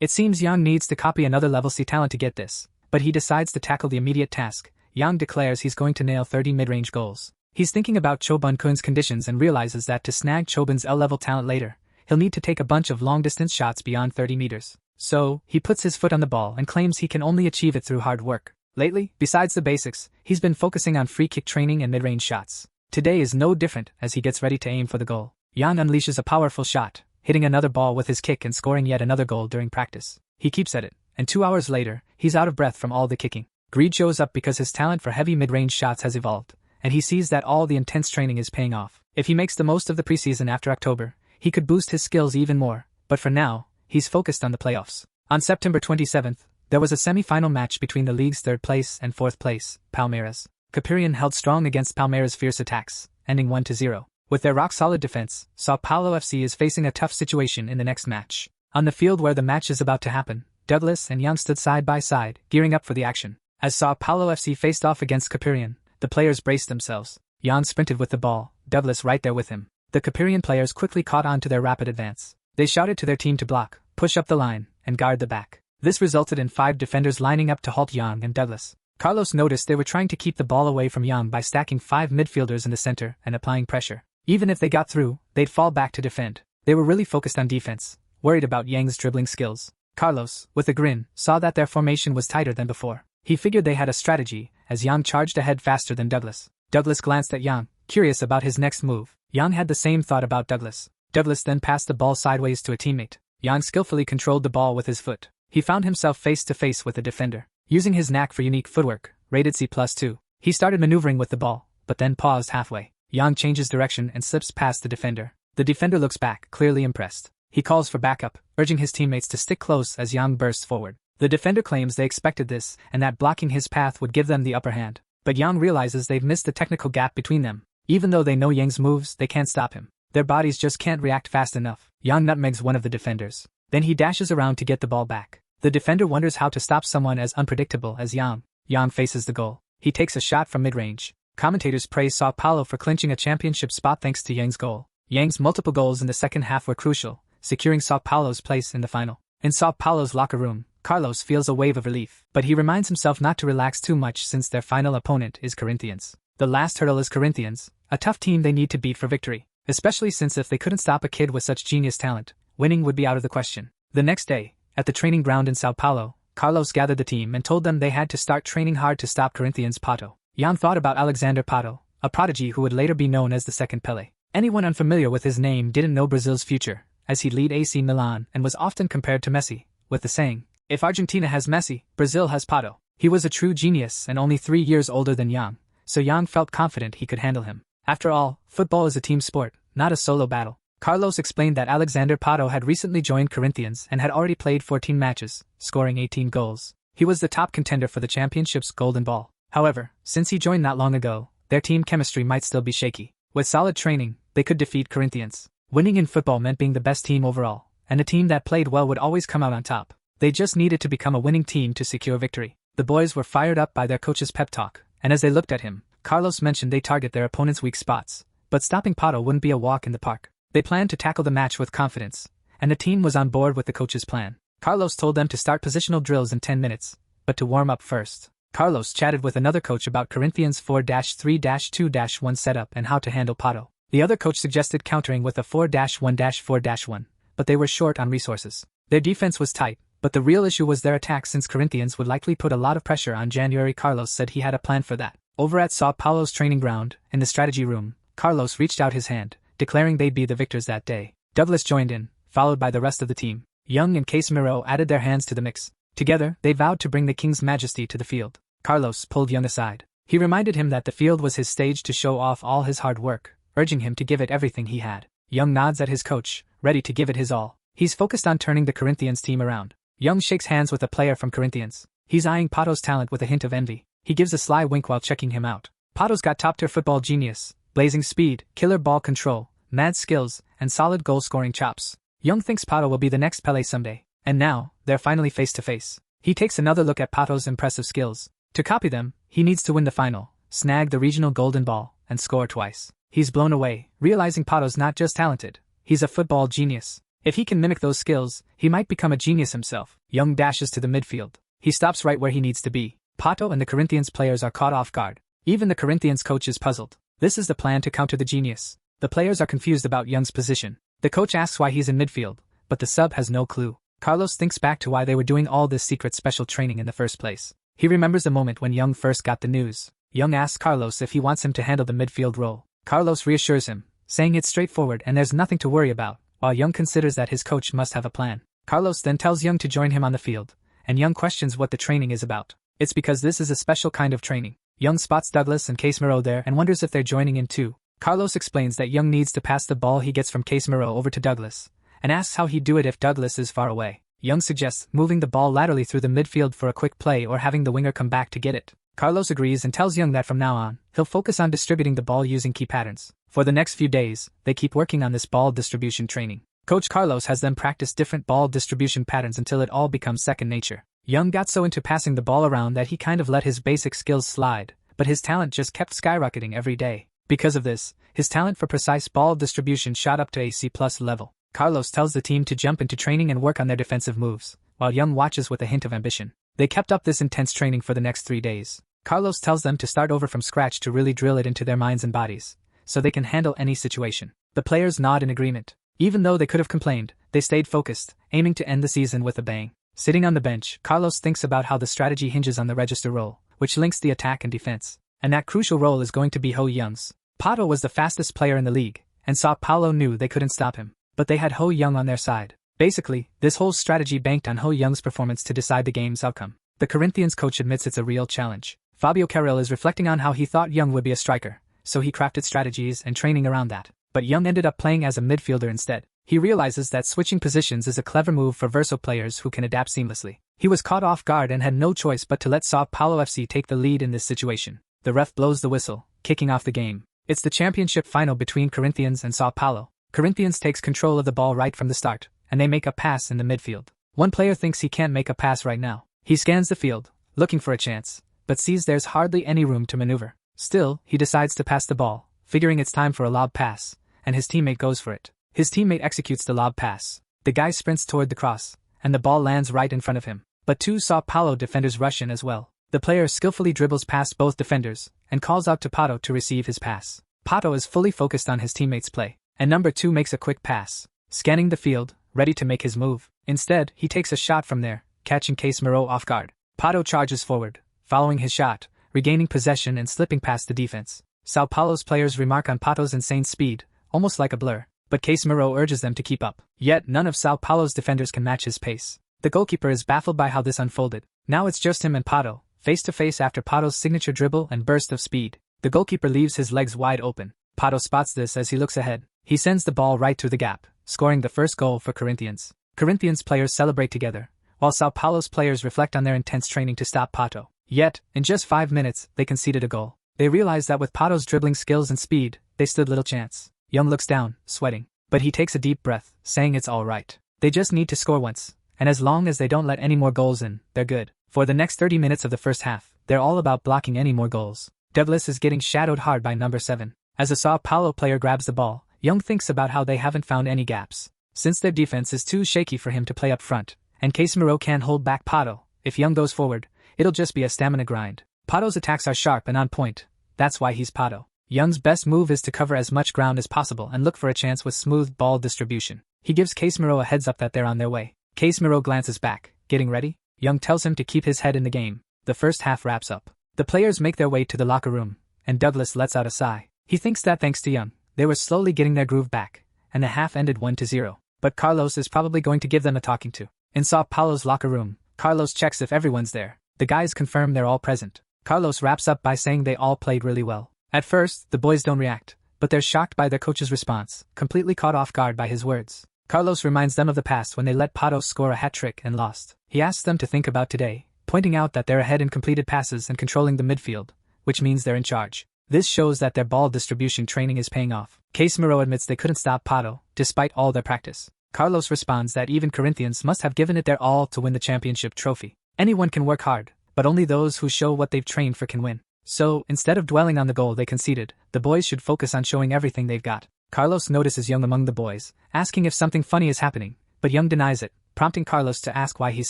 It seems Yang needs to copy another level C talent to get this, but he decides to tackle the immediate task. Yang declares he's going to nail 30 mid-range goals. He's thinking about Chobun Kun's conditions and realizes that to snag Chobun's L-level talent later, he'll need to take a bunch of long-distance shots beyond 30 meters. So, he puts his foot on the ball and claims he can only achieve it through hard work. Lately, besides the basics, he's been focusing on free kick training and mid-range shots. Today is no different as he gets ready to aim for the goal. Yang unleashes a powerful shot, hitting another ball with his kick and scoring yet another goal during practice. He keeps at it, and 2 hours later, he's out of breath from all the kicking. Greed shows up because his talent for heavy mid-range shots has evolved, and he sees that all the intense training is paying off. If he makes the most of the preseason after October, he could boost his skills even more, but for now, he's focused on the playoffs. On September 27th, there was a semi-final match between the league's 3rd place and 4th place, Palmeiras. Capirian held strong against Palmeiras' fierce attacks, ending 1-0. With their rock-solid defense, Sao Paulo FC is facing a tough situation in the next match. On the field where the match is about to happen, Douglas and Yang stood side by side, gearing up for the action. As Sao Paulo FC faced off against Capirian, the players braced themselves. Yang sprinted with the ball, Douglas right there with him. The Capirian players quickly caught on to their rapid advance. They shouted to their team to block, push up the line, and guard the back. This resulted in 5 defenders lining up to halt Yang and Douglas. Carlos noticed they were trying to keep the ball away from Yang by stacking 5 midfielders in the center and applying pressure. Even if they got through, they'd fall back to defend. They were really focused on defense, worried about Yang's dribbling skills. Carlos, with a grin, saw that their formation was tighter than before. He figured they had a strategy, as Yang charged ahead faster than Douglas. Douglas glanced at Yang, curious about his next move. Yang had the same thought about Douglas. Douglas then passed the ball sideways to a teammate. Yang skillfully controlled the ball with his foot. He found himself face to face with a defender. Using his knack for unique footwork, rated C+2, he started maneuvering with the ball, but then paused halfway. Yang changes direction and slips past the defender. The defender looks back, clearly impressed. He calls for backup, urging his teammates to stick close as Yang bursts forward. The defender claims they expected this and that blocking his path would give them the upper hand. But Yang realizes they've missed the technical gap between them. Even though they know Yang's moves, they can't stop him. Their bodies just can't react fast enough. Yang nutmegs one of the defenders. Then he dashes around to get the ball back. The defender wonders how to stop someone as unpredictable as Yang. Yang faces the goal. He takes a shot from mid-range. Commentators praise Sao Paulo for clinching a championship spot thanks to Yang's goal. Yang's multiple goals in the second half were crucial, securing Sao Paulo's place in the final. In Sao Paulo's locker room, Carlos feels a wave of relief, but he reminds himself not to relax too much since their final opponent is Corinthians. The last hurdle is Corinthians, a tough team they need to beat for victory, especially since if they couldn't stop a kid with such genius talent, winning would be out of the question. The next day, at the training ground in Sao Paulo, Carlos gathered the team and told them they had to start training hard to stop Corinthians' Pato. Yang thought about Alexander Pato, a prodigy who would later be known as the second Pelé. Anyone unfamiliar with his name didn't know Brazil's future, as he'd lead AC Milan and was often compared to Messi, with the saying, "If Argentina has Messi, Brazil has Pato." He was a true genius and only 3 years older than Yang, so Yang felt confident he could handle him. After all, football is a team sport, not a solo battle. Carlos explained that Alexander Pato had recently joined Corinthians and had already played 14 matches, scoring 18 goals. He was the top contender for the championship's golden ball. However, since he joined not long ago, their team chemistry might still be shaky. With solid training, they could defeat Corinthians. Winning in football meant being the best team overall, and a team that played well would always come out on top. They just needed to become a winning team to secure victory. The boys were fired up by their coach's pep talk, and as they looked at him, Carlos mentioned they target their opponent's weak spots, but stopping Pato wouldn't be a walk in the park. They planned to tackle the match with confidence, and the team was on board with the coach's plan. Carlos told them to start positional drills in 10 minutes, but to warm up first. Carlos chatted with another coach about Corinthians' 4-3-2-1 setup and how to handle Pato. The other coach suggested countering with a 4-1-4-1, but they were short on resources. Their defense was tight, but the real issue was their attack since Corinthians would likely put a lot of pressure on January. Carlos said he had a plan for that. Over at Sao Paulo's training ground, in the strategy room, Carlos reached out his hand, declaring they'd be the victors that day. Douglas joined in, followed by the rest of the team. Young and Casemiro added their hands to the mix. Together, they vowed to bring the King's Majesty to the field. Carlos pulled Young aside. He reminded him that the field was his stage to show off all his hard work, urging him to give it everything he had. Young nods at his coach, ready to give it his all. He's focused on turning the Corinthians team around. Young shakes hands with a player from Corinthians. He's eyeing Pato's talent with a hint of envy. He gives a sly wink while checking him out. Pato's got top-tier football genius, blazing speed, killer ball control, mad skills, and solid goal-scoring chops. Young thinks Pato will be the next Pele someday. And now, they're finally face-to-face. He takes another look at Pato's impressive skills. To copy them, he needs to win the final, snag the regional golden ball, and score twice. He's blown away, realizing Pato's not just talented, he's a football genius. If he can mimic those skills, he might become a genius himself. Young dashes to the midfield. He stops right where he needs to be. Pato and the Corinthians players are caught off guard. Even the Corinthians coach is puzzled. This is the plan to counter the genius. The players are confused about Young's position. The coach asks why he's in midfield, but the sub has no clue. Carlos thinks back to why they were doing all this secret special training in the first place. He remembers the moment when Young first got the news. Young asks Carlos if he wants him to handle the midfield role. Carlos reassures him, saying it's straightforward and there's nothing to worry about, while Young considers that his coach must have a plan. Carlos then tells Young to join him on the field, and Young questions what the training is about. It's because this is a special kind of training. Young spots Douglas and Casemiro there and wonders if they're joining in too. Carlos explains that Young needs to pass the ball he gets from Casemiro over to Douglas, and asks how he'd do it if Douglas is far away. Young suggests moving the ball laterally through the midfield for a quick play or having the winger come back to get it. Carlos agrees and tells Young that from now on, he'll focus on distributing the ball using key patterns. For the next few days, they keep working on this ball distribution training. Coach Carlos has them practice different ball distribution patterns until it all becomes second nature. Young got so into passing the ball around that he kind of let his basic skills slide, but his talent just kept skyrocketing every day. Because of this, his talent for precise ball distribution shot up to a C+ level. Carlos tells the team to jump into training and work on their defensive moves, while Young watches with a hint of ambition. They kept up this intense training for the next 3 days. Carlos tells them to start over from scratch to really drill it into their minds and bodies, so they can handle any situation. The players nod in agreement. Even though they could have complained, they stayed focused, aiming to end the season with a bang. Sitting on the bench, Carlos thinks about how the strategy hinges on the register role, which links the attack and defense. And that crucial role is going to be Ho Young's. Pato was the fastest player in the league, and Sao Paulo knew they couldn't stop him. But they had Ho Young on their side. Basically, this whole strategy banked on Ho Young's performance to decide the game's outcome. The Corinthians coach admits it's a real challenge. Fabio Carril is reflecting on how he thought Young would be a striker, so he crafted strategies and training around that. But Young ended up playing as a midfielder instead. He realizes that switching positions is a clever move for versatile players who can adapt seamlessly. He was caught off guard and had no choice but to let Sao Paulo FC take the lead in this situation. The ref blows the whistle, kicking off the game. It's the championship final between Corinthians and Sao Paulo. Corinthians takes control of the ball right from the start, and they make a pass in the midfield. One player thinks he can't make a pass right now. He scans the field, looking for a chance, but sees there's hardly any room to maneuver. Still, he decides to pass the ball, figuring it's time for a lob pass, and his teammate goes for it. His teammate executes the lob pass. The guy sprints toward the cross, and the ball lands right in front of him. But 2 Sao Paulo defenders rush in as well. The player skillfully dribbles past both defenders, and calls out to Pato to receive his pass. Pato is fully focused on his teammate's play, and number 2 makes a quick pass, scanning the field, ready to make his move. Instead, he takes a shot from there, catching Casemiro off guard. Pato charges forward, following his shot, regaining possession and slipping past the defense. Sao Paulo's players remark on Pato's insane speed, almost like a blur, but Casemiro urges them to keep up. Yet none of Sao Paulo's defenders can match his pace. The goalkeeper is baffled by how this unfolded. Now it's just him and Pato, face to face after Pato's signature dribble and burst of speed. The goalkeeper leaves his legs wide open. Pato spots this as he looks ahead. He sends the ball right through the gap, scoring the first goal for Corinthians. Corinthians players celebrate together, while Sao Paulo's players reflect on their intense training to stop Pato. Yet, in just 5 minutes, they conceded a goal. They realize that with Pato's dribbling skills and speed, they stood little chance. Young looks down, sweating, but he takes a deep breath, saying it's all right. They just need to score once, and as long as they don't let any more goals in, they're good. For the next 30 minutes of the first half, they're all about blocking any more goals. Douglas is getting shadowed hard by number 7. As a Sao Paulo player grabs the ball, Young thinks about how they haven't found any gaps. Since their defense is too shaky for him to play up front, and Casemiro can't hold back Pato, if Young goes forward, it'll just be a stamina grind. Pato's attacks are sharp and on point, that's why he's Pato. Young's best move is to cover as much ground as possible and look for a chance with smooth ball distribution. He gives Casemiro a heads up that they're on their way. Casemiro glances back. Getting ready? Young tells him to keep his head in the game. The first half wraps up. The players make their way to the locker room, and Douglas lets out a sigh. He thinks that thanks to Young, they were slowly getting their groove back, and the half ended 1-0. But Carlos is probably going to give them a talking to. In Sao Paulo's locker room, Carlos checks if everyone's there. The guys confirm they're all present. Carlos wraps up by saying they all played really well. At first, the boys don't react, but they're shocked by their coach's response, completely caught off guard by his words. Carlos reminds them of the past when they let Pato score a hat-trick and lost. He asks them to think about today, pointing out that they're ahead in completed passes and controlling the midfield, which means they're in charge. This shows that their ball distribution training is paying off. Casemiro admits they couldn't stop Pato, despite all their practice. Carlos responds that even Corinthians must have given it their all to win the championship trophy. Anyone can work hard, but only those who show what they've trained for can win. So, instead of dwelling on the goal they conceded, the boys should focus on showing everything they've got. Carlos notices Young among the boys, asking if something funny is happening, but Young denies it, prompting Carlos to ask why he's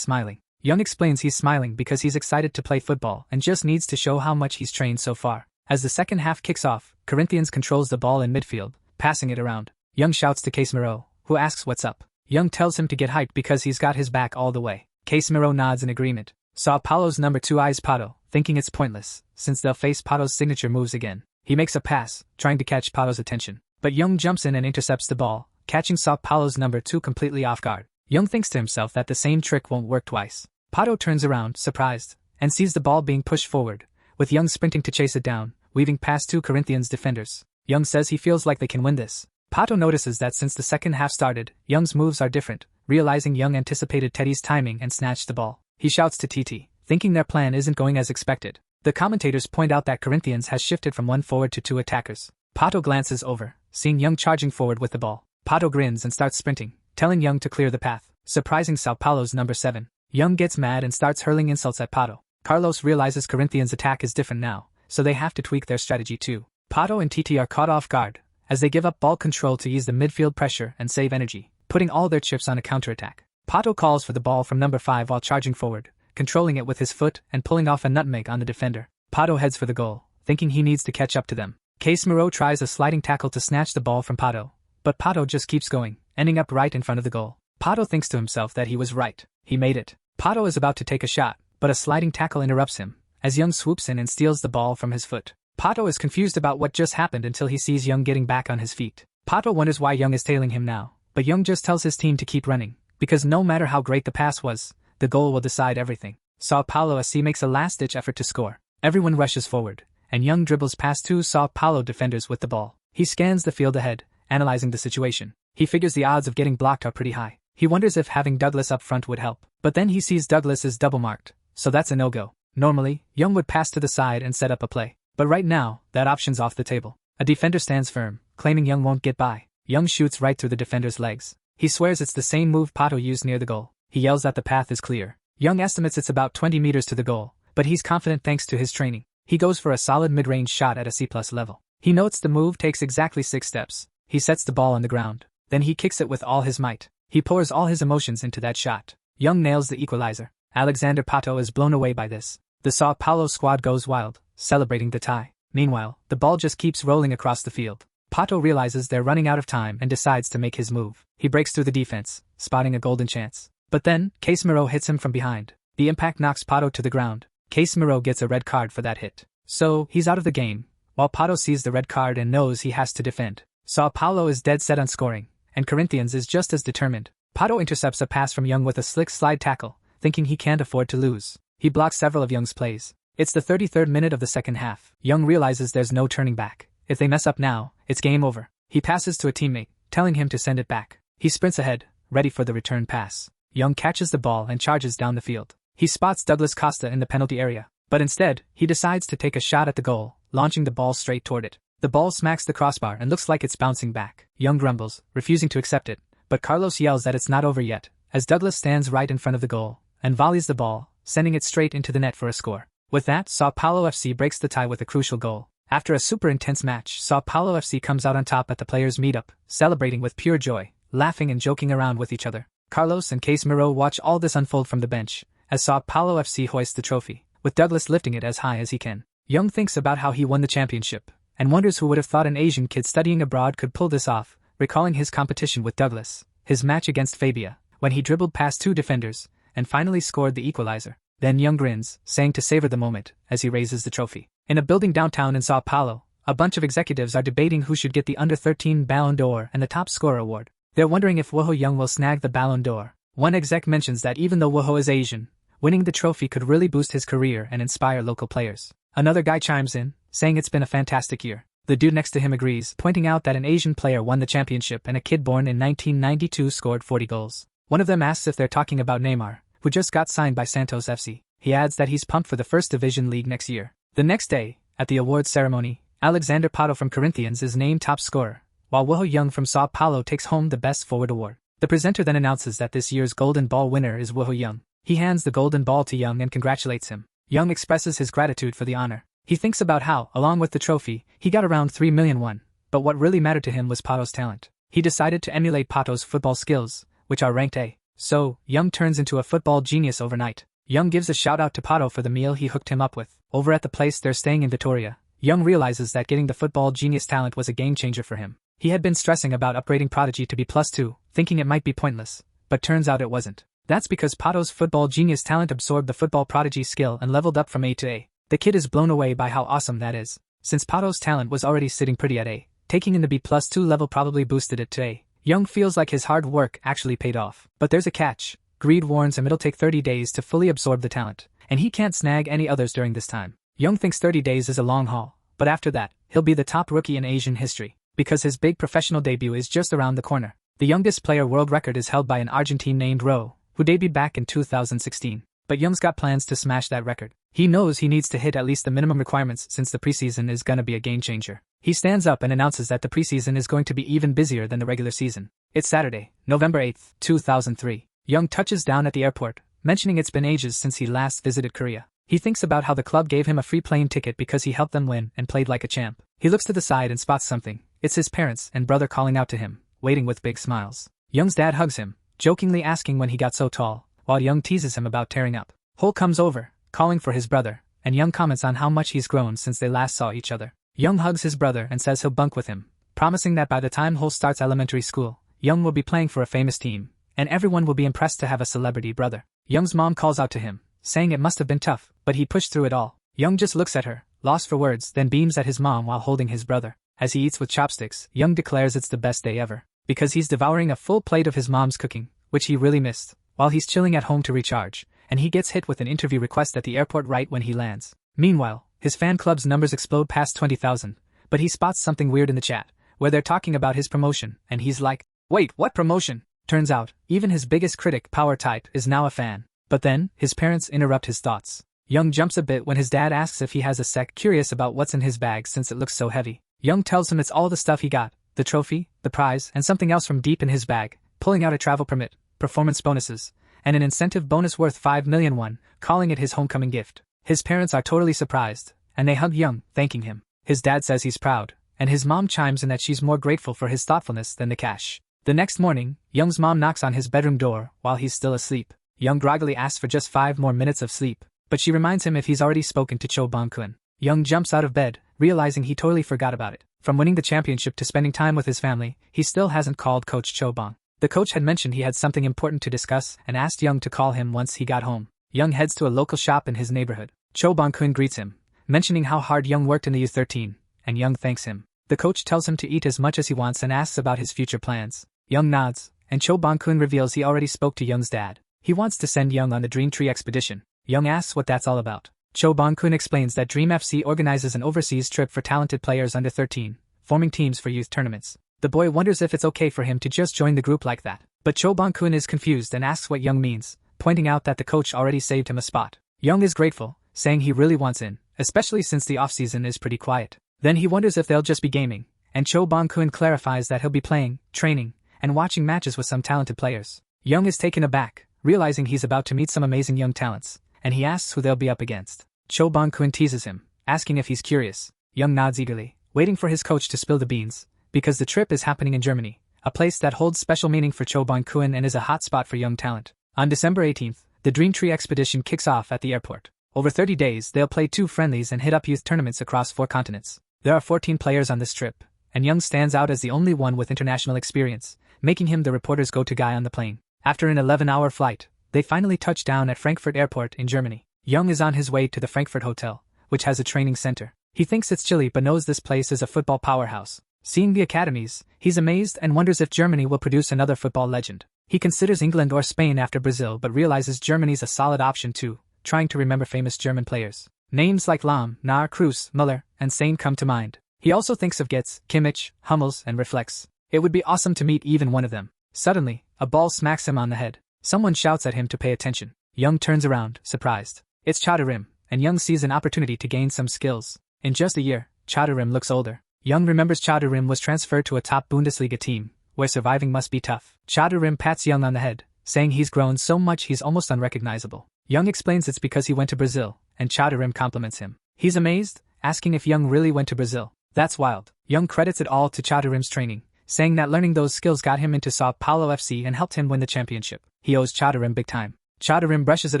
smiling. Young explains he's smiling because he's excited to play football and just needs to show how much he's trained so far. As the second half kicks off, Corinthians controls the ball in midfield, passing it around. Young shouts to Casemiro, who asks what's up. Young tells him to get hyped because he's got his back all the way. Casemiro nods in agreement. Sao Paulo's number 2 eyes Pato, thinking it's pointless, since they'll face Pato's signature moves again. He makes a pass, trying to catch Pato's attention. But Young jumps in and intercepts the ball, catching Sao Paulo's number 2 completely off guard. Young thinks to himself that the same trick won't work twice. Pato turns around, surprised, and sees the ball being pushed forward, with Young sprinting to chase it down, weaving past 2 Corinthians defenders. Young says he feels like they can win this. Pato notices that since the second half started, Young's moves are different, realizing Young anticipated Teddy's timing and snatched the ball. He shouts to TT, thinking their plan isn't going as expected. The commentators point out that Corinthians has shifted from 1 forward to 2 attackers. Pato glances over, seeing Young charging forward with the ball. Pato grins and starts sprinting, telling Young to clear the path, surprising Sao Paulo's number 7. Young gets mad and starts hurling insults at Pato. Carlos realizes Corinthians' attack is different now, so they have to tweak their strategy too. Pato and TT are caught off guard, as they give up ball control to ease the midfield pressure and save energy, putting all their chips on a counterattack. Pato calls for the ball from number 5 while charging forward, controlling it with his foot and pulling off a nutmeg on the defender. Pato heads for the goal, thinking he needs to catch up to them. Casemiro tries a sliding tackle to snatch the ball from Pato, but Pato just keeps going, ending up right in front of the goal. Pato thinks to himself that he was right. He made it. Pato is about to take a shot, but a sliding tackle interrupts him, as Young swoops in and steals the ball from his foot. Pato is confused about what just happened until he sees Young getting back on his feet. Pato wonders why Young is tailing him now, but Young just tells his team to keep running, because no matter how great the pass was, the goal will decide everything. Sao Paulo SC makes a last-ditch effort to score. Everyone rushes forward, and Young dribbles past 2 Sao Paulo defenders with the ball. He scans the field ahead, analyzing the situation. He figures the odds of getting blocked are pretty high. He wonders if having Douglas up front would help, but then he sees Douglas is double-marked, so that's a no-go. Normally, Young would pass to the side and set up a play, but right now, that option's off the table. A defender stands firm, claiming Young won't get by. Young shoots right through the defender's legs. He swears it's the same move Pato used near the goal. He yells that the path is clear. Young estimates it's about 20 meters to the goal, but he's confident thanks to his training. He goes for a solid mid-range shot at a C+ level. He notes the move takes exactly 6 steps. He sets the ball on the ground. Then he kicks it with all his might. He pours all his emotions into that shot. Young nails the equalizer. Alexander Pato is blown away by this. The Sao Paulo squad goes wild, celebrating the tie. Meanwhile, the ball just keeps rolling across the field. Pato realizes they're running out of time and decides to make his move. He breaks through the defense, spotting a golden chance. But then, Casemiro hits him from behind. The impact knocks Pato to the ground. Casemiro gets a red card for that hit. So, he's out of the game, while Pato sees the red card and knows he has to defend. Sao Paulo is dead set on scoring, and Corinthians is just as determined. Pato intercepts a pass from Young with a slick slide tackle, thinking he can't afford to lose. He blocks several of Young's plays. It's the 33rd minute of the second half. Young realizes there's no turning back. If they mess up now, it's game over. He passes to a teammate, telling him to send it back. He sprints ahead, ready for the return pass. Young catches the ball and charges down the field. He spots Douglas Costa in the penalty area, but instead, he decides to take a shot at the goal, launching the ball straight toward it. The ball smacks the crossbar and looks like it's bouncing back. Young grumbles, refusing to accept it, but Carlos yells that it's not over yet, as Douglas stands right in front of the goal, and volleys the ball, sending it straight into the net for a score. With that, Sao Paulo FC breaks the tie with a crucial goal. After a super intense match, Sao Paulo FC comes out on top at the players' meetup, celebrating with pure joy, laughing and joking around with each other. Carlos and Casemiro watch all this unfold from the bench, as Sao Paulo FC hoists the trophy, with Douglas lifting it as high as he can. Young thinks about how he won the championship, and wonders who would have thought an Asian kid studying abroad could pull this off, recalling his competition with Douglas, his match against Fabia, when he dribbled past 2 defenders, and finally scored the equalizer. Then Young grins, saying to savor the moment, as he raises the trophy. In a building downtown in Sao Paulo, a bunch of executives are debating who should get the under-13 Ballon d'Or and the top scorer award. They're wondering if Woho Young will snag the Ballon d'Or. One exec mentions that even though Woho is Asian, winning the trophy could really boost his career and inspire local players. Another guy chimes in, saying it's been a fantastic year. The dude next to him agrees, pointing out that an Asian player won the championship and a kid born in 1992 scored 40 goals. One of them asks if they're talking about Neymar, who just got signed by Santos FC. He adds that he's pumped for the First Division League next year. The next day, at the awards ceremony, Alexander Pato from Corinthians is named top scorer, while Woho Young from Sao Paulo takes home the Best Forward award. The presenter then announces that this year's Golden Ball winner is Woho Young. He hands the Golden Ball to Young and congratulates him. Young expresses his gratitude for the honor. He thinks about how, along with the trophy, he got around 3 million won, but what really mattered to him was Pato's talent. He decided to emulate Pato's football skills, which are ranked A. So, Young turns into a football genius overnight. Young gives a shout out to Pato for the meal he hooked him up with. Over at the place they're staying in Vitoria, Young realizes that getting the football genius talent was a game changer for him. He had been stressing about upgrading Prodigy to B+2, thinking it might be pointless, but turns out it wasn't. That's because Pato's football genius talent absorbed the football Prodigy skill and leveled up from A to A. The kid is blown away by how awesome that is. Since Pato's talent was already sitting pretty at A, taking in the B+2 level probably boosted it to A. Young feels like his hard work actually paid off. But there's a catch. Greed warns him it'll take 30 days to fully absorb the talent, and he can't snag any others during this time. Young thinks 30 days is a long haul, but after that, he'll be the top rookie in Asian history, because his big professional debut is just around the corner. The youngest player world record is held by an Argentine named Ro, who debuted back in 2016. But Young's got plans to smash that record. He knows he needs to hit at least the minimum requirements since the preseason is gonna be a game changer. He stands up and announces that the preseason is going to be even busier than the regular season. It's Saturday, November 8th, 2003. Young touches down at the airport, mentioning it's been ages since he last visited Korea. He thinks about how the club gave him a free plane ticket because he helped them win and played like a champ. He looks to the side and spots something. It's his parents and brother calling out to him, waiting with big smiles. Young's dad hugs him, jokingly asking when he got so tall, while Young teases him about tearing up. Hole comes over, calling for his brother, and Young comments on how much he's grown since they last saw each other. Young hugs his brother and says he'll bunk with him, promising that by the time Hole starts elementary school, Young will be playing for a famous team, and everyone will be impressed to have a celebrity brother. Young's mom calls out to him, saying it must have been tough, but he pushed through it all. Young just looks at her, lost for words, then beams at his mom while holding his brother. As he eats with chopsticks, Young declares it's the best day ever, because he's devouring a full plate of his mom's cooking, which he really missed, while he's chilling at home to recharge, and he gets hit with an interview request at the airport right when he lands. Meanwhile, his fan club's numbers explode past 20,000, but he spots something weird in the chat, where they're talking about his promotion, and he's like, "Wait, what promotion?" Turns out, even his biggest critic, Power Type, is now a fan. But then, his parents interrupt his thoughts. Young jumps a bit when his dad asks if he has a sec, curious about what's in his bag since it looks so heavy. Young tells him it's all the stuff he got, the trophy, the prize, and something else from deep in his bag, pulling out a travel permit, performance bonuses, and an incentive bonus worth 5 million won, calling it his homecoming gift. His parents are totally surprised, and they hug Young, thanking him. His dad says he's proud, and his mom chimes in that she's more grateful for his thoughtfulness than the cash. The next morning, Young's mom knocks on his bedroom door while he's still asleep. Young groggily asks for just 5 more minutes of sleep, but she reminds him if he's already spoken to Cho Bong-kun. Young jumps out of bed, realizing he totally forgot about it. From winning the championship to spending time with his family, he still hasn't called Coach Cho Bong. The coach had mentioned he had something important to discuss and asked Young to call him once he got home. Young heads to a local shop in his neighborhood. Cho Bong-kun greets him, mentioning how hard Young worked in the U13, and Young thanks him. The coach tells him to eat as much as he wants and asks about his future plans. Young nods, and Cho Bong-kun reveals he already spoke to Young's dad. He wants to send Young on the Dream Tree expedition. Young asks what that's all about. Cho Bong-kun explains that Dream FC organizes an overseas trip for talented players under 13, forming teams for youth tournaments. The boy wonders if it's okay for him to just join the group like that. But Cho Bong-kun is confused and asks what Young means, pointing out that the coach already saved him a spot. Young is grateful, saying he really wants in, especially since the off-season is pretty quiet. Then he wonders if they'll just be gaming, and Cho Bong-kun clarifies that he'll be playing, training, and watching matches with some talented players. Young is taken aback, realizing he's about to meet some amazing young talents, and he asks who they'll be up against. Cho Bong-kun teases him, asking if he's curious. Young nods eagerly, waiting for his coach to spill the beans, because the trip is happening in Germany, a place that holds special meaning for Cho Bong-kun and is a hot spot for young talent. On December 18th, the Dream Tree expedition kicks off at the airport. Over 30 days, they'll play 2 friendlies and hit up youth tournaments across 4 continents. There are 14 players on this trip, and Young stands out as the only one with international experience, making him the reporter's go-to guy on the plane. After an 11-hour flight, they finally touch down at Frankfurt Airport in Germany. Young is on his way to the Frankfurt Hotel, which has a training center. He thinks it's chilly but knows this place is a football powerhouse. Seeing the academies, he's amazed and wonders if Germany will produce another football legend. He considers England or Spain after Brazil but realizes Germany's a solid option too, trying to remember famous German players. Names like Lahm, Nahr, Kroos, Müller, and Sane come to mind. He also thinks of Goetz, Kimmich, Hummels, and reflects. It would be awesome to meet even one of them. Suddenly, a ball smacks him on the head. Someone shouts at him to pay attention. Young turns around, surprised. It's Chowderim, and Young sees an opportunity to gain some skills. In just a year, Chowderim looks older. Young remembers Chowderim was transferred to a top Bundesliga team, where surviving must be tough. Chowderim pats Young on the head, saying he's grown so much he's almost unrecognizable. Young explains it's because he went to Brazil, and Chowderim compliments him. He's amazed, asking if Young really went to Brazil. That's wild. Young credits it all to Chowderim's training, saying that learning those skills got him into Sao Paulo FC and helped him win the championship. He owes Chowderim big time. Chowderim brushes it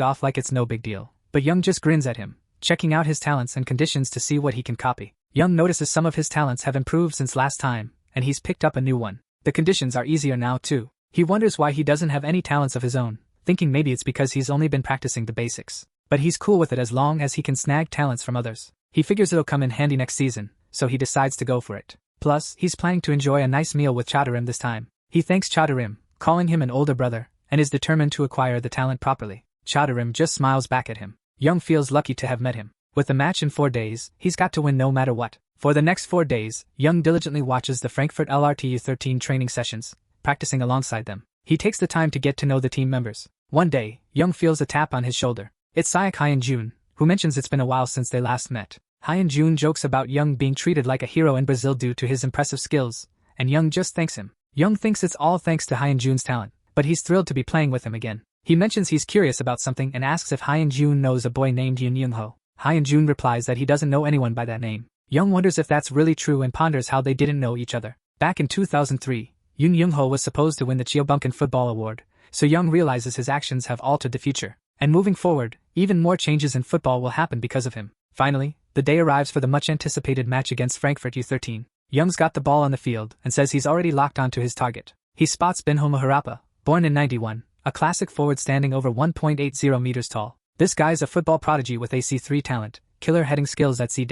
off like it's no big deal, but Young just grins at him, checking out his talents and conditions to see what he can copy. Young notices some of his talents have improved since last time, and he's picked up a new one. The conditions are easier now too. He wonders why he doesn't have any talents of his own, thinking maybe it's because he's only been practicing the basics. But he's cool with it as long as he can snag talents from others. He figures it'll come in handy next season, so he decides to go for it. Plus, he's planning to enjoy a nice meal with Chowderim this time. He thanks Chowderim, calling him an older brother, and is determined to acquire the talent properly. Chowderim just smiles back at him. Young feels lucky to have met him. With the match in 4 days, he's got to win no matter what. For the next 4 days, Young diligently watches the Frankfurt LRT U13 training sessions, practicing alongside them. He takes the time to get to know the team members. One day, Young feels a tap on his shoulder. It's Sayak Hyun-jun, who mentions it's been a while since they last met. Hyun-jun jokes about Young being treated like a hero in Brazil due to his impressive skills, and Young just thanks him. Young thinks it's all thanks to Hyun-jun's talent, but he's thrilled to be playing with him again. He mentions he's curious about something and asks if Hyun-jun knows a boy named Yoon Young-ho. Hyun-jun replies that he doesn't know anyone by that name. Young wonders if that's really true and ponders how they didn't know each other. Back in 2003, Yoon Young-ho was supposed to win the Cheobunkan Football Award, so Young realizes his actions have altered the future. And moving forward, even more changes in football will happen because of him. Finally, the day arrives for the much-anticipated match against Frankfurt U13. Young's got the ball on the field and says he's already locked onto his target. He spots Binho Maharapa, born in 91, a classic forward standing over 1.80 meters tall. This guy's a football prodigy with AC3 talent, killer heading skills at C-,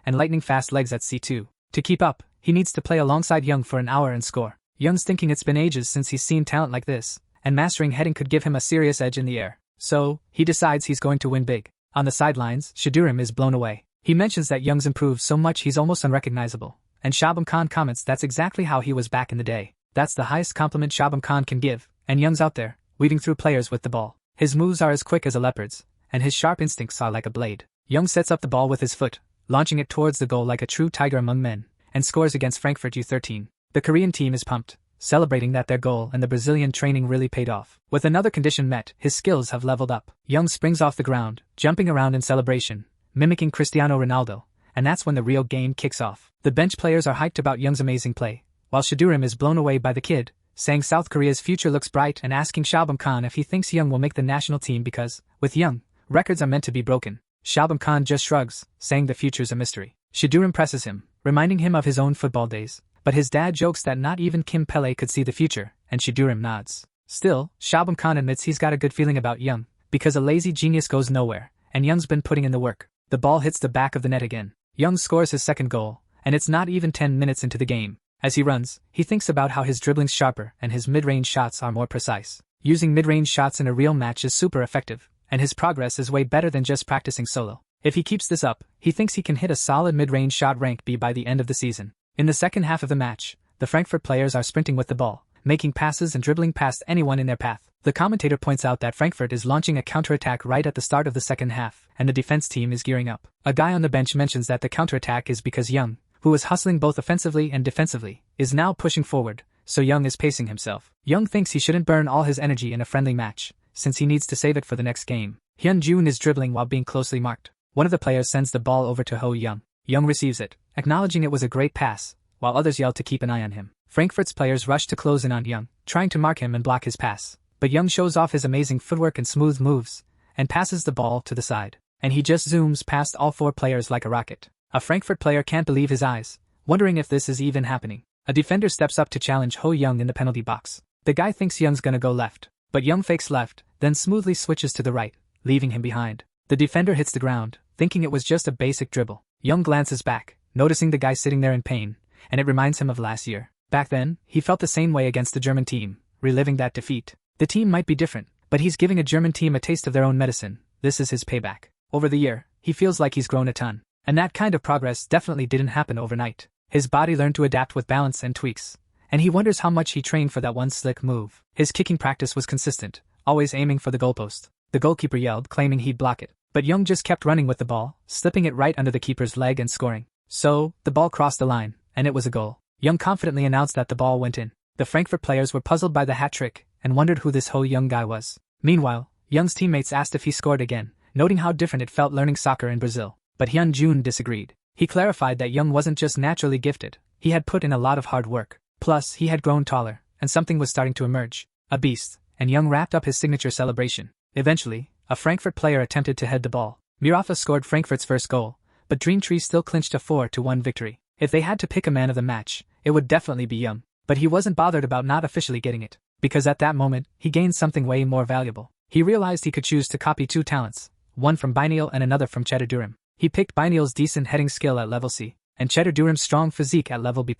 and lightning-fast legs at C2. To keep up, he needs to play alongside Young for an hour and score. Young's thinking it's been ages since he's seen talent like this, and mastering heading could give him a serious edge in the air. So, he decides he's going to win big. On the sidelines, Shadurim is blown away. He mentions that Young's improved so much he's almost unrecognizable, and Shabam Khan comments that's exactly how he was back in the day. That's the highest compliment Shabam Khan can give, and Young's out there, weaving through players with the ball. His moves are as quick as a leopard's, and his sharp instincts are like a blade. Young sets up the ball with his foot, launching it towards the goal like a true tiger among men, and scores against Frankfurt U13. The Korean team is pumped, celebrating that their goal and the Brazilian training really paid off. With another condition met, his skills have leveled up. Young springs off the ground, jumping around in celebration, mimicking Cristiano Ronaldo, and that's when the real game kicks off. The bench players are hyped about Young's amazing play, while Shadurim is blown away by the kid, saying South Korea's future looks bright and asking Shabam Khan if he thinks Young will make the national team because, with Young, records are meant to be broken. Shabam Khan just shrugs, saying the future's a mystery. Shadurim presses him, reminding him of his own football days, but his dad jokes that not even Kim Pele could see the future, and Shadurim nods. Still, Shabam Khan admits he's got a good feeling about Young, because a lazy genius goes nowhere, and Young's been putting in the work. The ball hits the back of the net again. Young scores his second goal, and it's not even 10 minutes into the game. As he runs, he thinks about how his dribbling's sharper and his mid-range shots are more precise. Using mid-range shots in a real match is super effective, and his progress is way better than just practicing solo. If he keeps this up, he thinks he can hit a solid mid-range shot rank B by the end of the season. In the second half of the match, the Frankfurt players are sprinting with the ball, making passes and dribbling past anyone in their path. The commentator points out that Frankfurt is launching a counterattack right at the start of the second half, and the defense team is gearing up. A guy on the bench mentions that the counterattack is because Young, who is hustling both offensively and defensively, is now pushing forward, so Young is pacing himself. Young thinks he shouldn't burn all his energy in a friendly match, since he needs to save it for the next game. Hyun-jun is dribbling while being closely marked. One of the players sends the ball over to Ho Young. Young receives it, acknowledging it was a great pass, while others yell to keep an eye on him. Frankfurt's players rush to close in on Young, trying to mark him and block his pass. But Young shows off his amazing footwork and smooth moves, and passes the ball to the side. And he just zooms past all four players like a rocket. A Frankfurt player can't believe his eyes, wondering if this is even happening. A defender steps up to challenge Ho Young in the penalty box. The guy thinks Young's gonna go left, but Young fakes left, then smoothly switches to the right, leaving him behind. The defender hits the ground, thinking it was just a basic dribble. Young glances back, noticing the guy sitting there in pain, and it reminds him of last year. Back then, he felt the same way against the German team, reliving that defeat. The team might be different, but he's giving a German team a taste of their own medicine. This is his payback. Over the year, he feels like he's grown a ton. And that kind of progress definitely didn't happen overnight. His body learned to adapt with balance and tweaks, and he wonders how much he trained for that one slick move. His kicking practice was consistent, always aiming for the goalpost. The goalkeeper yelled, claiming he'd block it, but Young just kept running with the ball, slipping it right under the keeper's leg and scoring. So, the ball crossed the line, and it was a goal. Young confidently announced that the ball went in. The Frankfurt players were puzzled by the hat trick, and wondered who this Ho Young guy was. Meanwhile, Young's teammates asked if he scored again, noting how different it felt learning soccer in Brazil. But Hyun Jun disagreed. He clarified that Young wasn't just naturally gifted, he had put in a lot of hard work. Plus, he had grown taller, and something was starting to emerge. A beast, and Young wrapped up his signature celebration. Eventually, a Frankfurt player attempted to head the ball. Mirafa scored Frankfurt's first goal, but Dreamtree still clinched a 4-1 victory. If they had to pick a man of the match, it would definitely be Young. But he wasn't bothered about not officially getting it, because at that moment, he gained something way more valuable. He realized he could choose to copy two talents, one from Bineal and another from Cheddar Durham. He picked Bineal's decent heading skill at level C, and Cheddar Durham's strong physique at level B+.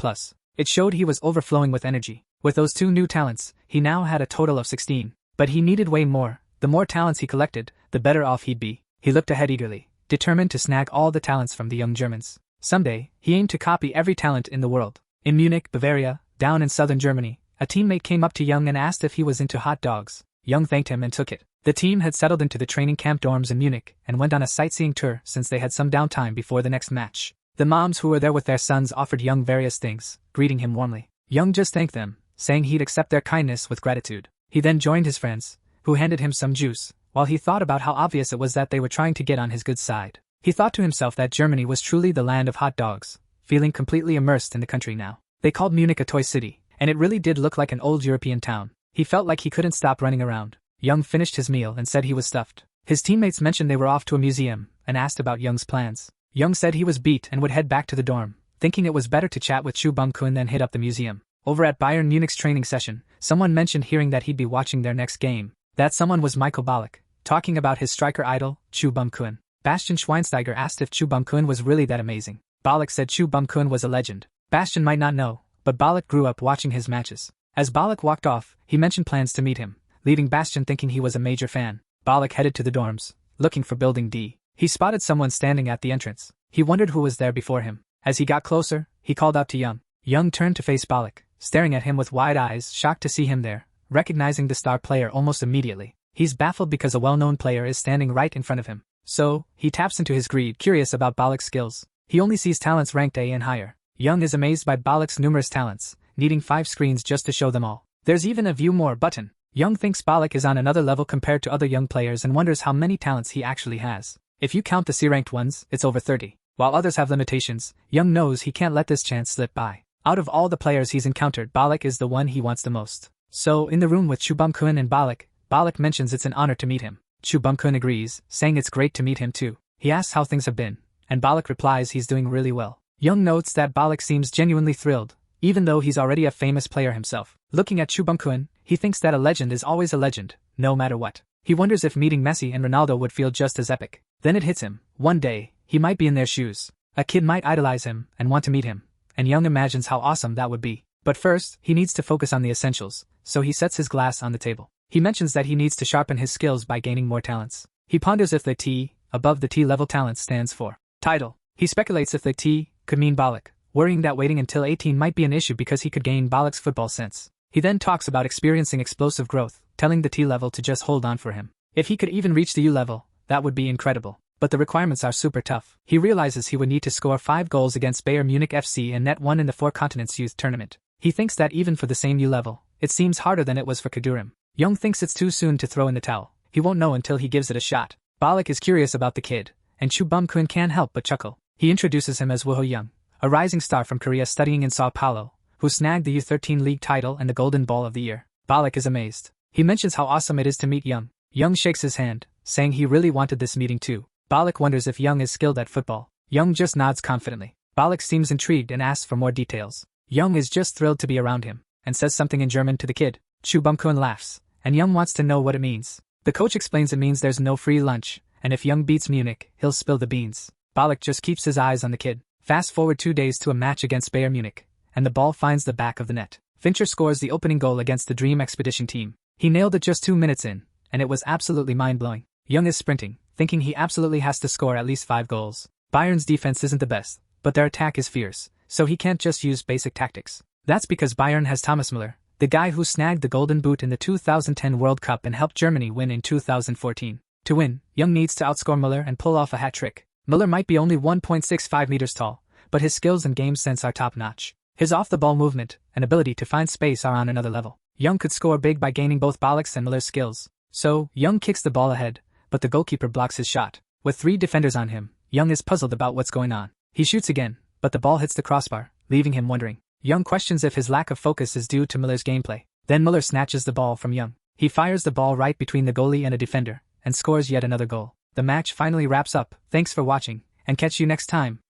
It showed he was overflowing with energy. With those two new talents, he now had a total of 16. But he needed way more. The more talents he collected, the better off he'd be. He looked ahead eagerly, determined to snag all the talents from the young Germans. Someday, he aimed to copy every talent in the world. In Munich, Bavaria, down in southern Germany, a teammate came up to Young and asked if he was into hot dogs. Young thanked him and took it. The team had settled into the training camp dorms in Munich and went on a sightseeing tour since they had some downtime before the next match. The moms who were there with their sons offered Young various things, greeting him warmly. Young just thanked them, saying he'd accept their kindness with gratitude. He then joined his friends, who handed him some juice, while he thought about how obvious it was that they were trying to get on his good side. He thought to himself that Germany was truly the land of hot dogs, feeling completely immersed in the country now. They called Munich a toy city, and it really did look like an old European town. He felt like he couldn't stop running around. Young finished his meal and said he was stuffed. His teammates mentioned they were off to a museum and asked about Young's plans. Young said he was beat and would head back to the dorm, thinking it was better to chat with Chu Bum-kun than hit up the museum. Over at Bayern Munich's training session, someone mentioned hearing that he'd be watching their next game. That someone was Michael Ballack, talking about his striker idol, Chu Bum-kun. Bastian Schweinsteiger asked if Chu Bum-kun was really that amazing. Ballack said Chu Bum-kun was a legend. Bastian might not know, but Ballack grew up watching his matches. As Ballack walked off, he mentioned plans to meet him, leaving Bastian thinking he was a major fan. Ballack headed to the dorms, looking for Building D. He spotted someone standing at the entrance. He wondered who was there before him. As he got closer, he called out to Young. Young turned to face Ballack, staring at him with wide eyes, shocked to see him there, recognizing the star player almost immediately. He's baffled because a well-known player is standing right in front of him. So, he taps into his greed, curious about Ballack's skills. He only sees talents ranked A and higher. Young is amazed by Ballack's numerous talents, needing 5 screens just to show them all. There's even a View More button. Young thinks Ballack is on another level compared to other young players and wonders how many talents he actually has. If you count the C-ranked ones, it's over 30. While others have limitations, Young knows he can't let this chance slip by. Out of all the players he's encountered, Ballack is the one he wants the most. So, in the room with Chu Bum-kun and Ballack mentions it's an honor to meet him. Chu Bum-kun agrees, saying it's great to meet him too. He asks how things have been, and Ballack replies he's doing really well. Young notes that Ballack seems genuinely thrilled, even though he's already a famous player himself. Looking at Chu Bum-kun, he thinks that a legend is always a legend, no matter what. He wonders if meeting Messi and Ronaldo would feel just as epic. Then it hits him. One day, he might be in their shoes. A kid might idolize him and want to meet him, and Young imagines how awesome that would be. But first, he needs to focus on the essentials, so he sets his glass on the table. He mentions that he needs to sharpen his skills by gaining more talents. He ponders if the T, above the T-level talent, stands for title. He speculates if the T could mean Ballack, worrying that waiting until 18 might be an issue because he could gain Ballack's football sense. He then talks about experiencing explosive growth, telling the T-level to just hold on for him. If he could even reach the U-level, that would be incredible. But the requirements are super tough. He realizes he would need to score 5 goals against Bayern Munich FC and net 1 in the 4 Continents Youth Tournament. He thinks that even for the same U-level, it seems harder than it was for Kadurim. Young thinks it's too soon to throw in the towel. He won't know until he gives it a shot. Ballack is curious about the kid, and Chu Bum-kun can't help but chuckle. He introduces him as Woo-ho Young, a rising star from Korea studying in Sao Paulo, who snagged the U13 League title and the Golden Ball of the Year. Ballack is amazed. He mentions how awesome it is to meet Young. Young shakes his hand, saying he really wanted this meeting too. Ballack wonders if Young is skilled at football. Young just nods confidently. Balak seems intrigued and asks for more details. Young is just thrilled to be around him, and says something in German to the kid. Chubumkun laughs, and Young wants to know what it means. The coach explains it means there's no free lunch, and if Young beats Munich, he'll spill the beans. Balak just keeps his eyes on the kid. Fast forward 2 days to a match against Bayern Munich, and the ball finds the back of the net. Fincher scores the opening goal against the Dream Expedition team. He nailed it just 2 minutes in, and it was absolutely mind-blowing. Young is sprinting, thinking he absolutely has to score at least 5 goals. Bayern's defense isn't the best, but their attack is fierce, so he can't just use basic tactics. That's because Bayern has Thomas Müller, the guy who snagged the Golden Boot in the 2010 World Cup and helped Germany win in 2014. To win, Young needs to outscore Müller and pull off a hat trick. Müller might be only 1.65 meters tall, but his skills and game sense are top-notch. His off-the-ball movement and ability to find space are on another level. Young could score big by gaining both Balak's and Müller's skills. So, Young kicks the ball ahead, but the goalkeeper blocks his shot. With 3 defenders on him, Young is puzzled about what's going on. He shoots again, but the ball hits the crossbar, leaving him wondering. Young questions if his lack of focus is due to Müller's gameplay. Then Müller snatches the ball from Young. He fires the ball right between the goalie and a defender, and scores yet another goal. The match finally wraps up. Thanks for watching, and catch you next time.